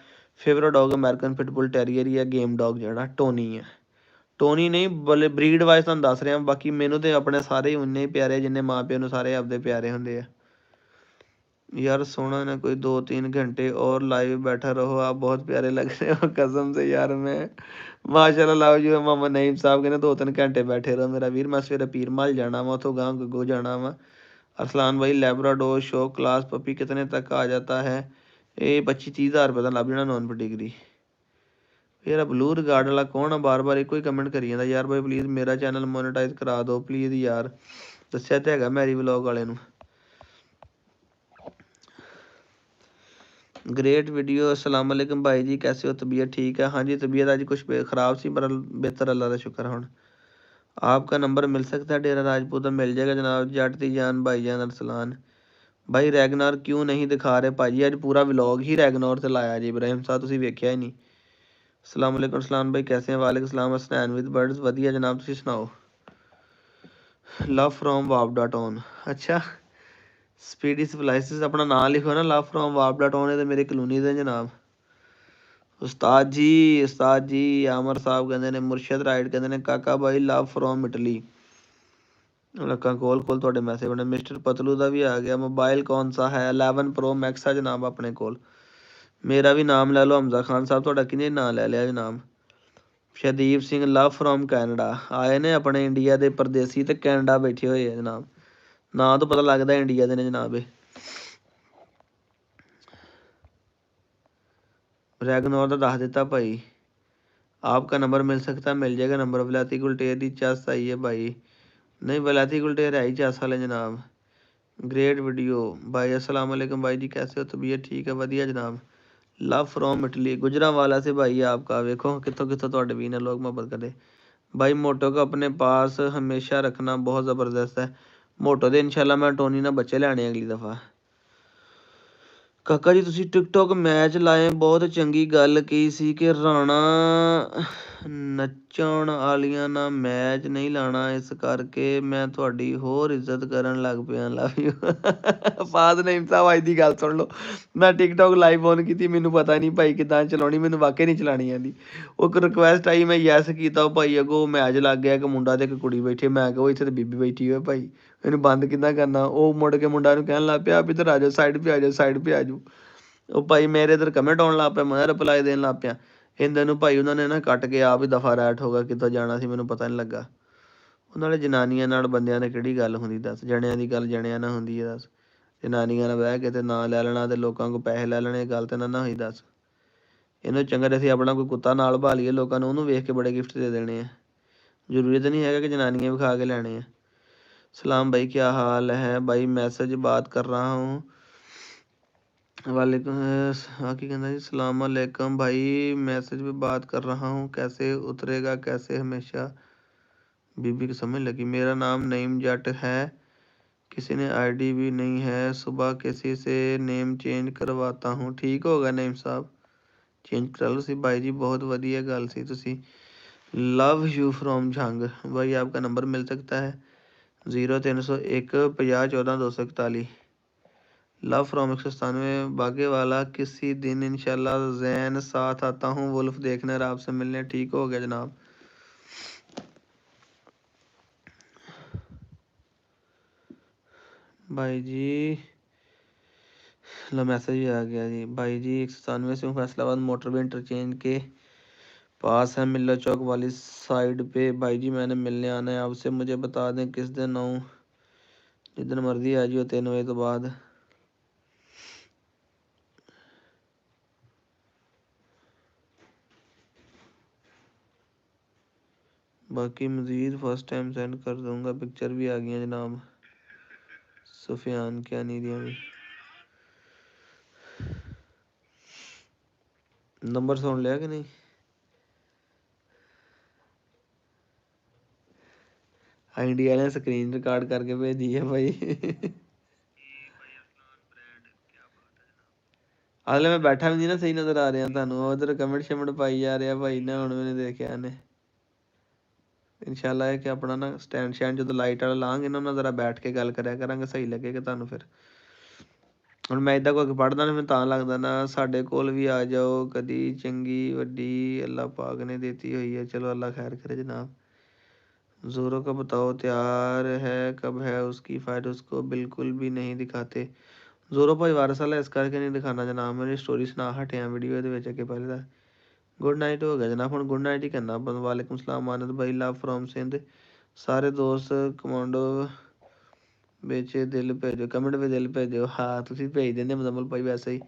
फेवरेट डॉग अमेरिकन पिटबुल टैरियर ही है। गेम डॉग ਜਿਹੜਾ टोनी है, टोनी नहीं बल्ले ब्रीड वाइज ਤੁਹਾਨੂੰ ਦੱਸ ਰਿਹਾ। ਬਾਕੀ ਮੈਨੂੰ ਤੇ ਆਪਣੇ ਸਾਰੇ ਉਨੇ ਹੀ ਪਿਆਰੇ ਜਿੰਨੇ ਮਾਂ ਪਿਓ ਨੂੰ ਸਾਰੇ ਆਪਦੇ ਪਿਆਰੇ ਹੁੰਦੇ ਆ। यार सोना ना कोई 2-3 घंटे और लाइव बैठा रहो, आप बहुत प्यारे लग रहे हो कसम से यार। मैं माशाल्लाह लव यू मोहम्मद नईम साहब कहने 2-3 घंटे बैठे रहो मेरा वीर। मैं सवेरे पीर मल जाना वा, उतों गांव गो जाना वा। अरसलान भाई लैब्राडोर शो क्लास पपी कितने तक आ जाता है? ये 25-30 हज़ार रुपये का लभ जाना नॉन पेडिग्री। यार ब्लू रिगार्ड वाला कौन है? बार बार एक ही कमेंट करी जाता यार। भाई प्लीज़ मेरा चैनल मोनेटाइज करा दो प्लीज़ यार। दस्सिया तो हैगा मैरी व्लॉग वाले नूं। Great video. अस्सलाम वालेकुम भाई जी, कैसे हो? तबीयत ठीक है? हाँ जी तबीयत आज कुछ ख़राब सी पर बेहतर अल्लाह का शुक्र है। आपका नंबर मिल सकता है? डेरा राजपूत मिल जाएगा जनाब। जट दी जान भाई जान अरसलान भाई रैगनार क्यों नहीं दिखा रहे भाजी? अज पूरा व्लॉग ही रैगनार से लाया जी। इब्राहिम साहब तुसीं वेख्या ही नहीं। अस्सलाम वालेकुम अरसलान भाई कैसे हैं? वालेकुम सलाम हसनैन विद बर्ड्स वधिया जनाब, तुसीं सुनाओ। लव फ्रॉम वाप डॉट ऑन। अच्छा स्पीडी स्पलाइसिस अपना नाम लिखो ना, लव फ्रॉम वाप डॉट ऑन। तो मेरे कलोनी दे जनाब। उस्ताद जी आमर साहब कहते हैं मुर्शद राइट कहते हैं काका भाई लव फ्रॉम इटली। लक्का कोल थोड़े मैसेज बने। मिस्टर पतलू का भी आ गया। मोबाइल कौन सा है? 11 प्रो मैक्स है जनाब अपने कोल। मेरा भी नाम ले लो हमजा खान साहब, थोड़ा किने नाम ले लिया जनाब। शदीप सिंह लव फ्रॉम कैनेडा आए ने अपने इंडिया के परदेसी तो कैनेडा बैठे हुए है जनाब। ना तो पता लगता इंडिया के ने जनाब। रैगनोर का दस दिता भाई। आपका नंबर मिल सकता है? मिल जाएगा नंबर। वलैती गुलटेर की चस आई है भाई। नहीं वलैती गुलटेर है ही चस वाले जनाब। ग्रेट वीडियो भाई। अस्सलाम वालेकुम भाई जी कैसे हो? तबीयत ठीक है? वधिया जनाब। लव फ्रॉम इटली गुजरांवाला से भाई आपका। वेखो कितों कितों तुहाडे भी ने लोग मोहब्बत करते भाई। मोटो को अपने पास हमेशा रखना बहुत ज़बरदस्त है। मोटो दे इंशाल्लाह मैं टोनी ना बच्चे लैने अगली दफ़ा। काका जी तुसीं टिकटॉक मैच लाए बहुत चंगी गल कही सी कि राणा नच्चण वालियां ना मैच नहीं लाना, इस करके मैं तुहाडी होर इज्जत करन लग पिया। लव यू फाद नईम साहब अज दी गल सुन लो। मैं टिकटॉक लाइव ऑन की, मैनू पता नहीं भाई किदां चलाउणी, मैनू वाकई नहीं चलानी आंदी। वो एक रिक्वेस्ट आई मैं यस कीता, भाई अगो मैच लग गया, एक मुंडा ते एक कुड़ी बैठी। मैं कहा इत्थे ते बीबी बैठी है भाई, ਇਹਨੂੰ ਬੰਦ ਕਿੱਦਾਂ ਕਰਨਾ? ਉਹ ਮੁੜ ਕੇ ਮੁੰਡਾ ਨੂੰ ਕਹਿਣ ਲੱਗ ਪਿਆ ਆਪ ਇੱਧਰ ਆ ਜਾਓ, ਸਾਈਡ 'ਤੇ ਆ ਜਾਓ, ਸਾਈਡ 'ਤੇ ਆ ਜਾਓ। ਉਹ ਭਾਈ ਮੇਰੇ ਇੱਧਰ ਕਮੈਂਟ ਆਉਣ ਲੱਗ ਪਿਆ, ਮੈਂ ਰਿਪਲਾਈ ਦੇਣ ਲੱਗ ਪਿਆ। ਇਹਦੇ ਨੂੰ ਭਾਈ ਉਹਨਾਂ ਨੇ ਨਾ ਕੱਟ ਕੇ ਆਪ ਹੀ ਦਫਾ ਰੈਟ ਹੋ ਗਿਆ। ਕਿੱਥੋਂ ਜਾਣਾ ਸੀ ਮੈਨੂੰ ਪਤਾ ਨਹੀਂ ਲੱਗਾ। ਉਹ ਨਾਲੇ ਜਨਾਨੀਆਂ ਨਾਲ ਬੰਦਿਆਂ ਨੇ ਕਿਹੜੀ ਗੱਲ ਹੁੰਦੀ ਦੱਸ? ਜਣਿਆਂ ਦੀ ਗੱਲ ਜਣਿਆਂ ਨਾਲ ਹੁੰਦੀ ਹੈ ਦੱਸ? ਜਨਾਨੀਆਂ ਨਾਲ ਬਹਿ ਕੇ ਤੇ ਨਾਂ ਲੈ ਲੈਣਾ ਤੇ ਲੋਕਾਂ ਕੋਲ ਪੈਸੇ ਲੈ ਲੈਣੇ, ਗੱਲ ਤਾਂ ਨਾ ਹੋਈ ਦੱਸ? ਇਹਨੂੰ ਚੰਗਾ ਅਸੀਂ ਆਪਣਾ ਕੋਈ ਕੁੱਤਾ ਨਾਲ ਭਾਲੀਏ, ਲੋਕਾਂ ਨੂੰ ਉਹਨੂੰ ਵੇਖ ਕੇ ਬੜੇ ਗਿਫਟ ਦੇ ਦੇਣੇ ਆ। ਜ਼ਰੂਰੀ ਤਾਂ ਨਹੀਂ ਹੈਗਾ ਕਿ ਜਨਾਨੀਆਂ ਵਿਖਾ ਕੇ ਲੈਣੇ ਆ। सलाम भाई क्या हाल है भाई? मैसेज बात कर रहा हूँ। वालेकुम की कहना जी सलाम अलैकुम भाई, मैसेज पे बात कर रहा हूँ। कैसे उतरेगा कैसे? हमेशा बीबी की समझ लगी। मेरा नाम नईम जट है, किसी ने आईडी भी नहीं है। सुबह किसी से नेम चेंज करवाता हूँ। ठीक होगा नईम साहब, चेंज करा लो सी भाई जी। बहुत वधिया गल सी तुसी। लव यू फ्रॉम झंग भाई। आपका नंबर मिल सकता है? 0301 50 14 241। लव फ्रॉम 197 बागे वाला। किसी दिन इंशाल्लाह जैन साथ आता हूँ वुल्फ देखने और आपसे मिलने। ठीक हो गया जनाब। भाई जी लो मैसेज भी आ गया जी। भाई जी 197 से हूँ, फैसलाबाद मोटरवे इंटरचेंज के पास है, मिल्ला चौक वाली साइड पे। भाई जी मैंने मिलने आना है आपसे, मुझे बता दें किस दिन आऊँ। जिस दिन मर्जी आ जाइए 3 बजे तो बाद। बाकी मज़ीद फर्स्ट टाइम सेंड कर दूंगा, पिक्चर भी आ गई है जनाब सुफियान की अनीदिया में। नंबर सुन लिया कि नहीं? इंडिया ने स्क्रीन रिकॉर्ड करके भेजी है भाई। हाले मैं बैठा भी नहीं ना सही नजर आ रहा थानू, उधर कमेंट शमेंट पाई जा रहा भाई ने, हुण मैंने देखा ने। इंशाल्लाह है कि अपना ना स्टैंड शैंड जो लाइट वाला लांगे ना, उन्हें जरा बैठ के गल करा करांगे, सही लगेगा थानू। फिर ਹੁਣ ਮੈਂ ਇੱਦਾਂ ਕੋਈ ਪੜ੍ਹਦਾ ਨਾ, ਮੈਨੂੰ ਤਾਂ ਲੱਗਦਾ ਨਾ ਸਾਡੇ ਕੋਲ ਵੀ ਆ ਜਾਓ ਕਦੀ, ਚੰਗੀ ਵੱਡੀ ਅੱਲਾ ਪਾਕ ਨੇ ਦਿੱਤੀ ਹੋਈ है। चलो अल्लाह खैर करे जनाब। जोरों का बताओ तैयार है कब है उसकी फाइट? उसको बिल्कुल भी नहीं दिखाते जोरों भाई वारस वाला, इस करके नहीं दिखाना जनाब। मेरी स्टोरी सुना हटिया वीडियो ਦੇ ਵਿੱਚ ਅੱਗੇ ਪਹਿਲੇ ਦਾ। गुड नाइट हो गया जनाब, ਹੁਣ गुड नाइट ही करना। वालेकुम सलाम मानद भाई, लव फ्रॉम सिंध। सारे दोस्त कमांडो ਵਿੱਚ ਦਿਲ ਭੇਜੋ, ਕਮੈਂਟ ਵਿੱਚ ਦਿਲ ਭੇਜो। हाँ ਤੁਸੀਂ ਭੇਜ ਦਿੰਦੇ मुजम्मल भाई वैसे ही।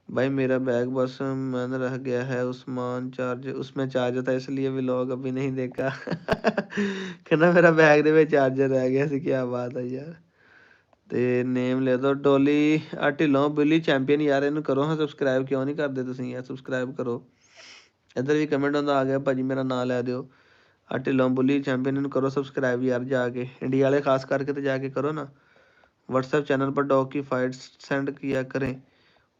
भाई मेरा बैग बस मैंने रह गया है उस्मान चार्ज, उसमें चार्जर था इसलिए व्लॉग अभी नहीं देखा। कहना मेरा बैग ਦੇ ਵਿੱਚ ਚਾਰਜਰ ਰਹਿ ਗਿਆ ਸੀ, ਕੀ ਬਾਤ ਹੈ ਯਾਰ। ਤੇ ਨੇਮ ਲੈ ਦੋ ਡੋਲੀ ਆ ਢਿੱਲੋਂ ਬਿੱਲੀ ਚੈਂਪੀਅਨ ਯਾਰ, ਇਹਨੂੰ ਕਰੋ ਹਾਂ ਸਬਸਕ੍ਰਾਈਬ, ਕਿਉਂ ਨਹੀਂ ਕਰਦੇ ਤੁਸੀਂ ਯਾਰ? ਸਬਸਕ੍ਰਾਈਬ ਕਰੋ। ਇੱਧਰ ਵੀ ਕਮੈਂਟ ਹੁੰਦਾ ਆ ਗਿਆ ਭਾਜੀ ਮੇਰਾ ਨਾਂ ਲੈ ਦਿਓ। ਆ ਢਿੱਲੋਂ ਬੁੱਲੀ ਚੈਂਪੀਅਨ ਨੂੰ ਕਰੋ ਸਬਸਕ੍ਰਾਈਬ ਯਾਰ, ਜਾ ਕੇ ਇੰਡੀਆ वाले खास करके तो जाके करो ना। व्हाट्सएप चैनल पर डॉग की फाइट सेंड किया करें।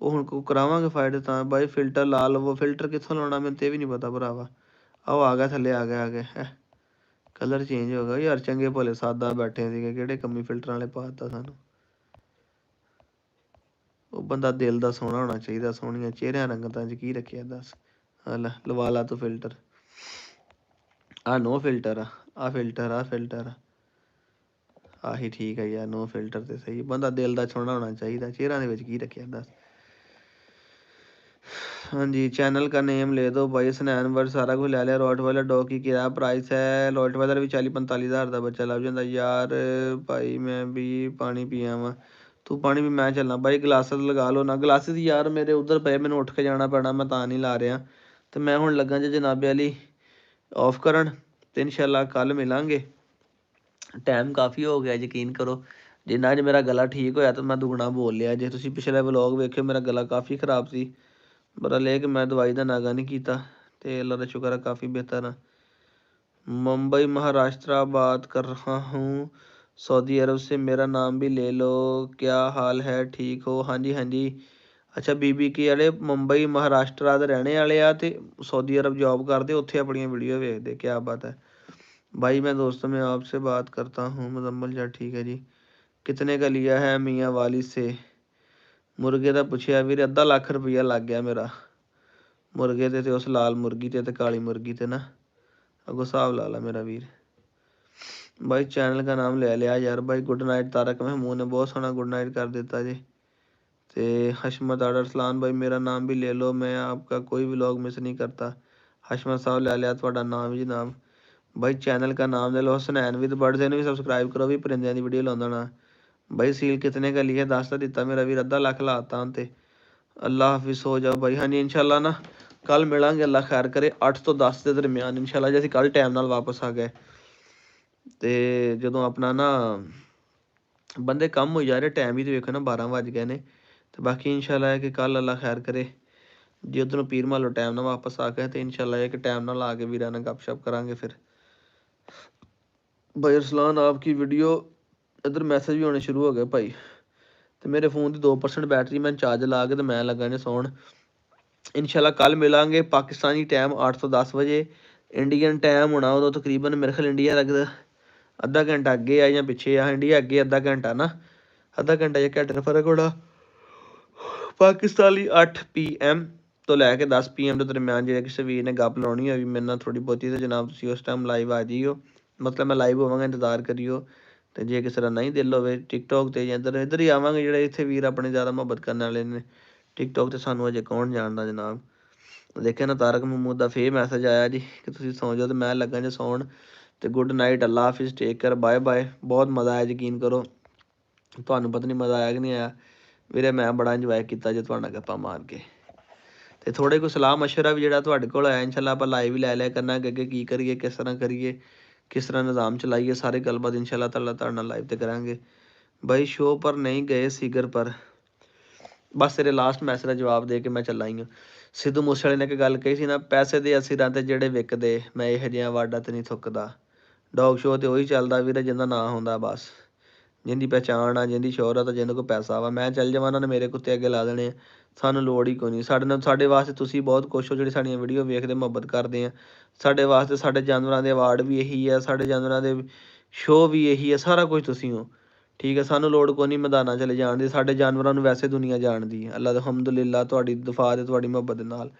ਉਹ ਹੁਣ ਕੋ ਕਰਾਵਾਂਗੇ ਫਾਈਟ ਤਾਂ ਬਾਈ, ਫਿਲਟਰ ਲਾ ਲਵੋ। ਫਿਲਟਰ ਕਿੱਥੋਂ ਲਾਉਣਾ ਮੈਨੂੰ ਤੇ ਵੀ ਨਹੀਂ ਪਤਾ ਭਰਾਵਾ। ਆਓ ਆ ਗਿਆ ਥੱਲੇ, ਆ ਗਿਆ ਆ ਗਿਆ ਹੈ। ਕਲਰ ਚੇਂਜ ਹੋ ਗਿਆ ਯਾਰ, ਚੰਗੇ ਭਲੇ ਸਾਦਾ ਬੈਠੇ ਸੀਗੇ, ਕਿਹੜੇ ਕੰਮੀ ਫਿਲਟਰਾਂ ਵਾਲੇ ਪਾ ਦਿੱਤਾ ਸਾਨੂੰ। ਉਹ ਬੰਦਾ ਦਿਲ ਦਾ ਸੋਹਣਾ ਹੋਣਾ ਚਾਹੀਦਾ, ਸੋਹਣੀਆਂ ਚਿਹਰਿਆਂ ਰੰਗਤਾਂ 'ਚ ਕੀ ਰੱਖਿਆ ਦੱਸ। ਹਾਂ ਲੈ ਲਵਾ ਲਾ ਤੂੰ ਫਿਲਟਰ। ਆ ਨੋ ਫਿਲਟਰ ਆ, ਆ ਫਿਲਟਰ ਆ, ਫਿਲਟਰ ਆਹੀ ਠੀਕ ਹੈ ਯਾਰ, ਨੋ ਫਿਲਟਰ ਤੇ ਸਹੀ। ਬੰਦਾ ਦਿਲ ਦਾ ਸੋਹਣਾ ਹੋਣਾ ਚਾਹੀਦਾ, ਚਿਹਰਿਆਂ ਦੇ ਵਿੱਚ ਕੀ ਰੱਖਿਆ ਦੱਸ। हाँ जी चैनल का नेम ले दो भाई, स्नैन वर्ड सारा कुछ ले लिया। रॉटवाइलर डॉग की क्या प्राइस है? रॉटवाइलर भी 40-45 हज़ार का बच्चा लग जाता यार। भाई मैं भी पानी पिया वा, तू पानी भी मैं चलना भाई। गलासिस लगा लो ना, गलासिस यार मेरे उधर पे, मैंने उठ के जाना पैना, मैं तां नहीं ला रहा। तो मैं हुण लगा जे जनाबे वाली ऑफ करन, तो इंशाल्लाह कल मिलांगे। टाइम काफ़ी हो गया यकीन करो, जिन्ना अज मेरा गला ठीक होया तो मैं दुगना बोल लिया। जे तुसीं पिछले व्लॉग वेखे मेरा गला काफ़ी ख़राब सी, बड़ा ले कि मैं दवाई का नागा नहीं किया, तो अल्लाह का शुक्र है काफ़ी बेहतर हाँ। मुंबई महाराष्ट्र बात कर रहा हूँ, सऊदी अरब से। मेरा नाम भी ले लो। क्या हाल है, ठीक हो? हाँ जी हाँ जी। अच्छा बीबी की वाले मुंबई महाराष्ट्र ਦੇ रहने वाले आ ते सऊदी अरब जॉब करते, उत्थे अपनी वीडियो वेखते। क्या बात है भाई, मैं दोस्तों में आपसे बात करता हूँ। मुजम्मल जा ठीक है जी। कितने का लिया है मियाँ वाली से? मुर्गे का पुछया वीर, अद्धा लाख रुपया लग गया मेरा मुर्गे ते उस लाल मुर्गी ते काली मुर्गी ते ना। अगो हिसाब ला ला मेरा वीर। भाई चैनल का नाम ले लिया यार भाई। गुड नाइट तारक महमूद ने बहुत सोहना गुड नाइट कर देता जी। तो हशमत अरसलान भाई मेरा नाम भी ले लो, मैं आपका कोई व्लॉग मिस नहीं करता। हशमत साहब ले लिया थोड़ा नाम भी जनाब। भाई चैनल का नाम ले लो। हसनैन विद बर्ड्स, इन्हें भी सबसक्राइब करो, भी परिंदे की वीडियो लाता ना। भाई सील कितने का लिया? 10 का दिता मेरा वीर, अद्धा लख लाता हूँ। तो अल्लाह हाफिज़, हो जाओ भाई। हाँ जी इंशाल्लाह ना कल मिलांगे, अल्लाह खैर करे 8 तो 10 के दरम्यान इंशाल्लाह। जे कल टाइम नाल वापस आ गए तो जो अपना ना बंदे कम हो जा रहे, टाइम ही तो वेखो ना 12 बज गए ने। तो बाकी इंशाल्लाह है कि कल अल्लाह खैर करे, जे उधरों पीर मालो टाइम ना वापस आ गए तो इंशाल्लाह है कि टाइम ना ला के वीरां नाल गपशप करांगे। फिर भाई अरसलान आपकी वीडियो, इधर मैसेज भी होने शुरू हो गए भाई। तो मेरे फ़ोन की 2% बैटरी, मैं चार्ज ला के तो मैं लगा ने सौन। इंशाल्लाह कल मिलांगे पाकिस्तानी टाइम 8 तो 10 बजे। इंडियन टाइम होना उदों तकरीबन मेरे ख्याल इंडिया लगदा अद्धा घंटा अगे आ या पिछे आ। इंडिया अगे अद्धा घंटा ना, अद्धा घंटा या घंटे का फर्क होना। पाकिस्तानी 8 PM तो लैके 10 PM के दरम्यान जे किसी वीर ने गप लाउणी होवे मेरे नाल थोड़ी बहुती, तो जनाब तुसीं उस टाइम लाइव आ जाइयो। मतलब मैं लाइव होवांगा, इंतज़ार करियो। ਤੇ ਜੇ ਕਿਸੇ ਦਾ ਨਹੀਂ ਦਿਲ ਹੋਵੇ ਟਿਕਟੋਕ ਤੇ ਜਾਂ ਇੱਧਰ ਹੀ ਆਵਾਂਗੇ, ਜਿਹੜੇ ਇੱਥੇ ਵੀਰ ਆਪਣੇ ਜ਼ਿਆਦਾ ਮੁਹੱਬਤ ਕਰਨ ਵਾਲੇ ਨੇ। ਟਿਕਟੋਕ ਤੇ ਸਾਨੂੰ ਅਜੇ ਕੌਣ ਜਾਣਦਾ ਜਨਾਬ। ਦੇਖਿਆ ਨਾ ਤਾਰਕ ਮਹਿਮੂਦ ਦਾ ਫੇਰ ਮੈਸੇਜ ਆਇਆ ਜੀ ਕਿ ਤੁਸੀਂ ਸੌਂ ਜਾਓ, ਤੇ ਮੈਂ ਲੱਗਾ ਜੇ ਸੌਣ। ਤੇ ਗੁੱਡ ਨਾਈਟ, ਅੱਲਾ ਹਾਫਿਜ਼, ਟੇਕ ਕੇਅਰ, ਬਾਏ ਬਾਏ। ਬਹੁਤ ਮਜ਼ਾ ਆਇਆ, ਯਕੀਨ ਕਰੋ ਤੁਹਾਨੂੰ ਪਤਾ ਨਹੀਂ ਮਜ਼ਾ ਆਇਆ ਕਿ ਨਹੀਂ ਆਇਆ ਵੀਰੇ। ਮੈਂ ਬੜਾ ਇੰਜੋਏ ਕੀਤਾ ਜੇ ਤੁਹਾਡੇ ਨਾਲ ਗੱਪਾਂ ਮਾਰ ਕੇ। ਤੇ ਥੋੜ੍ਹੇ ਕੁ ਸਲਾਹ ਮਸ਼ਵਰਾ ਵੀ ਜਿਹੜਾ ਤੁਹਾਡੇ ਕੋਲ ਆਇਆ, ਇਨਸ਼ਾਅੱਲਾ ਆਪਾਂ ਲਾਈਵ ਵੀ ਲੈ ਲਿਆ ਕਰਾਂਗੇ, ਅੱਗੇ ਕੀ ਕਰੀਏ, ਕਿਸ ਤਰ੍ਹਾਂ ਕਰੀਏ, ਕਿਸ ਤਰ੍ਹਾਂ ਨਿਜ਼ਾਮ ਚਲਾਈਏ, ਸਾਰੇ ਗੱਲਬਾਤ ਇਨਸ਼ਾਅੱਲਾ ਤਾਲਾ ਤੁਹਾਡੇ ਨਾਲ ਲਾਈਵ ਤੇ ਕਰਾਂਗੇ। ਬਾਈ ਸ਼ੋਅ ਪਰ ਨਹੀਂ ਗਏ ਸੀਗਰ ਪਰ। ਬਸ ਤੇਰੇ ਲਾਸਟ ਮੈਸੇਜ ਦਾ ਜਵਾਬ ਦੇ ਕੇ ਮੈਂ ਚੱਲਾ ਹੀ ਹਾਂ। ਸਿੱਧੂ ਮੂਸੇਵਾਲੇ ਨੇ ਇੱਕ ਗੱਲ ਕਹੀ ਸੀ ਨਾ, ਪੈਸੇ ਦੇ ਅਸੀਰਾਂ ਤੇ ਜਿਹੜੇ ਵਿਕਦੇ, ਮੈਂ ਇਹੋ ਜਿਹੀਆਂ ਵਾਰਡਾਂ ਤੇ ਨਹੀਂ ਥੁੱਕਦਾ। ਡੋਗ ਸ਼ੋਅ ਤੇ ਉਹੀ ਚੱਲਦਾ ਵੀਰੇ ਜਿਹਦਾ ਨਾਂ ਹੁੰਦਾ ਬਸ, ਜਿਹਦੀ ਪਹਿਚਾਣ ਆ, ਜਿਹਦੀ ਸ਼ੋਹਰਤ ਆ, ਜਿਹਦੇ ਕੋਲ ਪੈਸਾ ਵਾ। ਮੈਂ ਚੱਲ ਜਾਵਾਂ ਉਹਨਾਂ ਨੇ ਮੇਰੇ ਕੁੱਤੇ ਅੱਗੇ ਲਾ ਦੇਣੇ ਆ, ਸਾਨੂੰ ਲੋੜ ਹੀ ਕੋਈ ਨਹੀਂ। ਸਾਡੇ ਨਾਲ, ਸਾਡੇ ਵਾਸਤੇ ਤੁਸੀਂ ਬਹੁਤ ਕੁਛ ਹੋ ਜਿਹੜੇ ਸਾਡੀਆਂ ਵੀਡੀਓ ਵੇਖਦੇ ਮੁਹੱਬਤ ਕਰਦੇ ਆ। ਸਾਡੇ ਵਾਸਤੇ ਸਾਡੇ ਜਾਨਵਰਾਂ ਦੇ ਅਵਾਰਡ ਵੀ ਇਹੀ ਆ, ਸਾਡੇ ਜਾਨਵਰਾਂ ਦੇ ਸ਼ੋਅ ਵੀ ਇਹੀ ਆ, ਸਾਰਾ ਕੁਝ ਤੁਸੀਂ ਹੋ। ਠੀਕ ਹੈ, ਸਾਨੂੰ ਲੋੜ ਕੋਈ ਨਹੀਂ ਮੈਦਾਨਾਂ ਚਲੇ ਜਾਣ ਦੀ, ਸਾਡੇ ਜਾਨਵਰਾਂ ਨੂੰ ਵੈਸੇ ਦੁਨੀਆ ਜਾਣਦੀ ਹੈ। ਅੱਲਾ ਦਾ ਹਮਦੁਲਿਲਾ ਤੁਹਾਡੀ ਦਫਾ ਤੇ ਤੁਹਾਡੀ ਮੁਹੱਬਤ ਦੇ ਨਾਲ।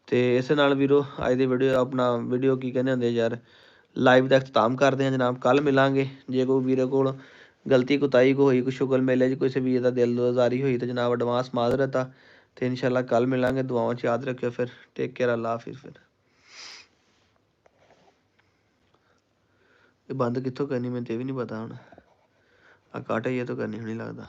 ਤੇ ਇਸੇ ਨਾਲ ਵੀਰੋ ਅੱਜ ਦੀ ਵੀਡੀਓ ਆਪਣਾ ਵੀਡੀਓ ਕੀ ਕਹਿੰਦੇ ਹੁੰਦੇ ਯਾਰ, ਲਾਈਵ ਦਾ ਇਖਤਤਾਮ ਕਰਦੇ ਹਾਂ ਜਨਾਬ। ਕੱਲ੍ਹ ਮਿਲਾਂਗੇ, ਜੇ ਕੋਈ ਵੀਰੇ ਕੋਲ ਗਲਤੀ ਕੁਤਾਹੀ ਕੋਈ ਹੋਈ, ਕੋਈ ਸ਼ੁਗਰ ਮੇਲੇ 'ਚ ਕਿਸੇ ਵੀਰ ਦਾ ਦਿਲ ਆਜ਼ਾਰੀ ਹੋਈ ਤਾਂ ਜਨਾਬ ਐਡਵਾਂਸ ਮਾਜ਼ਰਤ ਆ। ਤੇ ਇਨਸ਼ਾਅੱਲਾ ਕੱਲ੍ਹ ਮਿਲਾਂਗੇ, ਦੁਆਵਾਂ 'ਚ ਯਾਦ ਰੱਖਿਓ। ਫਿਰ ਟੇਕ ਕੇਅਰ, ਅੱਲਾ ਹਾਫਿਜ਼। ਫਿਰ ਇਹ ਬੰਦ ਕਿੱਥੋਂ ਕਰਨੀ ਮੈਨੂੰ ਤੇ ਵੀ ਨਹੀਂ ਪਤਾ ਹੁਣ। ਆ ਕਾਟਾ ਹੀ ਇਹ ਤੋਂ ਕਰਨੀ ਹੋਣੀ ਲੱਗਦਾ।